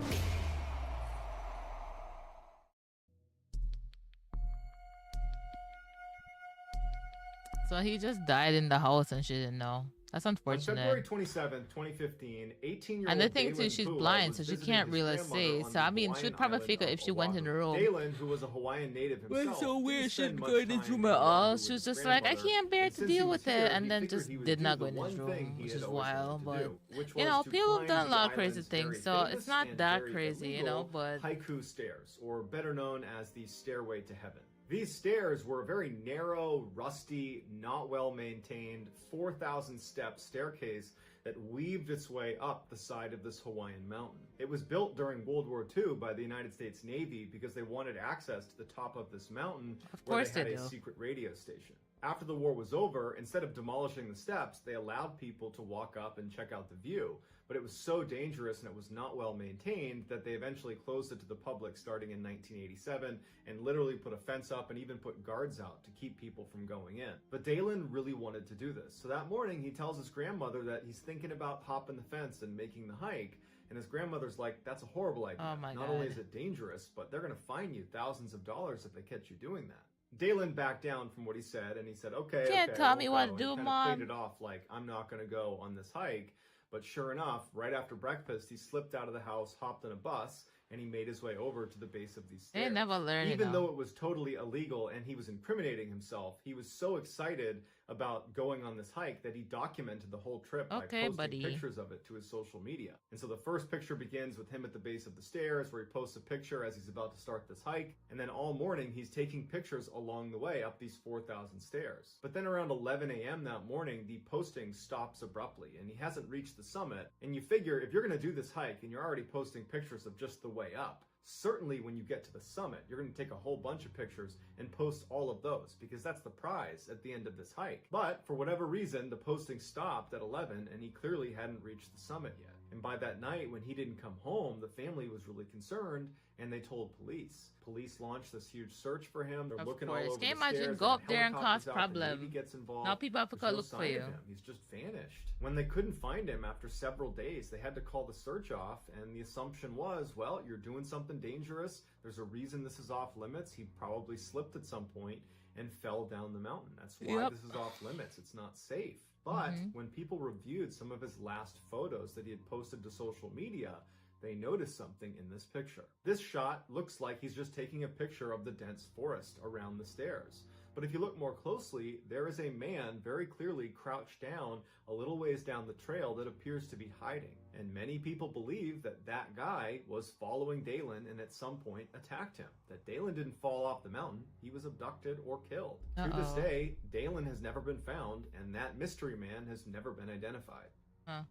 [SPEAKER 1] So he just died in the house and she didn't know. That's
[SPEAKER 5] On February
[SPEAKER 1] unfortunate.
[SPEAKER 5] 27, 2015, 18-year-old
[SPEAKER 1] And the thing too,
[SPEAKER 5] Dalen
[SPEAKER 1] she's
[SPEAKER 5] Pua
[SPEAKER 1] blind,
[SPEAKER 5] was
[SPEAKER 1] so she
[SPEAKER 5] visiting
[SPEAKER 1] can't
[SPEAKER 5] his
[SPEAKER 1] really
[SPEAKER 5] grandmother
[SPEAKER 1] see.
[SPEAKER 5] on
[SPEAKER 1] So
[SPEAKER 5] the
[SPEAKER 1] I mean,
[SPEAKER 5] Hawaiian
[SPEAKER 1] she'd probably
[SPEAKER 5] island
[SPEAKER 1] figure
[SPEAKER 5] of
[SPEAKER 1] if she went in the
[SPEAKER 5] Oahu.
[SPEAKER 1] room.
[SPEAKER 5] Dalen, who was a Hawaiian native himself,
[SPEAKER 1] What's so
[SPEAKER 5] didn't
[SPEAKER 1] weird?
[SPEAKER 5] spend
[SPEAKER 1] She'd
[SPEAKER 5] much
[SPEAKER 1] go in his
[SPEAKER 5] time
[SPEAKER 1] room
[SPEAKER 5] in
[SPEAKER 1] at all.
[SPEAKER 5] Oahu
[SPEAKER 1] She
[SPEAKER 5] with
[SPEAKER 1] was
[SPEAKER 5] his
[SPEAKER 1] just like, I
[SPEAKER 5] grandmother,
[SPEAKER 1] can't bear
[SPEAKER 5] and
[SPEAKER 1] to
[SPEAKER 5] since he
[SPEAKER 1] deal
[SPEAKER 5] was
[SPEAKER 1] with it,
[SPEAKER 5] here,
[SPEAKER 1] and
[SPEAKER 5] he
[SPEAKER 1] then
[SPEAKER 5] figured
[SPEAKER 1] just
[SPEAKER 5] he would
[SPEAKER 1] did
[SPEAKER 5] do
[SPEAKER 1] not go
[SPEAKER 5] the
[SPEAKER 1] in his
[SPEAKER 5] one thing
[SPEAKER 1] room,
[SPEAKER 5] he
[SPEAKER 1] which
[SPEAKER 5] had
[SPEAKER 1] is
[SPEAKER 5] always
[SPEAKER 1] wild.
[SPEAKER 5] wanted to
[SPEAKER 1] But
[SPEAKER 5] do, which
[SPEAKER 1] you
[SPEAKER 5] was
[SPEAKER 1] know,
[SPEAKER 5] to
[SPEAKER 1] people have
[SPEAKER 5] climb
[SPEAKER 1] done a
[SPEAKER 5] the
[SPEAKER 1] lot of crazy
[SPEAKER 5] island's
[SPEAKER 1] things,
[SPEAKER 5] very
[SPEAKER 1] so it's
[SPEAKER 5] famous
[SPEAKER 1] not
[SPEAKER 5] and
[SPEAKER 1] that
[SPEAKER 5] very
[SPEAKER 1] crazy, you know.
[SPEAKER 5] illegal
[SPEAKER 1] But
[SPEAKER 5] haiku stairs, or better known as the Stairway to Heaven. These stairs were a very narrow, rusty, not well maintained, 4,000 step staircase that weaved its way up the side of this Hawaiian mountain. It was built during World War II by the United States Navy because they wanted access to the top of this mountain where
[SPEAKER 1] course
[SPEAKER 5] they had
[SPEAKER 1] they
[SPEAKER 5] a
[SPEAKER 1] do.
[SPEAKER 5] secret radio station. After the war was over, instead of demolishing the steps, they allowed people to walk up and check out the view. But it was so dangerous and it was not well maintained that they eventually closed it to the public starting in 1987 and literally put a fence up and even put guards out to keep people from going in. But Dalen really wanted to do this. So that morning he tells his grandmother that he's thinking about hopping the fence and making the hike. And his grandmother's like, that's a horrible idea.
[SPEAKER 1] Oh my
[SPEAKER 5] Not only
[SPEAKER 1] God.
[SPEAKER 5] is it dangerous, but they're going to fine you thousands of dollars if they catch you doing that. Dalen backed down from what he said, and he said, okay,
[SPEAKER 1] Can't
[SPEAKER 5] okay,
[SPEAKER 1] tell
[SPEAKER 5] I
[SPEAKER 1] me
[SPEAKER 5] won't
[SPEAKER 1] what
[SPEAKER 5] go,"
[SPEAKER 1] to
[SPEAKER 5] and
[SPEAKER 1] do,
[SPEAKER 5] he kind of played
[SPEAKER 1] Mom.
[SPEAKER 5] it off like, I'm not going to go on this hike. But sure enough, right after breakfast, he slipped out of the house, hopped on a bus, and he made his way over to the base of these
[SPEAKER 1] they
[SPEAKER 5] stairs.
[SPEAKER 1] never learn, you
[SPEAKER 5] Even
[SPEAKER 1] know.
[SPEAKER 5] though it was totally illegal and he was incriminating himself, he was so excited about going on this hike that he documented the whole trip by
[SPEAKER 1] Okay,
[SPEAKER 5] posting
[SPEAKER 1] buddy.
[SPEAKER 5] pictures of it to his social media. And so the first picture begins with him at the base of the stairs where he posts a picture as he's about to start this hike. And then all morning he's taking pictures along the way up these 4,000 stairs. But then around 11 a.m. that morning, the posting stops abruptly and he hasn't reached the summit. And you figure if you're going to do this hike and you're already posting pictures of just the way up, certainly when you get to the summit, you're going to take a whole bunch of pictures and post all of those because that's the prize at the end of this hike. But for whatever reason, the posting stopped at 11 and he clearly hadn't reached the summit yet. And by that night, when he didn't come home, the family was really concerned and they told police. Police launched this huge search for him. They're
[SPEAKER 1] Of
[SPEAKER 5] looking all
[SPEAKER 1] course.
[SPEAKER 5] over
[SPEAKER 1] Can you
[SPEAKER 5] the
[SPEAKER 1] imagine
[SPEAKER 5] stairs.
[SPEAKER 1] go up there and
[SPEAKER 5] helicopters
[SPEAKER 1] cause
[SPEAKER 5] out, the
[SPEAKER 1] problem?
[SPEAKER 5] Navy gets involved.
[SPEAKER 1] Now people have to
[SPEAKER 5] There's
[SPEAKER 1] go
[SPEAKER 5] no
[SPEAKER 1] look for
[SPEAKER 5] sign
[SPEAKER 1] you.
[SPEAKER 5] of him. He's just vanished. When they couldn't find him after several days, they had to call the search off, and the assumption was, well, you're doing something dangerous. There's a reason this is off limits. He probably slipped at some point and fell down the mountain. That's why
[SPEAKER 1] Yep.
[SPEAKER 5] this is off limits. It's not safe. But
[SPEAKER 1] Mhm.
[SPEAKER 5] when people reviewed some of his last photos that he had posted to social media, they noticed something in this picture. This shot looks like he's just taking a picture of the dense forest around the stairs. But if you look more closely, there is a man very clearly crouched down a little ways down the trail that appears to be hiding. And many people believe that that guy was following Dalen and at some point attacked him. That Dalen didn't fall off the mountain, he was abducted or killed. To this
[SPEAKER 1] Uh-oh.
[SPEAKER 5] day, Dalen has never been found and that mystery man has never been identified.
[SPEAKER 1] Huh.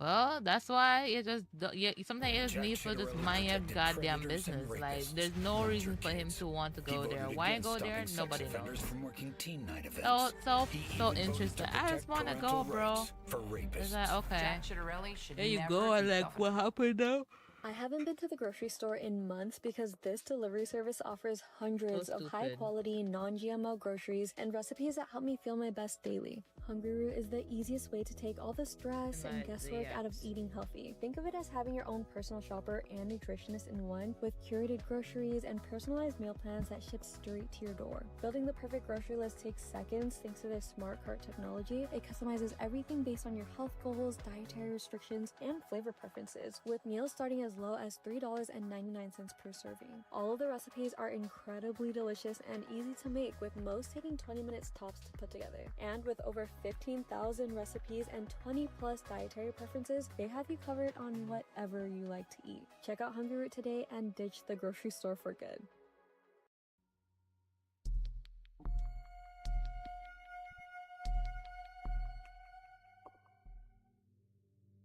[SPEAKER 1] Well, that's why you just sometimes you just need for just mind your goddamn business. Like, there's no reason for him to want to go there. Why go there? Nobody knows.
[SPEAKER 4] From working teen night events.
[SPEAKER 1] So interesting. I just want to go, bro.
[SPEAKER 4] For rapists.
[SPEAKER 1] It's like, okay.
[SPEAKER 6] Jack Chitterelli should
[SPEAKER 1] There you
[SPEAKER 6] never
[SPEAKER 1] go.
[SPEAKER 6] be
[SPEAKER 1] Like, what happened now?
[SPEAKER 19] I haven't been to the grocery store in months because this delivery service offers hundreds of high-quality, non-GMO groceries and recipes that help me feel my best daily. Hungry Root is the easiest way to take all the stress and guesswork out of eating healthy. Think of it as having your own personal shopper and nutritionist in one, with curated groceries and personalized meal plans that ship straight to your door. Building the perfect grocery list takes seconds thanks to their smart cart technology. It customizes everything based on your health goals, dietary restrictions, and flavor preferences, with meals starting as low as $3.99 per serving. All of the recipes are incredibly delicious and easy to make, with most taking 20 minutes tops to put together. And with over 15,000 recipes and 20 plus dietary preferences, they have you covered on whatever you like to eat. Check out Hungry Root today and ditch the grocery store for good.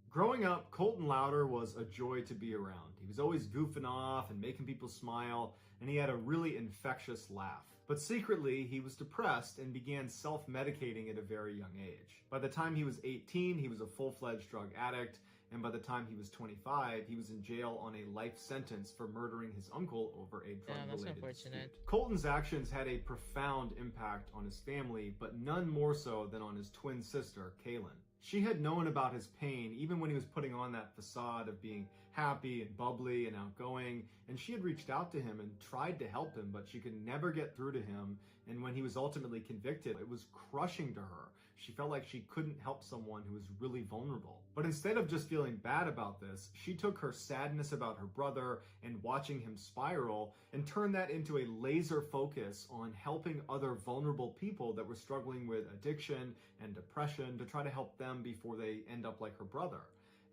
[SPEAKER 5] Growing up, Colton Louder was a joy to be around. He was always goofing off and making people smile, and he had a really infectious laugh. But secretly, he was depressed and began self-medicating at a very young age. By the time he was 18, he was a full-fledged drug addict, and by the time he was 25, he was in jail on a life sentence for murdering his uncle over a drug-related dispute. Colton's actions had a profound impact on his family, but none more so than on his twin sister, Kaylin. She had known about his pain even when he was putting on that facade of being happy and bubbly and outgoing, and she had reached out to him and tried to help him, but she could never get through to him, and when he was ultimately convicted, it was crushing to her. She felt like she couldn't help someone who was really vulnerable. But instead of just feeling bad about this, she took her sadness about her brother and watching him spiral and turned that into a laser focus on helping other vulnerable people that were struggling with addiction and depression to try to help them before they end up like her brother.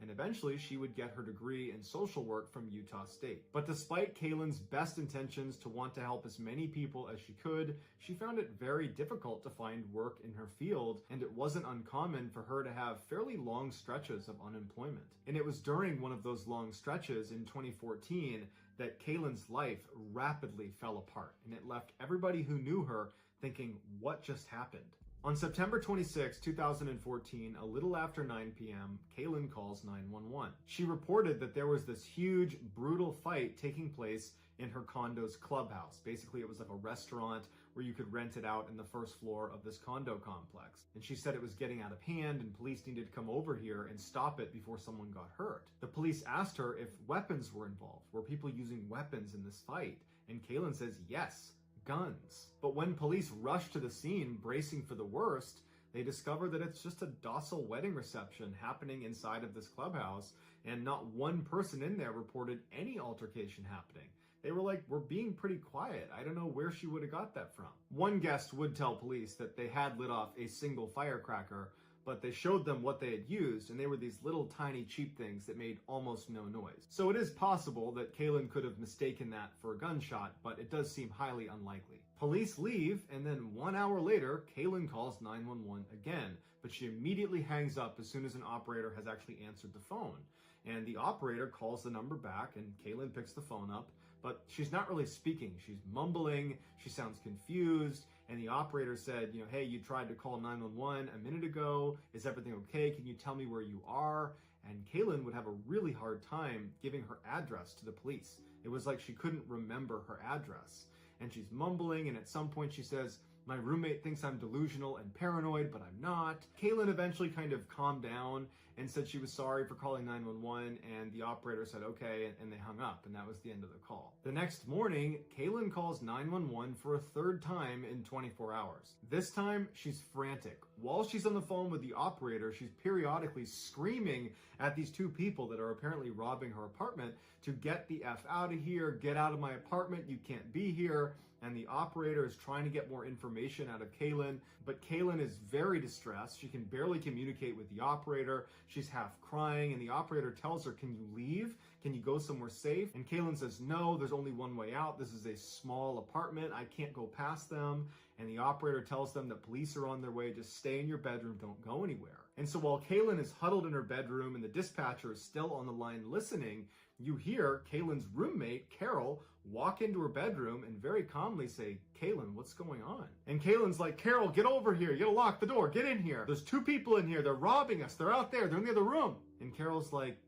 [SPEAKER 5] And eventually she would get her degree in social work from Utah State. But despite Kaylin's best intentions to want to help as many people as she could, she found it very difficult to find work in her field, and it wasn't uncommon for her to have fairly long stretches of unemployment. And it was during one of those long stretches in 2014 that Kaylin's life rapidly fell apart, and it left everybody who knew her thinking, what just happened? On September 26, 2014, a little after 9 p.m., Kaylin calls 911. She reported that there was this huge, brutal fight taking place in her condo's clubhouse. Basically, it was like a restaurant where you could rent it out in the first floor of this condo complex. And she said it was getting out of hand and police needed to come over here and stop it before someone got hurt. The police asked her if weapons were involved. Were people using weapons in this fight? And Kaylin says yes. Guns. But when police rush to the scene, bracing for the worst, they discover that it's just a docile wedding reception happening inside of this clubhouse, and not one person in there reported any altercation happening. They were like, we're being pretty quiet. I don't know where she would have got that from. One guest would tell police that they had lit off a single firecracker, but they showed them what they had used, and they were these little tiny cheap things that made almost no noise. So it is possible that Kaylin could have mistaken that for a gunshot, but it does seem highly unlikely. Police leave, and then 1 hour later, Kaylin calls 911 again, but she immediately hangs up as soon as an operator has actually answered the phone. And the operator calls the number back, and Kaylin picks the phone up, but she's not really speaking. She's mumbling, she sounds confused, and the operator said, hey, you tried to call 911 a minute ago. Is everything okay? Can you tell me where you are? And Kaylin would have a really hard time giving her address to the police. It was like she couldn't remember her address. And she's mumbling, and at some point she says, my roommate thinks I'm delusional and paranoid, but I'm not. Kaylin eventually kind of calmed down and said she was sorry for calling 911, and the operator said okay, and they hung up, and that was the end of the call. The next morning, Kaylin calls 911 for a third time in 24 hours. This time, she's frantic. While she's on the phone with the operator, she's periodically screaming at these two people that are apparently robbing her apartment to get the F out of here, get out of my apartment, you can't be here. And the operator is trying to get more information out of Kaylin, but Kaylin is very distressed. She can barely communicate with the operator. She's half crying, and the operator tells her, "Can you leave? Can you go somewhere safe?" And Kaylin says, "No, there's only one way out. This is a small apartment. I can't go past them." And the operator tells them that police are on their way. Just stay in your bedroom. Don't go anywhere. And so while Kaylin is huddled in her bedroom and the dispatcher is still on the line listening, you hear Kaylin's roommate, Carol, walk into her bedroom and very calmly say, "Kaylin, what's going on?" And Kaylin's like, "Carol, get over here. You gotta lock the door. Get in here. There's 2 people in here. They're robbing us. They're out there. They're in the other room." And Carol's like,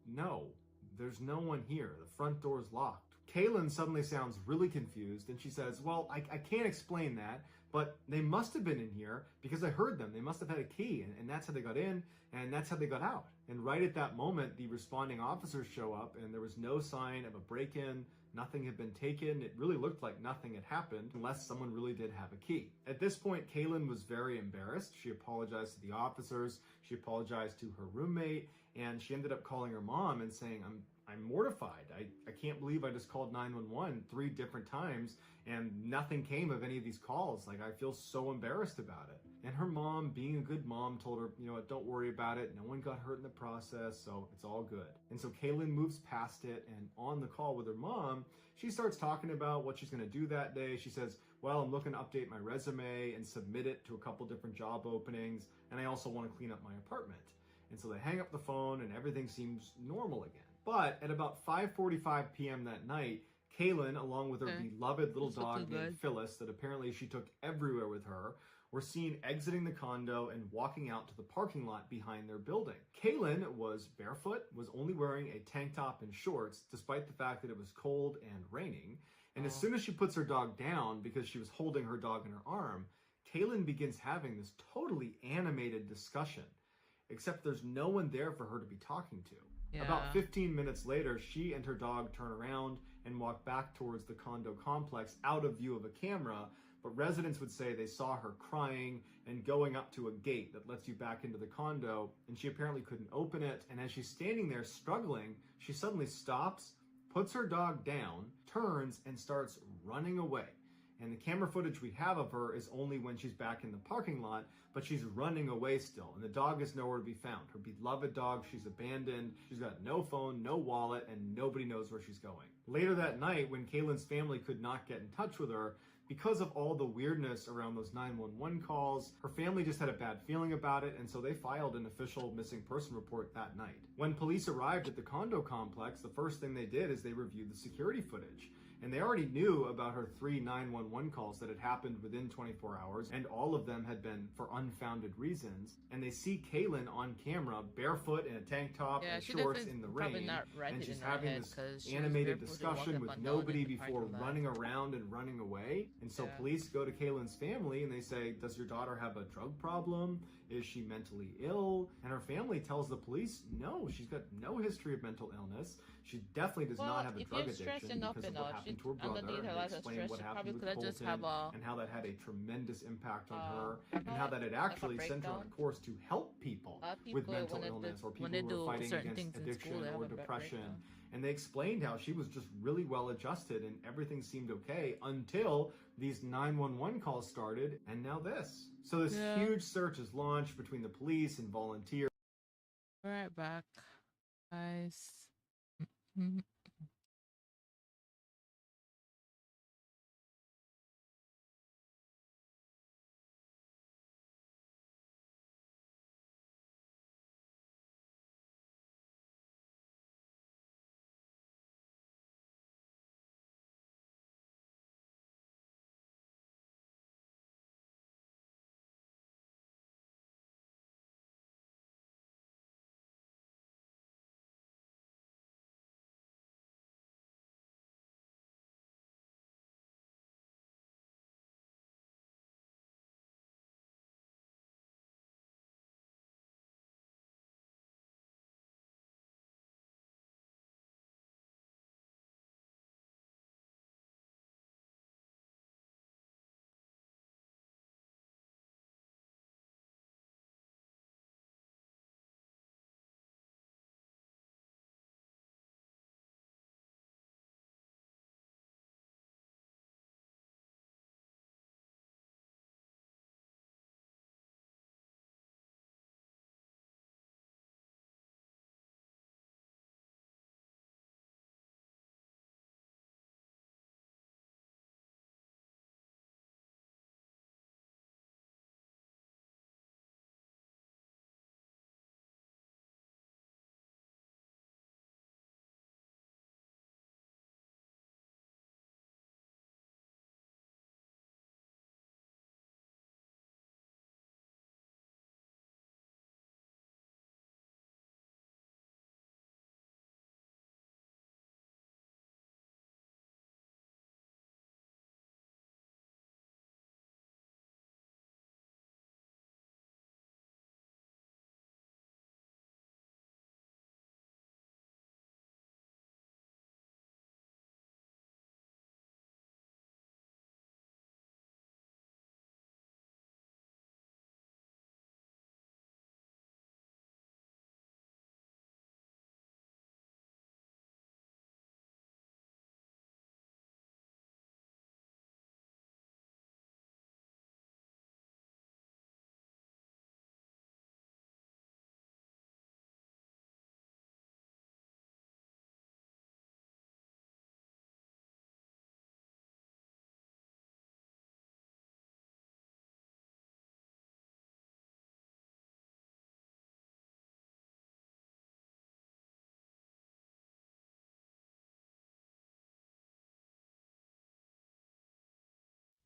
[SPEAKER 5] "No, there's no one here. The front door's locked." Kaylin suddenly sounds really confused, and she says, "Well, I can't explain that, but they must have been in here because I heard them. They must have had a key, and that's how they got in, and that's how they got out." And right at that moment, the responding officers show up, and there was no sign of a break-in. Nothing had been taken. It really looked like nothing had happened unless someone really did have a key. At this point, Kaylin was very embarrassed. She apologized to the officers. She apologized to her roommate, and she ended up calling her mom and saying, I'm mortified. I can't believe I just called 911 3 different times and nothing came of any of these calls. Like, I feel so embarrassed about it. And her mom, being a good mom, told her, "You know what, don't worry about it. No one got hurt in the process, so it's all good." And so Kaylin moves past it, and on the call with her mom, she starts talking about what she's going to do that day. She says, "Well, I'm looking to update my resume and submit it to a couple different job openings, and I also want to clean up my apartment." And so they hang up the phone and everything seems normal again. But at about 5:45 p.m. that night, Kaylin, along with her beloved little dog named Phyllis that apparently she took everywhere with her, were seen exiting the condo and walking out to the parking lot behind their building. Kaylin was barefoot, was only wearing a tank top and shorts, despite the fact that it was cold and raining. And as soon as she puts her dog down, because she was holding her dog in her arm, Kaylin begins having this totally animated discussion, except there's no one there for her to be talking to.
[SPEAKER 1] Yeah.
[SPEAKER 5] About 15 minutes later, she and her dog turn around and walk back towards the condo complex out of view of a camera, but residents would say they saw her crying and going up to a gate that lets you back into the condo, and she apparently couldn't open it. And as she's standing there struggling, she suddenly stops, puts her dog down, turns, and starts running away. And the camera footage we have of her is only when she's back in the parking lot, but she's running away still, and the dog is nowhere to be found. Her beloved dog, she's abandoned, she's got no phone, no wallet, and nobody knows where she's going. Later that night, when Kaylin's family could not get in touch with her, because of all the weirdness around those 911 calls, her family just had a bad feeling about it, and so they filed an official missing person report that night. When police arrived at the condo complex, the first thing they did is they reviewed the security footage. And they already knew about her 3 911 calls that had happened within 24 hours, and all of them had been for unfounded reasons. And they see Kaylin on camera, barefoot in a tank top and shorts in the rain, and she's having this animated discussion with nobody before running around and running away. And so police go to Kaylin's family and they say, "Does your daughter have a drug problem? Is she mentally ill?" And her family tells the police, "No, she's got no history of mental illness. She definitely does not have a drug addiction because of what happened to her brother." And they explained what happened with Colton and how that had a tremendous impact on her, and how that had actually sent her on a course to help people with mental illness or people who are fighting against addiction or depression. And they explained how she was just really well adjusted and everything seemed okay until these 911 calls started, and now this. So this huge search is launched between the police and volunteers.
[SPEAKER 1] All right, back, guys.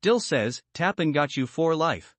[SPEAKER 20] still says, tapping got you for life.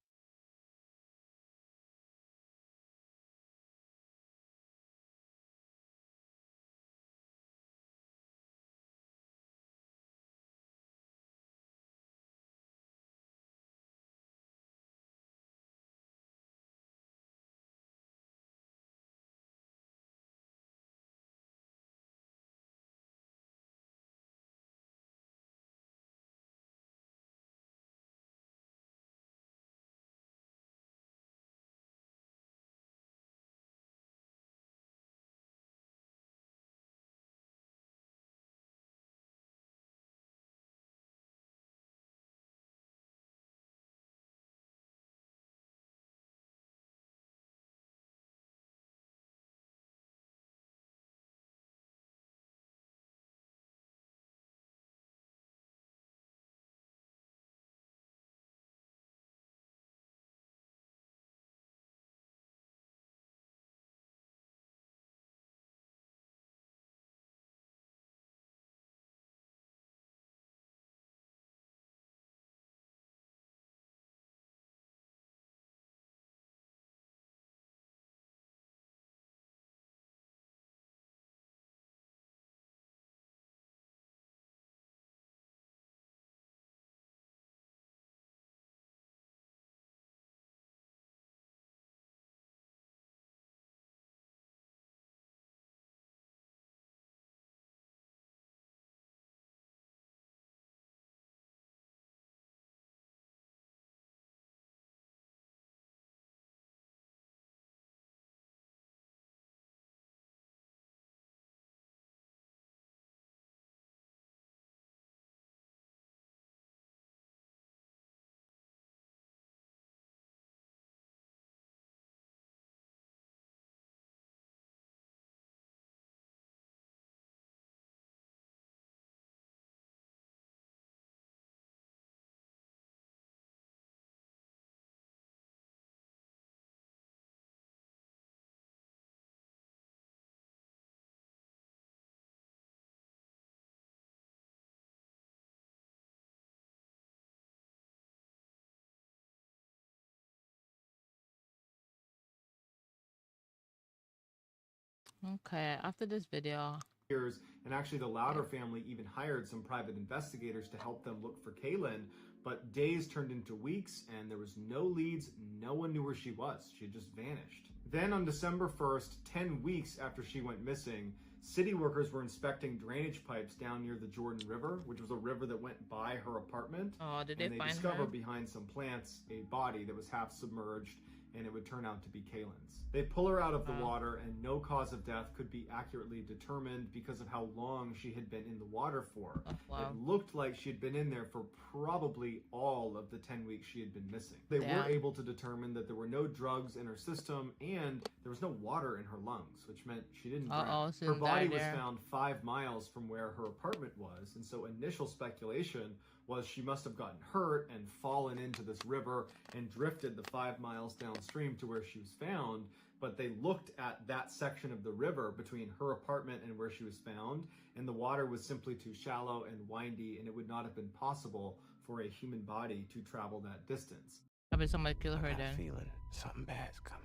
[SPEAKER 1] Okay, after this video.
[SPEAKER 5] And actually the Louder family even hired some private investigators to help them look for Kaylin, but days turned into weeks and there was no leads. No one knew where she was. She had just vanished. Then on December 1st, 10 weeks after she went missing, city workers were inspecting drainage pipes down near the Jordan River, which was a river that went by her apartment.
[SPEAKER 1] Oh, did
[SPEAKER 5] and
[SPEAKER 1] they
[SPEAKER 5] they
[SPEAKER 1] find
[SPEAKER 5] discovered
[SPEAKER 1] her?
[SPEAKER 5] behind some plants a body that was half submerged, and it would turn out to be Kaylin's. They pull her out of the water, and no cause of death could be accurately determined because of how long she had been in the water for.
[SPEAKER 1] Wow.
[SPEAKER 5] It looked like she had been in there for probably all of the 10 weeks she had been missing. They were
[SPEAKER 1] Damn.
[SPEAKER 5] able to determine that there were no drugs in her system, and there was no water in her lungs, which meant she didn't drown.
[SPEAKER 1] so
[SPEAKER 5] Her
[SPEAKER 1] died
[SPEAKER 5] body was
[SPEAKER 1] there.
[SPEAKER 5] found 5 miles from where her apartment was, and so initial speculation was she must have gotten hurt and fallen into this river and drifted the 5 miles downstream to where she was found. But they looked at that section of the river between her apartment and where she was found, and the water was simply too shallow and windy, and it would not have been possible for a human body to travel that distance.
[SPEAKER 1] I bet somebody kill her then.
[SPEAKER 9] Feeling something bad's coming.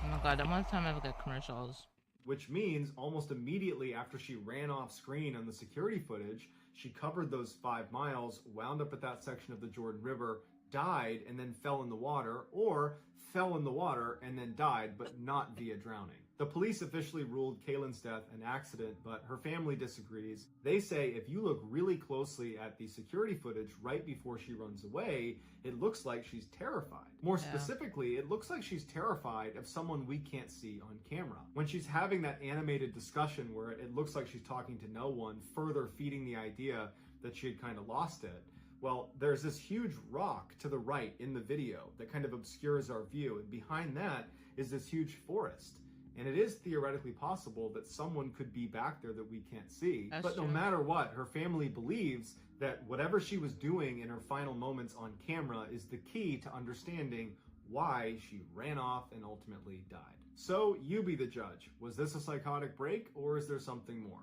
[SPEAKER 1] Oh my god, that one time I look at commercials.
[SPEAKER 5] Which means almost immediately after she ran off screen on the security footage, she covered those 5 miles, wound up at that section of the Jordan River, died, and then fell in the water, or fell in the water and then died, but not via drowning. The police officially ruled Kaylin's death an accident, but her family disagrees. They say if you look really closely at the security footage right before she runs away, it looks like she's terrified. More specifically, it looks like she's terrified of someone we can't see on camera. When she's having that animated discussion where it looks like she's talking to no one, further feeding the idea that she had kind of lost it. Well, there's this huge rock to the right in the video that kind of obscures our view, and behind that is this huge forest. And it is theoretically possible that someone could be back there that we can't see.
[SPEAKER 1] That's
[SPEAKER 5] but no
[SPEAKER 1] true.
[SPEAKER 5] matter what, her family believes that whatever she was doing in her final moments on camera is the key to understanding why she ran off and ultimately died. So you be the judge. Was this a psychotic break, or is there something more?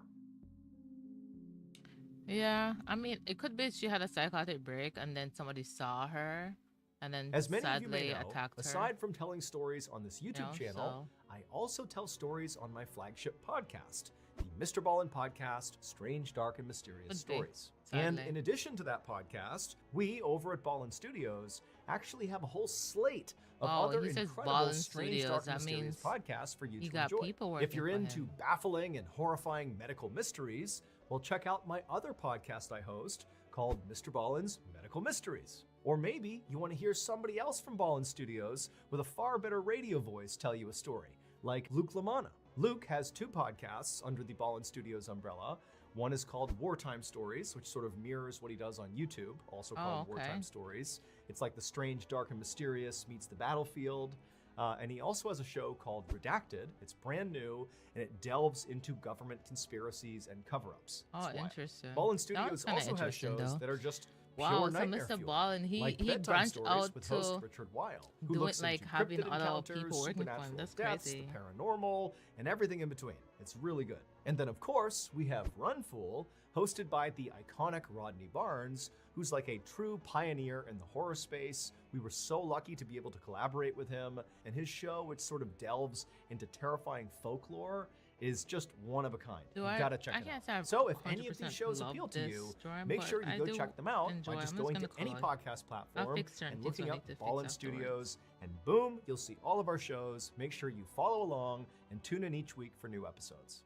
[SPEAKER 1] Yeah, I mean, it could be she had a psychotic break and then somebody saw her and then
[SPEAKER 10] As many of you may
[SPEAKER 1] sadly
[SPEAKER 10] know,
[SPEAKER 1] attacked her.
[SPEAKER 10] aside from telling stories on this YouTube
[SPEAKER 1] know,
[SPEAKER 10] channel, I also tell stories on my flagship podcast, the Mr. Ballin Podcast, Strange, Dark, and Mysterious Stories. And in addition to that podcast, we over at Ballin Studios actually have a whole slate of other incredible Strange, Dark, and Mysterious podcasts for you to enjoy. If you're into baffling and horrifying medical mysteries, well, check out my other podcast I host called Mr. Ballin's Medical Mysteries. Or maybe you want to hear somebody else from Ballin Studios with a far better radio voice tell you a story, like Luke Lamanna. Luke has 2 podcasts under the Ballin Studios umbrella. One is called Wartime Stories, which sort of mirrors what he does on YouTube, also called Wartime Stories. It's like the Strange, Dark, and Mysterious meets the battlefield. And he also has a show called Redacted. It's brand new, and it delves into government conspiracies and cover-ups.
[SPEAKER 1] Oh, interesting.
[SPEAKER 10] Ballin Studios also has shows that are just pure nightmare
[SPEAKER 1] Mr.
[SPEAKER 10] fuel,
[SPEAKER 1] Ballin, he
[SPEAKER 10] like Bedtime
[SPEAKER 1] branched
[SPEAKER 10] Stories
[SPEAKER 1] out
[SPEAKER 10] with
[SPEAKER 1] to
[SPEAKER 10] host Richard Weil, who
[SPEAKER 1] doing
[SPEAKER 10] looks
[SPEAKER 1] like
[SPEAKER 10] into
[SPEAKER 1] having
[SPEAKER 10] cryptid
[SPEAKER 1] other
[SPEAKER 10] encounters,
[SPEAKER 1] people working for him.
[SPEAKER 10] supernatural
[SPEAKER 1] That's
[SPEAKER 10] deaths,
[SPEAKER 1] crazy.
[SPEAKER 10] the paranormal, and everything in between. It's really good. And then, of course, we have Run Fool, hosted by the iconic Rodney Barnes, who's like a true pioneer in the horror space. We were so lucky to be able to collaborate with him, and his show, which sort of delves into terrifying folklore, is just one of a kind. You gotta check it out. So if any of these shows appeal to you, make sure you go check them out by just going to any podcast platform and looking up Ballin Studios, and boom, you'll see all of our shows. Make sure you follow along and tune in each week for new episodes.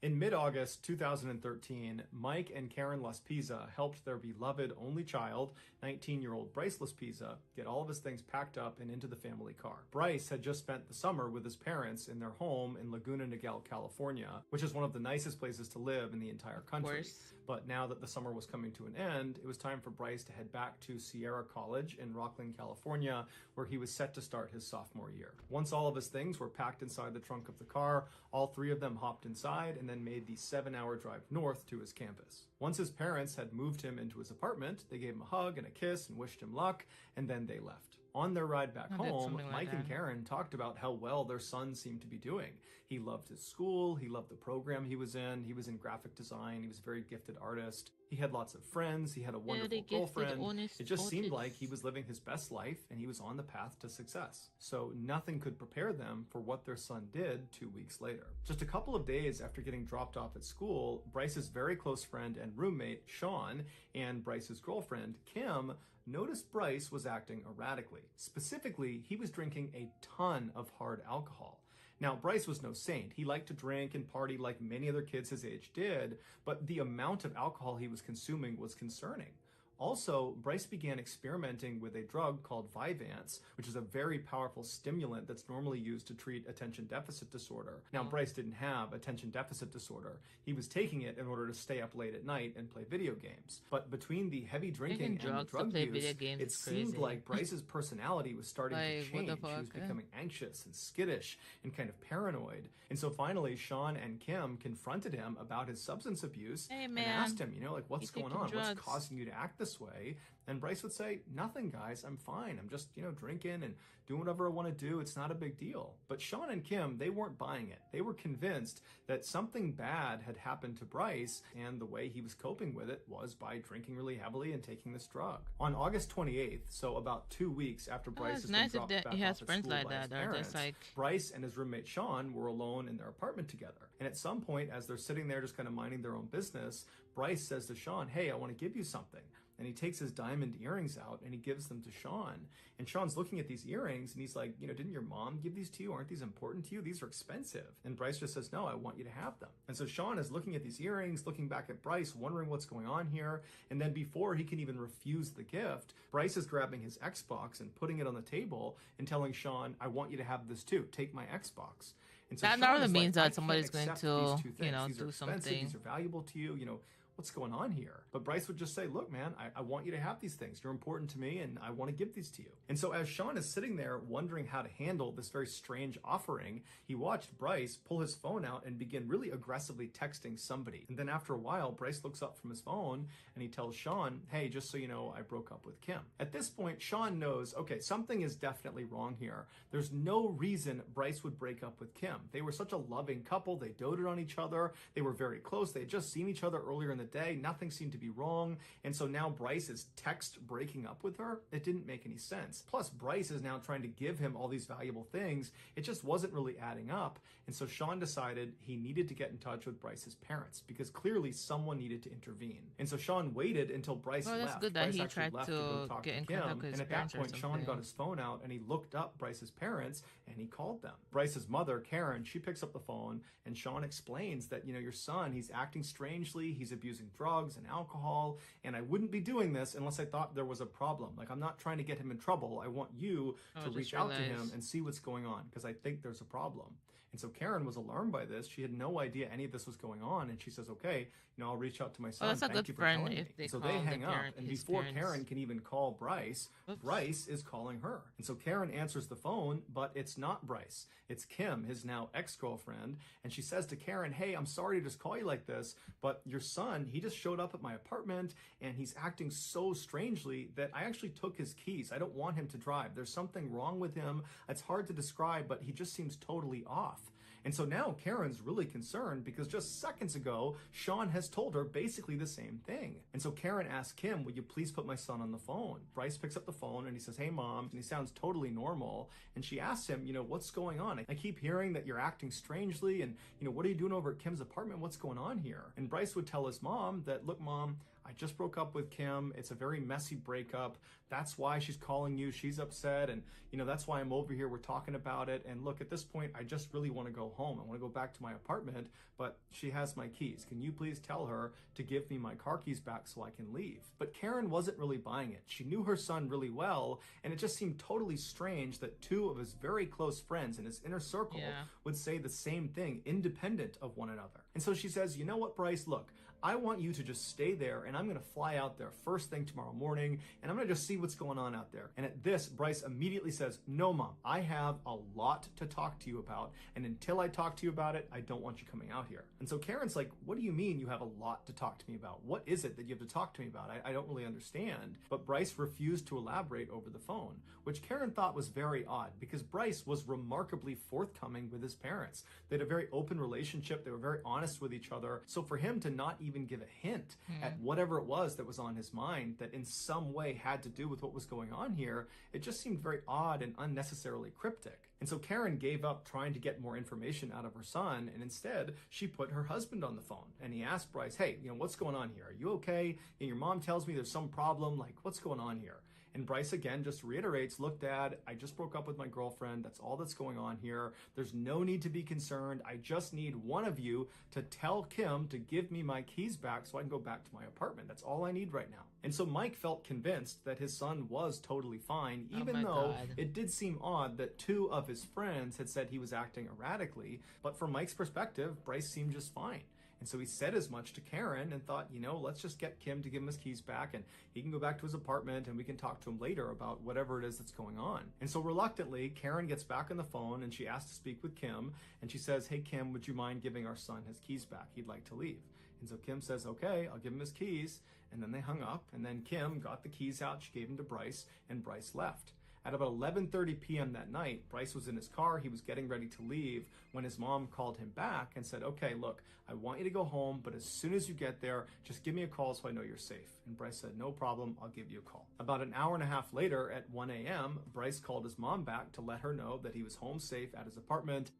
[SPEAKER 5] In mid-August 2013, Mike and Karen Laspisa helped their beloved only child, 19-year-old Bryce Laspisa, get all of his things packed up and into the family car. Bryce had just spent the summer with his parents in their home in Laguna Niguel, California, which is one of the nicest places to live in the entire country. But now that the summer was coming to an end, it was time for Bryce to head back to Sierra College in Rocklin, California, where he was set to start his sophomore year. Once all of his things were packed inside the trunk of the car, all 3 of them hopped inside and then made the 7-hour drive north to his campus. Once his parents had moved him into his apartment, they gave him a hug and a kiss and wished him luck, and then they left. On their ride back home, Mike and Karen talked about how well their son seemed to be doing. He loved his school, he loved the program he was in graphic design, he was a very gifted artist. He had lots of friends, he had a wonderful girlfriend. It just seemed like he was living his best life and he was on the path to success. So nothing could prepare them for what their son did 2 weeks later. Just a couple of days after getting dropped off at school, Bryce's very close friend and roommate, Sean, and Bryce's girlfriend, Kim, noticed Bryce was acting erratically. Specifically, he was drinking a ton of hard alcohol. Now, Bryce was no saint. He liked to drink and party like many other kids his age did, but the amount of alcohol he was consuming was concerning. Also, Bryce began experimenting with a drug called Vyvanse, which is a very powerful stimulant that's normally used to treat attention deficit disorder. Now, Bryce didn't have attention deficit disorder. He was taking it in order to stay up late at night and play video games. But between the heavy drinking and the drug use, it seemed like Bryce's personality was starting to change. He was becoming anxious and skittish and kind of paranoid. And so finally, Sean and Kim confronted him about his substance abuse and asked him, what's going on? What's causing you to act this way? And Bryce would say, nothing, guys, I'm fine. I'm just, drinking and doing whatever I want to do. It's not a big deal. But Sean and Kim, they weren't buying it. They were convinced that something bad had happened to Bryce, and the way he was coping with it was by drinking really heavily and taking this drug. On August 28th, so about 2 weeks after Bryce has been dropped back off at school by his parents, Bryce and his roommate Sean were alone in their apartment together. And at some point, as they're sitting there just kind of minding their own business, Bryce says to Sean, hey, I want to give you something. And he takes his diamond earrings out and he gives them to Sean. And Sean's looking at these earrings and he's like, didn't your mom give these to you? Aren't these important to you? These are expensive. And Bryce just says, no, I want you to have them. And so Sean is looking at these earrings, looking back at Bryce, wondering what's going on here. And then before he can even refuse the gift, Bryce is grabbing his Xbox and putting it on the table and telling Sean, I want you to have this too. Take my Xbox. And so
[SPEAKER 1] that
[SPEAKER 5] Sean
[SPEAKER 1] normally
[SPEAKER 5] is
[SPEAKER 1] means
[SPEAKER 5] like,
[SPEAKER 1] that somebody's going to,
[SPEAKER 5] these are
[SPEAKER 1] do something.
[SPEAKER 5] These are valuable to you. what's going on here? But Bryce would just say, look, man, I want you to have these things. You're important to me and I want to give these to you. And so as Sean is sitting there wondering how to handle this very strange offering, he watched Bryce pull his phone out and begin really aggressively texting somebody. And then after a while, Bryce looks up from his phone and he tells Sean, hey, just so you know, I broke up with Kim. At this point, Sean knows, okay, something is definitely wrong here. There's no reason Bryce would break up with Kim. They were such a loving couple. They doted on each other. They were very close. They had just seen each other earlier in the day. Nothing seemed to be wrong. And so now Bryce is text breaking up with her. It didn't make any sense. Plus, Bryce is now trying to give him all these valuable things. It just wasn't really adding up. And so Sean decided he needed to get in touch with Bryce's parents because clearly someone needed to intervene. And so Sean waited until Bryce left.
[SPEAKER 1] That's good that
[SPEAKER 5] Bryce
[SPEAKER 1] he
[SPEAKER 5] actually
[SPEAKER 1] tried
[SPEAKER 5] left
[SPEAKER 1] to
[SPEAKER 5] go talk
[SPEAKER 1] get in
[SPEAKER 5] Kim.
[SPEAKER 1] contact with his
[SPEAKER 5] And at that
[SPEAKER 1] parents or
[SPEAKER 5] point, Sean
[SPEAKER 1] something.
[SPEAKER 5] got his phone out and he looked up Bryce's parents and he called them. Bryce's mother, Karen, she picks up the phone and Sean explains that, your son, he's acting strangely, he's abusing drugs and alcohol, and I wouldn't be doing this unless I thought there was a problem. Like, I'm not trying to get him in trouble. I want you to reach out to him and see what's going on because I think there's a problem. And so Karen was alarmed by this. She had no idea any of this was going on. And she says, okay, I'll reach out to my son.
[SPEAKER 1] That's a
[SPEAKER 5] Thank
[SPEAKER 1] good
[SPEAKER 5] you for
[SPEAKER 1] friend
[SPEAKER 5] telling
[SPEAKER 1] if
[SPEAKER 5] me.
[SPEAKER 1] they
[SPEAKER 5] So
[SPEAKER 1] call
[SPEAKER 5] they
[SPEAKER 1] the
[SPEAKER 5] hang up.
[SPEAKER 1] parent-
[SPEAKER 5] And
[SPEAKER 1] his
[SPEAKER 5] before
[SPEAKER 1] parents.
[SPEAKER 5] Karen can even call Bryce, Bryce is calling her. And so Karen answers the phone, but it's not Bryce. It's Kim, his now ex-girlfriend. And she says to Karen, hey, I'm sorry to just call you like this, but your son, he just showed up at my apartment and he's acting so strangely that I actually took his keys. I don't want him to drive. There's something wrong with him. It's hard to describe, but he just seems totally off. And so now Karen's really concerned because just seconds ago, Sean has told her basically the same thing. And so Karen asks Kim, will you please put my son on the phone? Bryce picks up the phone and he says, hey, Mom, and he sounds totally normal. And she asks him, what's going on? I keep hearing that you're acting strangely and, what are you doing over at Kim's apartment? What's going on here? And Bryce would tell his mom that, look, Mom, I just broke up with Kim. It's a very messy breakup. That's why she's calling you. She's upset. And, that's why I'm over here. We're talking about it. And look, at this point, I just really want to go home. I want to go back to my apartment, but she has my keys. Can you please tell her to give me my car keys back so I can leave? But Karen wasn't really buying it. She knew her son really well. And it just seemed totally strange that two of his very close friends in his inner circle would say the same thing, independent of one another. And so she says, you know what, Bryce, look, I want you to just stay there and I'm going to fly out there first thing tomorrow morning and I'm going to just see what's going on out there. And at this, Bryce immediately says, no, Mom, I have a lot to talk to you about. And until I talk to you about it, I don't want you coming out here. And so Karen's like, what do you mean you have a lot to talk to me about? What is it that you have to talk to me about? I don't really understand. But Bryce refused to elaborate over the phone, which Karen thought was very odd because Bryce was remarkably forthcoming with his parents. They had a very open relationship. They were very honest with each other. So for him to not even give a hint at whatever it was that was on his mind that in some way had to do with what was going on here, it just seemed very odd and unnecessarily cryptic. And so Karen gave up trying to get more information out of her son, and instead she put her husband on the phone and he asked Bryce, hey, what's going on here? Are you okay? And your mom tells me there's some problem. Like, what's going on here? And Bryce again just reiterates, look, Dad, I just broke up with my girlfriend. That's all that's going on here. There's no need to be concerned. I just need one of you to tell Kim to give me my keys back so I can go back to my apartment. That's all I need right now. And so Mike felt convinced that his son was totally fine, even though it did seem odd that two of his friends had said he was acting erratically. But from Mike's perspective, Bryce seemed just fine. And so he said as much to Karen and thought, let's just get Kim to give him his keys back and he can go back to his apartment and we can talk to him later about whatever it is that's going on. And so reluctantly, Karen gets back on the phone and she asks to speak with Kim. And she says, hey, Kim, would you mind giving our son his keys back? He'd like to leave. And so Kim says, okay, I'll give him his keys. And then they hung up. And then Kim got the keys out. She gave them to Bryce and Bryce left. At about 11:30 p.m. that night, Bryce was in his car. He was getting ready to leave when his mom called him back and said, okay, look, I want you to go home, but as soon as you get there, just give me a call so I know you're safe. And Bryce said, no problem, I'll give you a call. About an hour and a half later at 1 a.m., Bryce called his mom back to let her know that he was home safe at his apartment.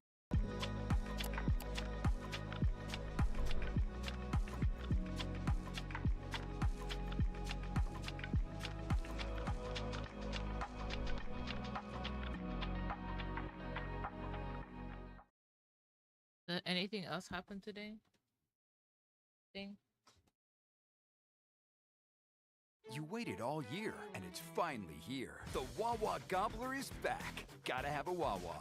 [SPEAKER 1] Anything else happen today?
[SPEAKER 21] You waited all year, and it's finally here. The Wawa Gobbler is back. Gotta have a Wawa.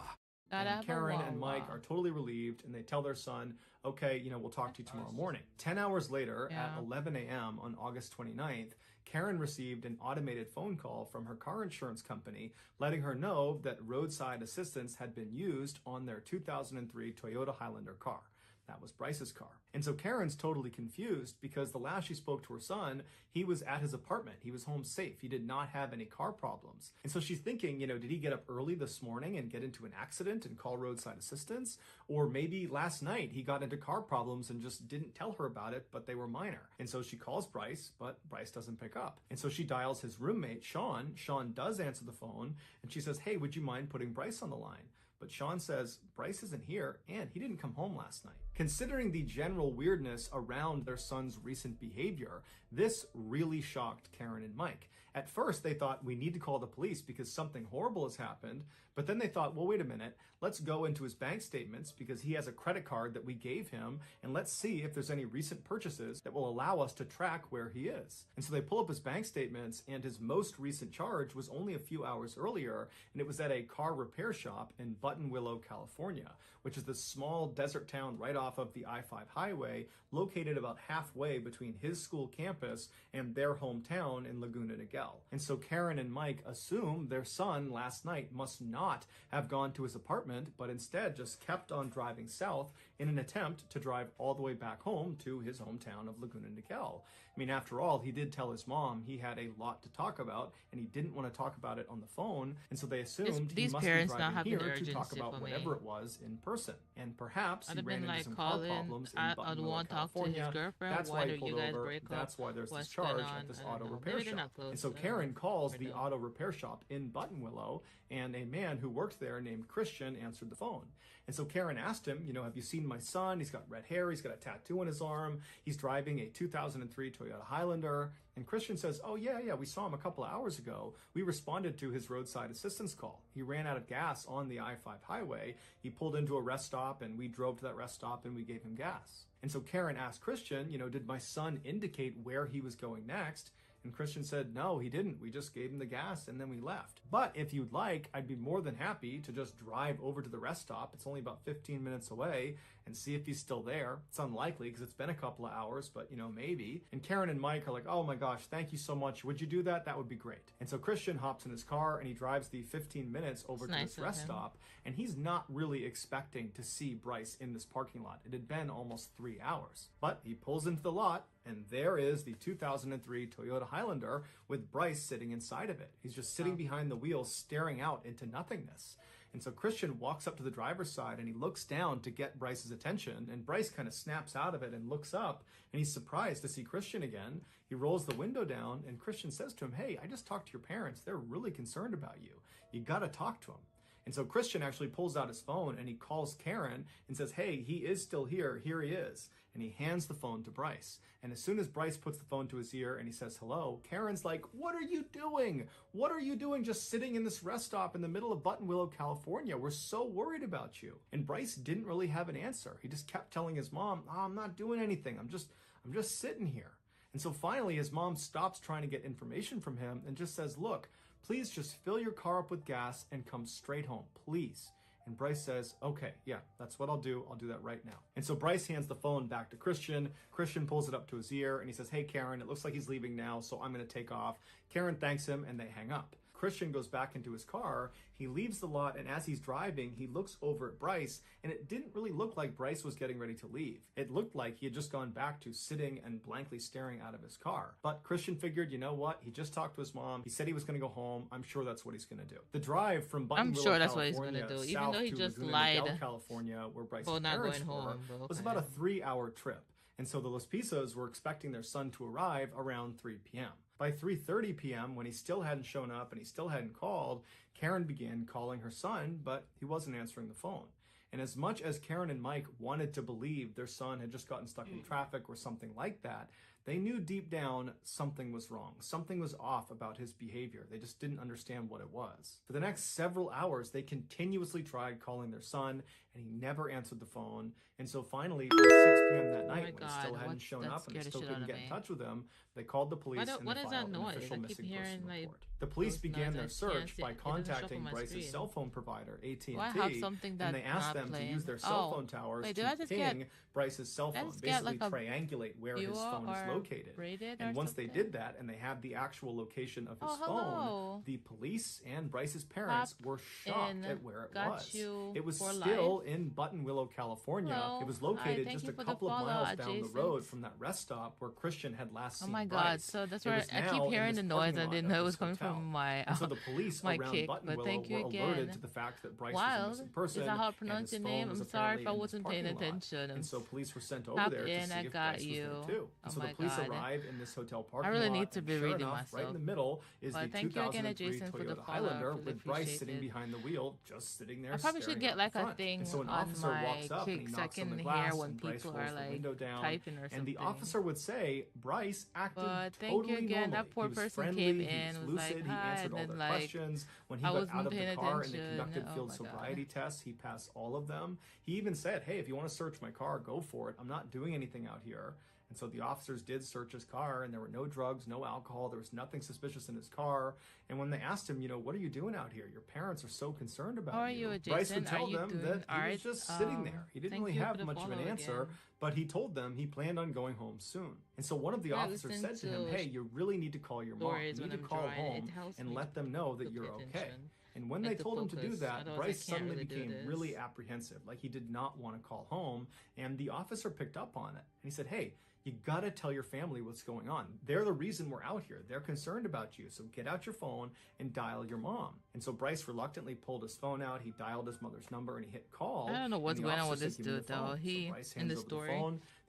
[SPEAKER 1] Gotta have
[SPEAKER 5] And
[SPEAKER 1] a
[SPEAKER 5] Karen and
[SPEAKER 1] Wawa.
[SPEAKER 5] Mike are totally relieved, and they tell their son, okay, we'll talk to you tomorrow morning. 10 hours later, at 11 a.m. on August 29th, Karen received an automated phone call from her car insurance company letting her know that roadside assistance had been used on their 2003 Toyota Highlander car. That was Bryce's car. And so Karen's totally confused because the last she spoke to her son, he was at his apartment. He was home safe. He did not have any car problems. And so she's thinking, did he get up early this morning and get into an accident and call roadside assistance? Or maybe last night he got into car problems and just didn't tell her about it, but they were minor. And so she calls Bryce, but Bryce doesn't pick up. And so she dials his roommate, Sean. Sean does answer the phone, and she says, hey, would you mind putting Bryce on the line? But Sean says, Bryce isn't here, and he didn't come home last night. Considering the general weirdness around their son's recent behavior, this really shocked Karen and Mike. At first, they thought, we need to call the police because something horrible has happened. But then they thought, well, wait a minute, let's go into his bank statements because he has a credit card that we gave him, and let's see if there's any recent purchases that will allow us to track where he is. And so they pull up his bank statements, and his most recent charge was only a few hours earlier, and it was at a car repair shop in Buttonwillow, California, which is this small desert town right off of the I-5 highway, located about halfway between his school campus and their hometown in Laguna Niguel. And so Karen and Mike assume their son last night must not have gone to his apartment, but instead just kept on driving south in an attempt to drive all the way back home to his hometown of Laguna Niguel. I mean, after all, he did tell his mom he had a lot to talk about, and he didn't want to talk about it on the phone, and so they assumed he must be driving here to talk about whatever it was in person. And perhaps he ran into some car problems in Buttonwillow, California. That's why he pulled over. That's why there's this charge at this auto repair shop. And so Karen calls the auto repair shop in Buttonwillow, and a man who worked there named Christian answered the phone. And so Karen asked him, have you seen my son? He's got red hair. He's got a tattoo on his arm. He's driving a 2003 Toyota Highlander. And Christian says, oh, yeah, we saw him a couple of hours ago. We responded to his roadside assistance call. He ran out of gas on the I-5 highway. He pulled into a rest stop, and we drove to that rest stop, and we gave him gas. And so Karen asked Christian, did my son indicate where he was going next? And Christian said, no, he didn't. We just gave him the gas and then we left. But if you'd like, I'd be more than happy to just drive over to the rest stop. It's only about 15 minutes away and see if he's still there. It's unlikely because it's been a couple of hours, but maybe. And Karen and Mike are like, oh my gosh, thank you so much. Would you do that? That would be great. And so Christian hops in his car and he drives the 15 minutes over to this rest stop. And he's not really expecting to see Bryce in this parking lot. It had been almost 3 hours. But he pulls into the lot, and there is the 2003 Toyota Highlander with Bryce sitting inside of it. He's just sitting behind the wheel, staring out into nothingness. And so Christian walks up to the driver's side and he looks down to get Bryce's attention, and Bryce kind of snaps out of it and looks up, and he's surprised to see Christian again. He rolls the window down, and Christian says to him, hey, I just talked to your parents. They're really concerned about you. You gotta talk to them. And so Christian actually pulls out his phone and he calls Karen and says, hey, he is still here. Here he is. And he hands the phone to Bryce. And as soon as Bryce puts the phone to his ear and he says hello, Karen's like, what are you doing? What are you doing just sitting in this rest stop in the middle of Buttonwillow, California? We're so worried about you. And Bryce didn't really have an answer. He just kept telling his mom, oh, I'm not doing anything. I'm just sitting here. And so finally his mom stops trying to get information from him and just says, look, please just fill your car up with gas and come straight home, please. And Bryce says, okay, yeah, that's what I'll do. I'll do that right now. And so Bryce hands the phone back to Christian. Christian pulls it up to his ear and he says, hey, Karen, it looks like he's leaving now, so I'm going to take off. Karen thanks him and they hang up. Christian goes back into his car. He leaves the lot, and as he's driving, he looks over at Bryce, and it didn't really look like Bryce was getting ready to leave. It looked like he had just gone back to sitting and blankly staring out of his car. But Christian figured, you know what? He just talked to his mom. He said he was going to go home. I'm sure that's what he's going to do. The drive from Buttonwillow, California, even though he just lied, California, where Bryce's parents were, was about a 3-hour trip. And so the Los Pisos were expecting their son to arrive around 3 p.m. By 3:30 p.m., when he still hadn't shown up and he still hadn't called, Karen began calling her son, but he wasn't answering the phone. And as much as Karen and Mike wanted to believe their son had just gotten stuck in traffic or something like that, They knew deep down something was wrong. Something was off about his behavior. They just didn't understand what it was. For the next several hours, they continuously tried calling their son, and he never answered the phone. And so finally, by 6 p.m. that night, when he still hadn't shown up and they still couldn't get in touch with him, they called the police and they filed an official missing person report. The police began their search by contacting Bryce's cell phone provider, AT&T, and they asked them to use their cell phone towers to ping Bryce's cell phone, basically triangulate where his phone is located. And once they did that and they had the actual location of his phone, the police and Bryce's parents were shocked at where it was. It was still in Buttonwillow, California. It was located just a couple of miles down the road from that rest stop where Christian had last seen Bryce.
[SPEAKER 1] Oh my God! So that's where I keep hearing the noise. I didn't know it was coming from my
[SPEAKER 5] so the police around Buttonwillow were alerted to the fact that Bryce was a missing person.
[SPEAKER 1] Is that how I pronounce your name? I'm sorry if I wasn't paying attention.
[SPEAKER 5] And so police were sent over there to see if Bryce was there too. And so the police arrived in this hotel parking lot.
[SPEAKER 1] I really need to be reading myself.
[SPEAKER 5] Right in the middle is the 2003 Toyota Highlander with Bryce sitting behind the wheel, just sitting there.
[SPEAKER 1] I probably should get like a thing
[SPEAKER 5] and so an officer walks up and he knocks on the glass and Bryce rolls the window down. And the officer would say Bryce acted totally normal.
[SPEAKER 1] That poor person
[SPEAKER 5] friendly,
[SPEAKER 1] came
[SPEAKER 5] he
[SPEAKER 1] in,
[SPEAKER 5] was lucid,
[SPEAKER 1] like,
[SPEAKER 5] he answered all their questions. When he got out of the car and they conducted field sobriety tests, he passed all of them. He even said, hey, if you want to search my car, go for it. I'm not doing anything out here. And so the officers did search his car, and there were no drugs, no alcohol. There was nothing suspicious in his car. And when they asked him, what are you doing out here? Your parents are so concerned about you. Bryce would tell them that he was just sitting there. He didn't really have much of an answer, but he told them he planned on going home soon. And so one of the officers said to him, hey, you really need to call your mom. You need to call home and let them know that you're okay. And when they told him to do that, Bryce suddenly became really apprehensive. Like he did not want to call home. And the officer picked up on it. And he said, hey, you gotta tell your family what's going on. They're the reason we're out here. They're concerned about you. So get out your phone and dial your mom. And so Bryce reluctantly pulled his phone out. He dialed his mother's number and he hit call.
[SPEAKER 1] I don't know what's going on with this dude though. He in the story.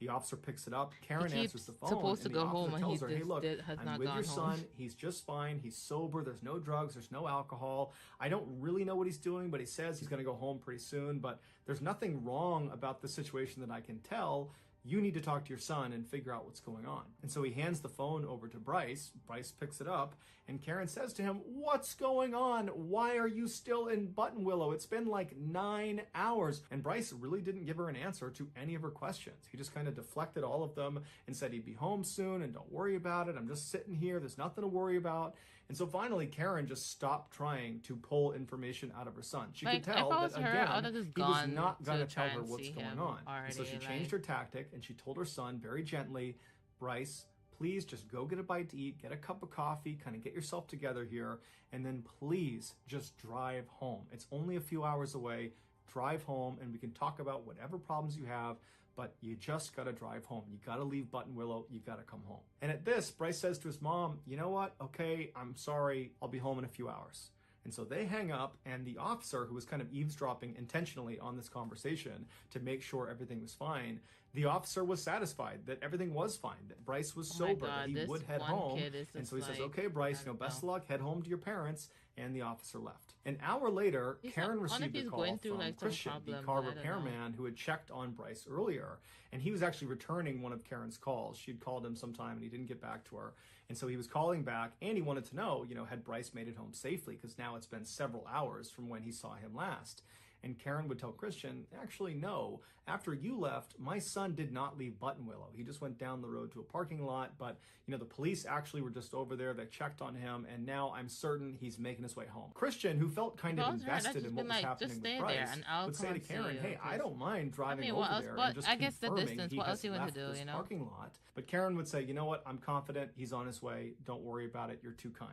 [SPEAKER 5] The officer picks it up. Karen answers the phone.
[SPEAKER 1] Supposed to go home and he
[SPEAKER 5] her, hey, look, I'm with your son. He's just fine. He's sober. There's no drugs. There's no alcohol. I don't really know what he's doing, but he says he's going to go home pretty soon. But there's nothing wrong about the situation that I can tell. You need to talk to your son and figure out what's going on. And so he hands the phone over to Bryce. Bryce picks it up, and Karen says to him, what's going on? Why are you still in Buttonwillow? It's been like 9 hours. And Bryce really didn't give her an answer to any of her questions. He just kind of deflected all of them and said he'd be home soon and don't worry about it. I'm just sitting here. There's nothing to worry about. And so finally, Karen just stopped trying to pull information out of her son. She could tell that, again, he was not going to tell her what's going on. And so she changed her tactic, and she told her son very gently, Bryce, please just go get a bite to eat, get a cup of coffee, kind of get yourself together here, and then please just drive home. It's only a few hours away. Drive home, and we can talk about whatever problems you have, but you just gotta drive home. You gotta leave Buttonwillow. You gotta come home. And at this, Bryce says to his mom, you know what? Okay, I'm sorry. I'll be home in a few hours. And so they hang up, and the officer, who was kind of eavesdropping intentionally on this conversation to make sure everything was fine, the officer was satisfied that everything was fine, that Bryce was sober, that he would head home. And so he says, okay, Bryce, best of luck, head home to your parents. And the officer left. An hour later, Karen received a call from Christian, the car repairman who had checked on Bryce earlier. And he was actually returning one of Karen's calls. She'd called him sometime and he didn't get back to her. And so he was calling back, and he wanted to know, had Bryce made it home safely? Because now it's been several hours from when he saw him last. And Karen would tell Christian, actually, no. After you left, my son did not leave Buttonwillow. He just went down the road to a parking lot. But, the police actually were just over there. They checked on him. And now I'm certain he's making his way home. Christian, who felt kind of invested in what was happening with Bryce, would say to Karen, hey, I don't mind driving over there and just confirming he has left this parking lot. But Karen would say, you know what? I'm confident he's on his way. Don't worry about it. You're too kind.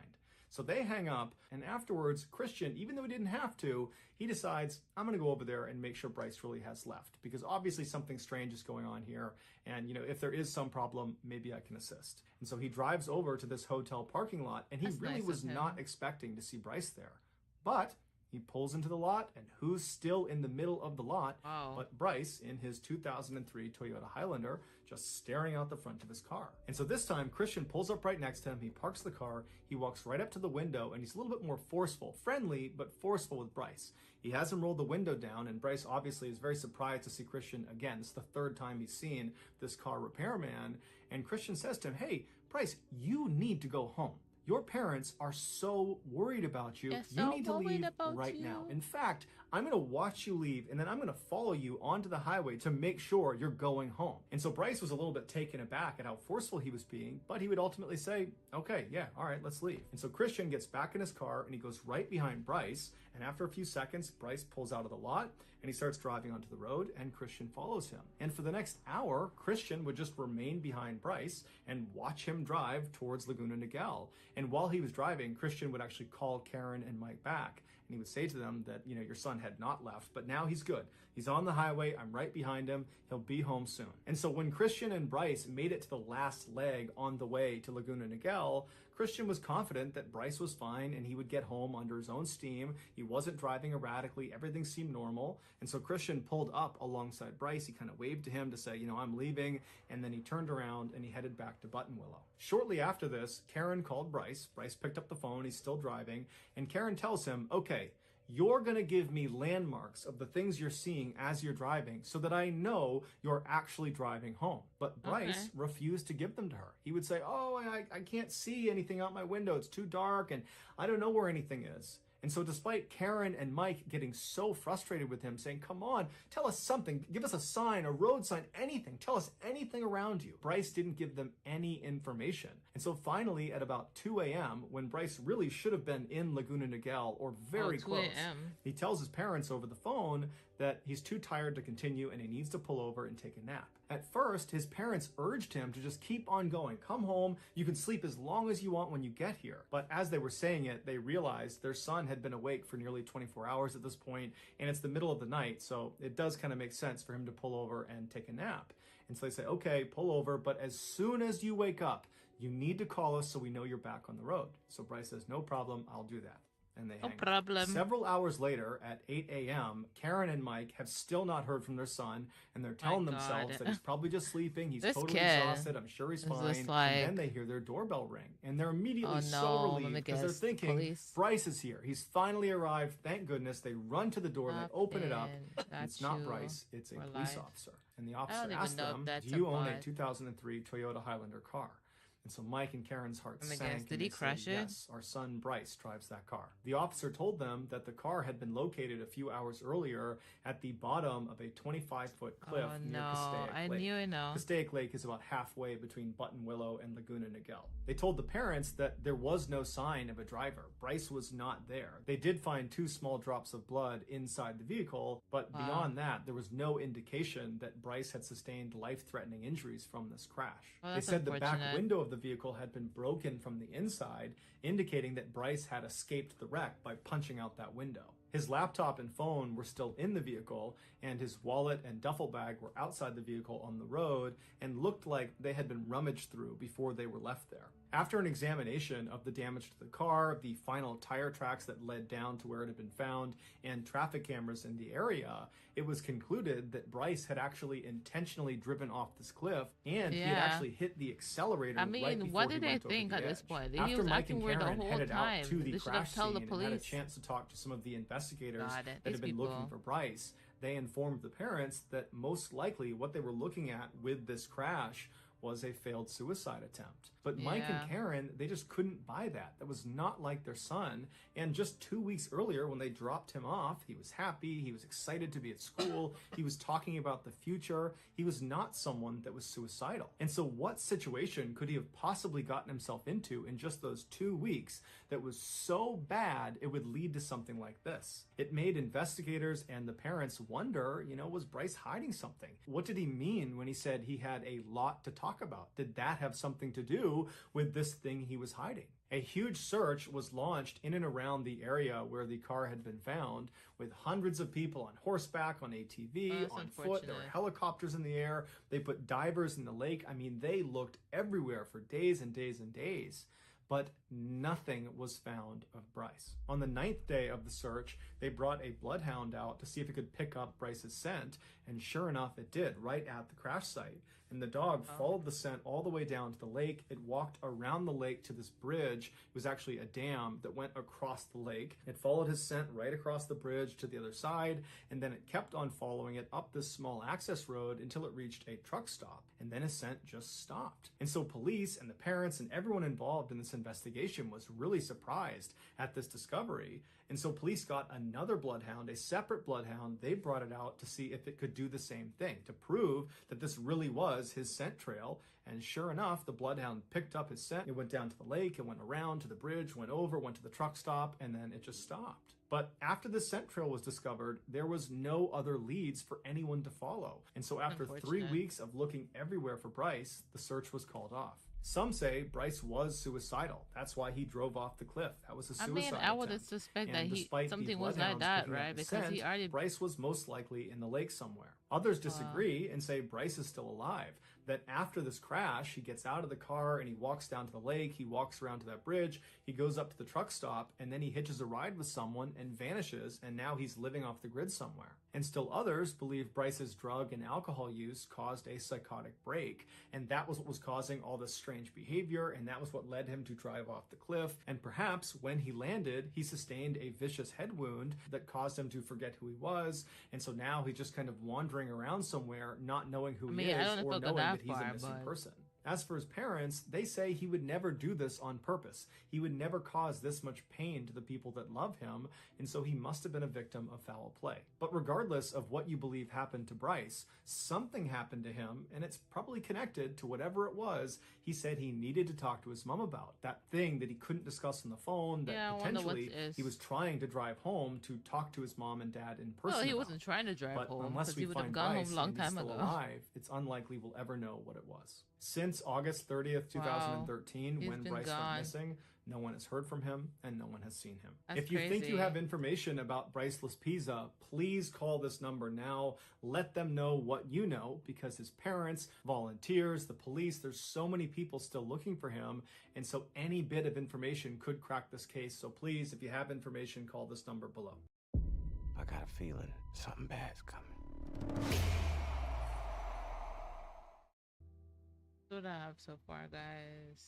[SPEAKER 5] So they hang up, and afterwards, Christian, even though he didn't have to, he decides, I'm going to go over there and make sure Bryce really has left, because obviously something strange is going on here, and if there is some problem, maybe I can assist. And so he drives over to this hotel parking lot, and he really was not expecting to see Bryce there. But He pulls into the lot, and who's still in the middle of the lot but Bryce in his 2003 Toyota Highlander, just staring out the front of his car. And so this time, Christian pulls up right next to him, he parks the car, he walks right up to the window, and he's a little bit more forceful, friendly, but forceful with Bryce. He has him roll the window down, and Bryce obviously is very surprised to see Christian again. This is the third time he's seen this car repairman, and Christian says to him, "Hey, Bryce, you need to go home. Your parents are so worried about you. You need to leave right now. In fact, I'm going to watch you leave, and then I'm going to follow you onto the highway to make sure you're going home." And so Bryce was a little bit taken aback at how forceful he was being, but he would ultimately say, "Okay, yeah, all right, let's leave." And so Christian gets back in his car, and he goes right behind Bryce, and after a few seconds, Bryce pulls out of the lot, and he starts driving onto the road, and Christian follows him. And for the next hour, Christian would just remain behind Bryce and watch him drive towards Laguna Niguel. And while he was driving, Christian would actually call Karen and Mike back, and he would say to them that, you know, your son had not left, but now he's good. He's on the highway. I'm right behind him. He'll be home soon. And so when Christian and Bryce made it to the last leg on the way to Laguna Niguel, Christian was confident that Bryce was fine and he would get home under his own steam. He wasn't driving erratically. Everything seemed normal. And so Christian pulled up alongside Bryce. He kind of waved to him to say, you know, I'm leaving. And then he turned around and he headed back to Buttonwillow. Shortly after this, Karen called Bryce. Bryce picked up the phone. He's still driving. And Karen tells him, "Okay, you're going to give me landmarks of the things you're seeing as you're driving so that I know you're actually driving home." But Bryce refused to give them to her. He would say, "Oh, I can't see anything out my window. It's too dark and I don't know where anything is." And so despite Karen and Mike getting so frustrated with him, saying, "Come on, tell us something, give us a sign, a road sign, anything, tell us anything around you," Bryce didn't give them any information. And so finally at about 2 a.m., when Bryce really should have been in Laguna Niguel or very close, he tells his parents over the phone that he's too tired to continue and he needs to pull over and take a nap. At first, his parents urged him to just keep on going. Come home, you can sleep as long as you want when you get here. But as they were saying it, they realized their son had been awake for nearly 24 hours at this point, and it's the middle of the night, so it does kind of make sense for him to pull over and take a nap. And so they say, "Okay, pull over, but as soon as you wake up, you need to call us so we know you're back on the road." So Bryce says, "No problem, I'll do that." And they hang up. Several hours later, at 8 a.m., Karen and Mike have still not heard from their son, and they're telling themselves that he's probably just sleeping, he's totally exhausted, I'm sure he's fine. And then they hear their doorbell ring, and they're immediately so relieved because they're thinking, Bryce is here. He's finally arrived. Thank goodness. They run to the door, they open it up, and it's not Bryce, it's a police officer. And the officer asks them, "Do you own a 2003 Toyota Highlander car?" And so Mike and Karen's hearts sank.
[SPEAKER 1] Did he crash it?
[SPEAKER 5] Yes, our son Bryce drives that car. The officer told them that the car had been located a few hours earlier at the bottom of a 25-foot cliff near Castaic Lake. Castaic Lake is about halfway between Buttonwillow and Laguna Niguel. They told the parents that there was no sign of a driver. Bryce was not there. They did find 2 small drops of blood inside the vehicle, but beyond that, there was no indication that Bryce had sustained life-threatening injuries from this crash. They said the back window of the vehicle had been broken from the inside, indicating that Bryce had escaped the wreck by punching out that window. His laptop and phone were still in the vehicle, and his wallet and duffel bag were outside the vehicle on the road and looked like they had been rummaged through before they were left there. After an examination of the damage to the car, the final tire tracks that led down to where it had been found, and traffic cameras in the area, it was concluded that Bryce had actually intentionally driven off this cliff, and he had actually hit the accelerator right before he went over the edge.
[SPEAKER 1] What did they think at this point?
[SPEAKER 5] After Mike and Karen headed out to the crash scene and had a chance to talk to some of the investigators that had been looking for Bryce, they informed the parents that most likely what they were looking at with this crash was a failed suicide attempt. But Mike and Karen, they just couldn't buy that. That was not like their son. And just 2 weeks earlier, when they dropped him off, he was happy, he was excited to be at school, he was talking about the future. He was not someone that was suicidal. And so what situation could he have possibly gotten himself into in just those 2 weeks that was so bad it would lead to something like this? It made investigators and the parents wonder, you know, was Bryce hiding something? What did he mean when he said he had a lot to talk about? Did that have something to do with this thing he was hiding? A huge search was launched in and around the area where the car had been found, with hundreds of people on horseback, on ATV, on foot. There were helicopters in the air. They put divers in the lake. I mean, they looked everywhere for days and days and days. but nothing was found of Bryce. On the 9th day of the search, they brought a bloodhound out to see if it could pick up Bryce's scent, and sure enough, it did, right at the crash site. And the dog followed the scent all the way down to the lake. It walked around the lake to this bridge. It was actually a dam that went across the lake. It followed his scent right across the bridge to the other side, and then it kept on following it up this small access road until it reached a truck stop. And then his scent just stopped. And so police and the parents and everyone involved in this investigation was really surprised at this discovery. And so police got another bloodhound, a separate bloodhound. They brought it out to see if it could do the same thing, to prove that this really was his scent trail. And sure enough, the bloodhound picked up his scent. It went down to the lake, it went around to the bridge, went over, went to the truck stop, and then it just stopped. But after the scent trail was discovered, there was no other leads for anyone to follow. And so after 3 weeks of looking everywhere for Bryce, the search was called off. Some say Bryce was suicidal. That's why he drove off the cliff. That was a suicide
[SPEAKER 1] I would
[SPEAKER 5] attempt.
[SPEAKER 1] suspect
[SPEAKER 5] And
[SPEAKER 1] that
[SPEAKER 5] despite
[SPEAKER 1] something
[SPEAKER 5] the
[SPEAKER 1] was like
[SPEAKER 5] bloodhounds
[SPEAKER 1] that,
[SPEAKER 5] picking up
[SPEAKER 1] right?
[SPEAKER 5] the
[SPEAKER 1] Because he
[SPEAKER 5] scent,
[SPEAKER 1] already.
[SPEAKER 5] Bryce was most likely in the lake somewhere. Others disagree and say Bryce is still alive. That after this crash, he gets out of the car and he walks down to the lake, he walks around to that bridge, he goes up to the truck stop, and then he hitches a ride with someone and vanishes, and now he's living off the grid somewhere. And still others believe Bryce's drug and alcohol use caused a psychotic break, and that was what was causing all this strange behavior, and that was what led him to drive off the cliff. And perhaps when he landed, he sustained a vicious head wound that caused him to forget who he was, and so now he's just kind of wandering around somewhere, not knowing who he is or knowing that he's a missing person. As for his parents, they say he would never do this on purpose. He would never cause this much pain to the people that love him, and so he must have been a victim of foul play. But regardless of what you believe happened to Bryce, something happened to him, and it's probably connected to whatever it was he said he needed to talk to his mom about. That thing that he couldn't discuss on the phone, that potentially he was trying to drive home to talk to his mom and dad in person.
[SPEAKER 1] Well, he
[SPEAKER 5] about.
[SPEAKER 1] wasn't trying to drive
[SPEAKER 5] But
[SPEAKER 1] home
[SPEAKER 5] unless
[SPEAKER 1] because
[SPEAKER 5] we
[SPEAKER 1] he would have
[SPEAKER 5] find
[SPEAKER 1] gone
[SPEAKER 5] Bryce
[SPEAKER 1] home a long
[SPEAKER 5] and he's
[SPEAKER 1] time
[SPEAKER 5] still
[SPEAKER 1] ago.
[SPEAKER 5] alive, it's unlikely we'll ever know what it was. Since August 30th, 2013,
[SPEAKER 1] He's
[SPEAKER 5] when
[SPEAKER 1] been
[SPEAKER 5] Bryce
[SPEAKER 1] gone.
[SPEAKER 5] went missing, no one has heard from him and no one has seen him.
[SPEAKER 1] That's
[SPEAKER 5] If you think you
[SPEAKER 1] crazy.
[SPEAKER 5] have information about Bryce Laspisa, please call this number now. Let them know what you know, because his parents, volunteers, the police, there's so many people still looking for him, and so any bit of information could crack this case. So please, if you have information, call this number below.
[SPEAKER 9] I got a feeling something bad's coming.
[SPEAKER 1] That's what I have so far, guys.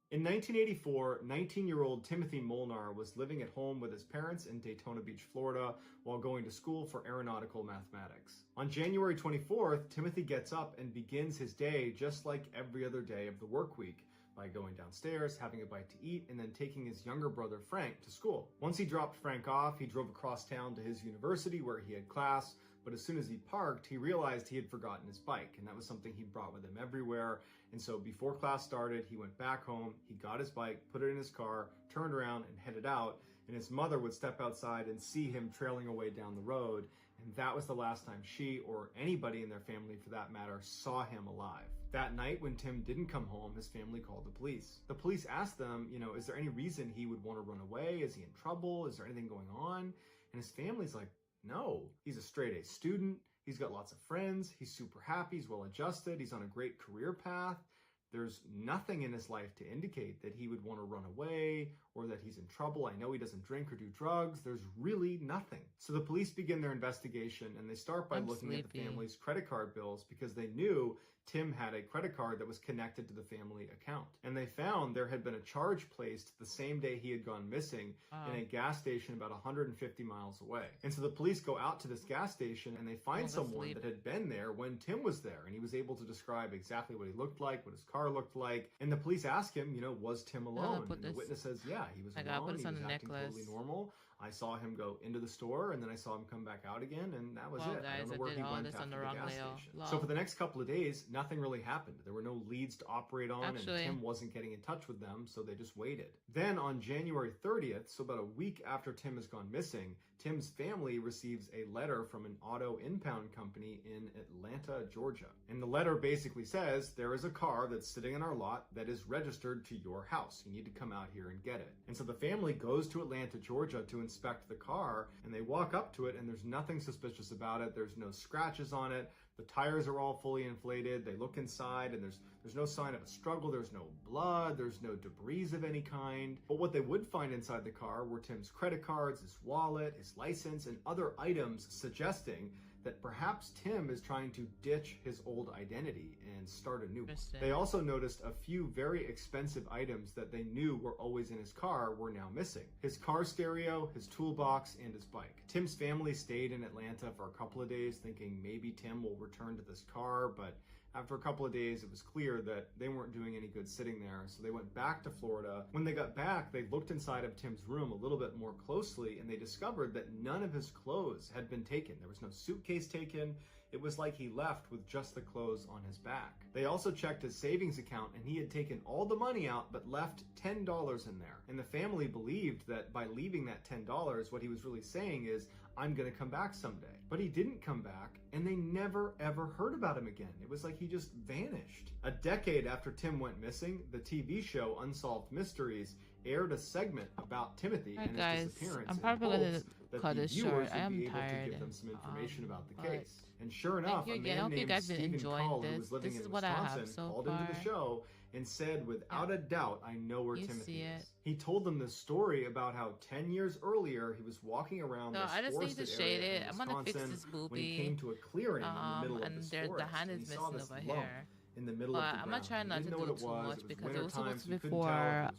[SPEAKER 5] In 1984, 19-year-old Timothy Molnar was living at home with his parents in Daytona Beach, Florida, while going to school for aeronautical mathematics. On January 24th, Timothy gets up and begins his day just like every other day of the work week, by going downstairs, having a bite to eat, and then taking his younger brother Frank to school. Once he dropped Frank off, he drove across town to his university where he had class, but as soon as he parked, he realized he had forgotten his bike, and that was something he brought with him everywhere. And so before class started, he went back home, he got his bike, put it in his car, turned around and headed out, and his mother would step outside and see him trailing away down the road, and that was the last time she, or anybody in their family for that matter, saw him alive. That night when Tim didn't come home, his family called the police. The police asked them, is there any reason he would want to run away? Is he in trouble? Is there anything going on? And his family's like, no, he's a straight A student. He's got lots of friends. He's super happy. He's well adjusted. He's on a great career path. There's nothing in his life to indicate that he would want to run away or that he's in trouble. I know he doesn't drink or do drugs. There's really nothing. So the police begin their investigation, and they start by looking at the family's credit card bills because they knew Tim had a credit card that was connected to the family account. And they found there had been a charge placed the same day he had gone missing in a gas station about 150 miles away. And so the police go out to this gas station and they find someone that had been there when Tim was there, and he was able to describe exactly what he looked like, what his car looked like. And the police ask him, was Tim alone? And the witness says, yeah, he was alone. He was acting totally normal. I saw him go into the store, and then I saw him come back out again, and that was it. I don't know where he went after the gas station. So for the next couple of days, nothing really happened. There were no leads to operate on, and Tim wasn't getting in touch with them, so they just waited. Then on January 30th, so about a week after Tim has gone missing, Tim's family receives a letter from an auto impound company in Atlanta, Georgia. And the letter basically says, there is a car that's sitting in our lot that is registered to your house. You need to come out here and get it. And so the family goes to Atlanta, Georgia to inspect the car, and they walk up to it and there's nothing suspicious about it. There's no scratches on it. The tires are all fully inflated. They look inside and there's no sign of a struggle. There's no blood. There's no debris of any kind. But what they would find inside the car were Tim's credit cards, his wallet, his license, and other items suggesting that perhaps Tim is trying to ditch his old identity and start a new one. They also noticed a few very expensive items that they knew were always in his car were now missing. His car stereo, his toolbox, and his bike. Tim's family stayed in Atlanta for a couple of days thinking maybe Tim will return to this car, but after a couple of days, it was clear that they weren't doing any good sitting there, so they went back to Florida. When they got back, they looked inside of Tim's room a little bit more closely, and they discovered that none of his clothes had been taken. There was no suitcase taken. It was like he left with just the clothes on his back. They also checked his savings account, and he had taken all the money out but left $10 in there. And the family believed that by leaving that $10, what he was really saying is, I'm gonna come back someday. But he didn't come back, and they never ever heard about him again. It was like he just vanished. A decade after Tim went missing, the TV show Unsolved Mysteries aired a segment about Timothy and his disappearance.
[SPEAKER 1] I'm probably gonna cut this short. I am
[SPEAKER 5] To
[SPEAKER 1] tired.
[SPEAKER 5] give them some information about the
[SPEAKER 1] but
[SPEAKER 5] case. And sure enough, a man named Stephen Call, who was living in Wisconsin, called into the show and said, without a doubt, I know where Timothy is. He told them this story about how 10 years earlier he was walking around this forested area in Wisconsin when he came to a clearing in the middle of this forest.
[SPEAKER 1] The hand is
[SPEAKER 5] and he saw
[SPEAKER 1] missing
[SPEAKER 5] this
[SPEAKER 1] over
[SPEAKER 5] lump
[SPEAKER 1] here.
[SPEAKER 5] in the middle of the
[SPEAKER 1] I'm
[SPEAKER 5] ground.
[SPEAKER 1] not trying not to do too much because it was supposed to be
[SPEAKER 5] for
[SPEAKER 1] before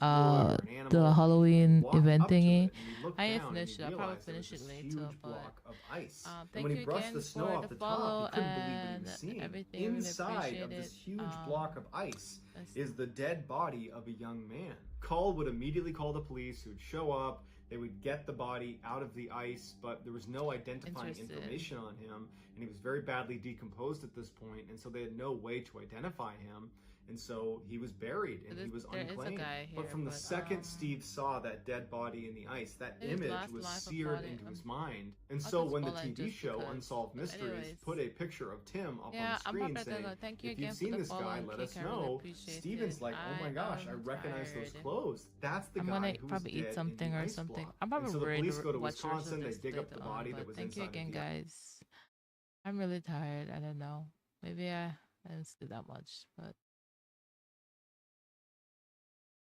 [SPEAKER 1] the Halloween event thingy. I ain't
[SPEAKER 5] down
[SPEAKER 1] finished
[SPEAKER 5] and
[SPEAKER 1] it.
[SPEAKER 5] he
[SPEAKER 1] I'll probably
[SPEAKER 5] realized there
[SPEAKER 1] finish
[SPEAKER 5] was
[SPEAKER 1] it
[SPEAKER 5] this
[SPEAKER 1] later.
[SPEAKER 5] huge
[SPEAKER 1] But
[SPEAKER 5] block of ice. And
[SPEAKER 1] thank
[SPEAKER 5] when
[SPEAKER 1] you
[SPEAKER 5] he brushed
[SPEAKER 1] again
[SPEAKER 5] the snow
[SPEAKER 1] for
[SPEAKER 5] off
[SPEAKER 1] the
[SPEAKER 5] the
[SPEAKER 1] follow
[SPEAKER 5] top, he couldn't believe what he
[SPEAKER 1] and
[SPEAKER 5] was seeing.
[SPEAKER 1] everything. Really
[SPEAKER 5] Inside
[SPEAKER 1] appreciate
[SPEAKER 5] of this
[SPEAKER 1] it.
[SPEAKER 5] huge block of ice is the dead body of a young man. Call would immediately call the police, who would show up. They would get the body out of the ice, but there was no identifying information on him, and he was very badly decomposed at this point, and so they had no way to identify him. And so he was buried and he was unclaimed. But from the second Steve saw that dead body in the ice, that image was seared into his mind. And so when the TV show Unsolved Mysteries put a picture of Tim up on the screen saying, if you've seen this guy, let us know. Steven's like, oh my gosh, I recognize those clothes. That's the guy who was
[SPEAKER 1] probably eat
[SPEAKER 5] dead
[SPEAKER 1] something
[SPEAKER 5] in the
[SPEAKER 1] or
[SPEAKER 5] ice
[SPEAKER 1] something.
[SPEAKER 5] block.
[SPEAKER 1] I'm probably
[SPEAKER 5] And so the
[SPEAKER 1] ready
[SPEAKER 5] police
[SPEAKER 1] to
[SPEAKER 5] go to
[SPEAKER 1] watch
[SPEAKER 5] Wisconsin, they
[SPEAKER 1] this
[SPEAKER 5] dig up the
[SPEAKER 1] later
[SPEAKER 5] body
[SPEAKER 1] on,
[SPEAKER 5] that
[SPEAKER 1] but
[SPEAKER 5] was
[SPEAKER 1] thank you
[SPEAKER 5] inside
[SPEAKER 1] again,
[SPEAKER 5] of the ice.
[SPEAKER 1] guys. I'm really tired. I don't know. Maybe I didn't sleep that much, but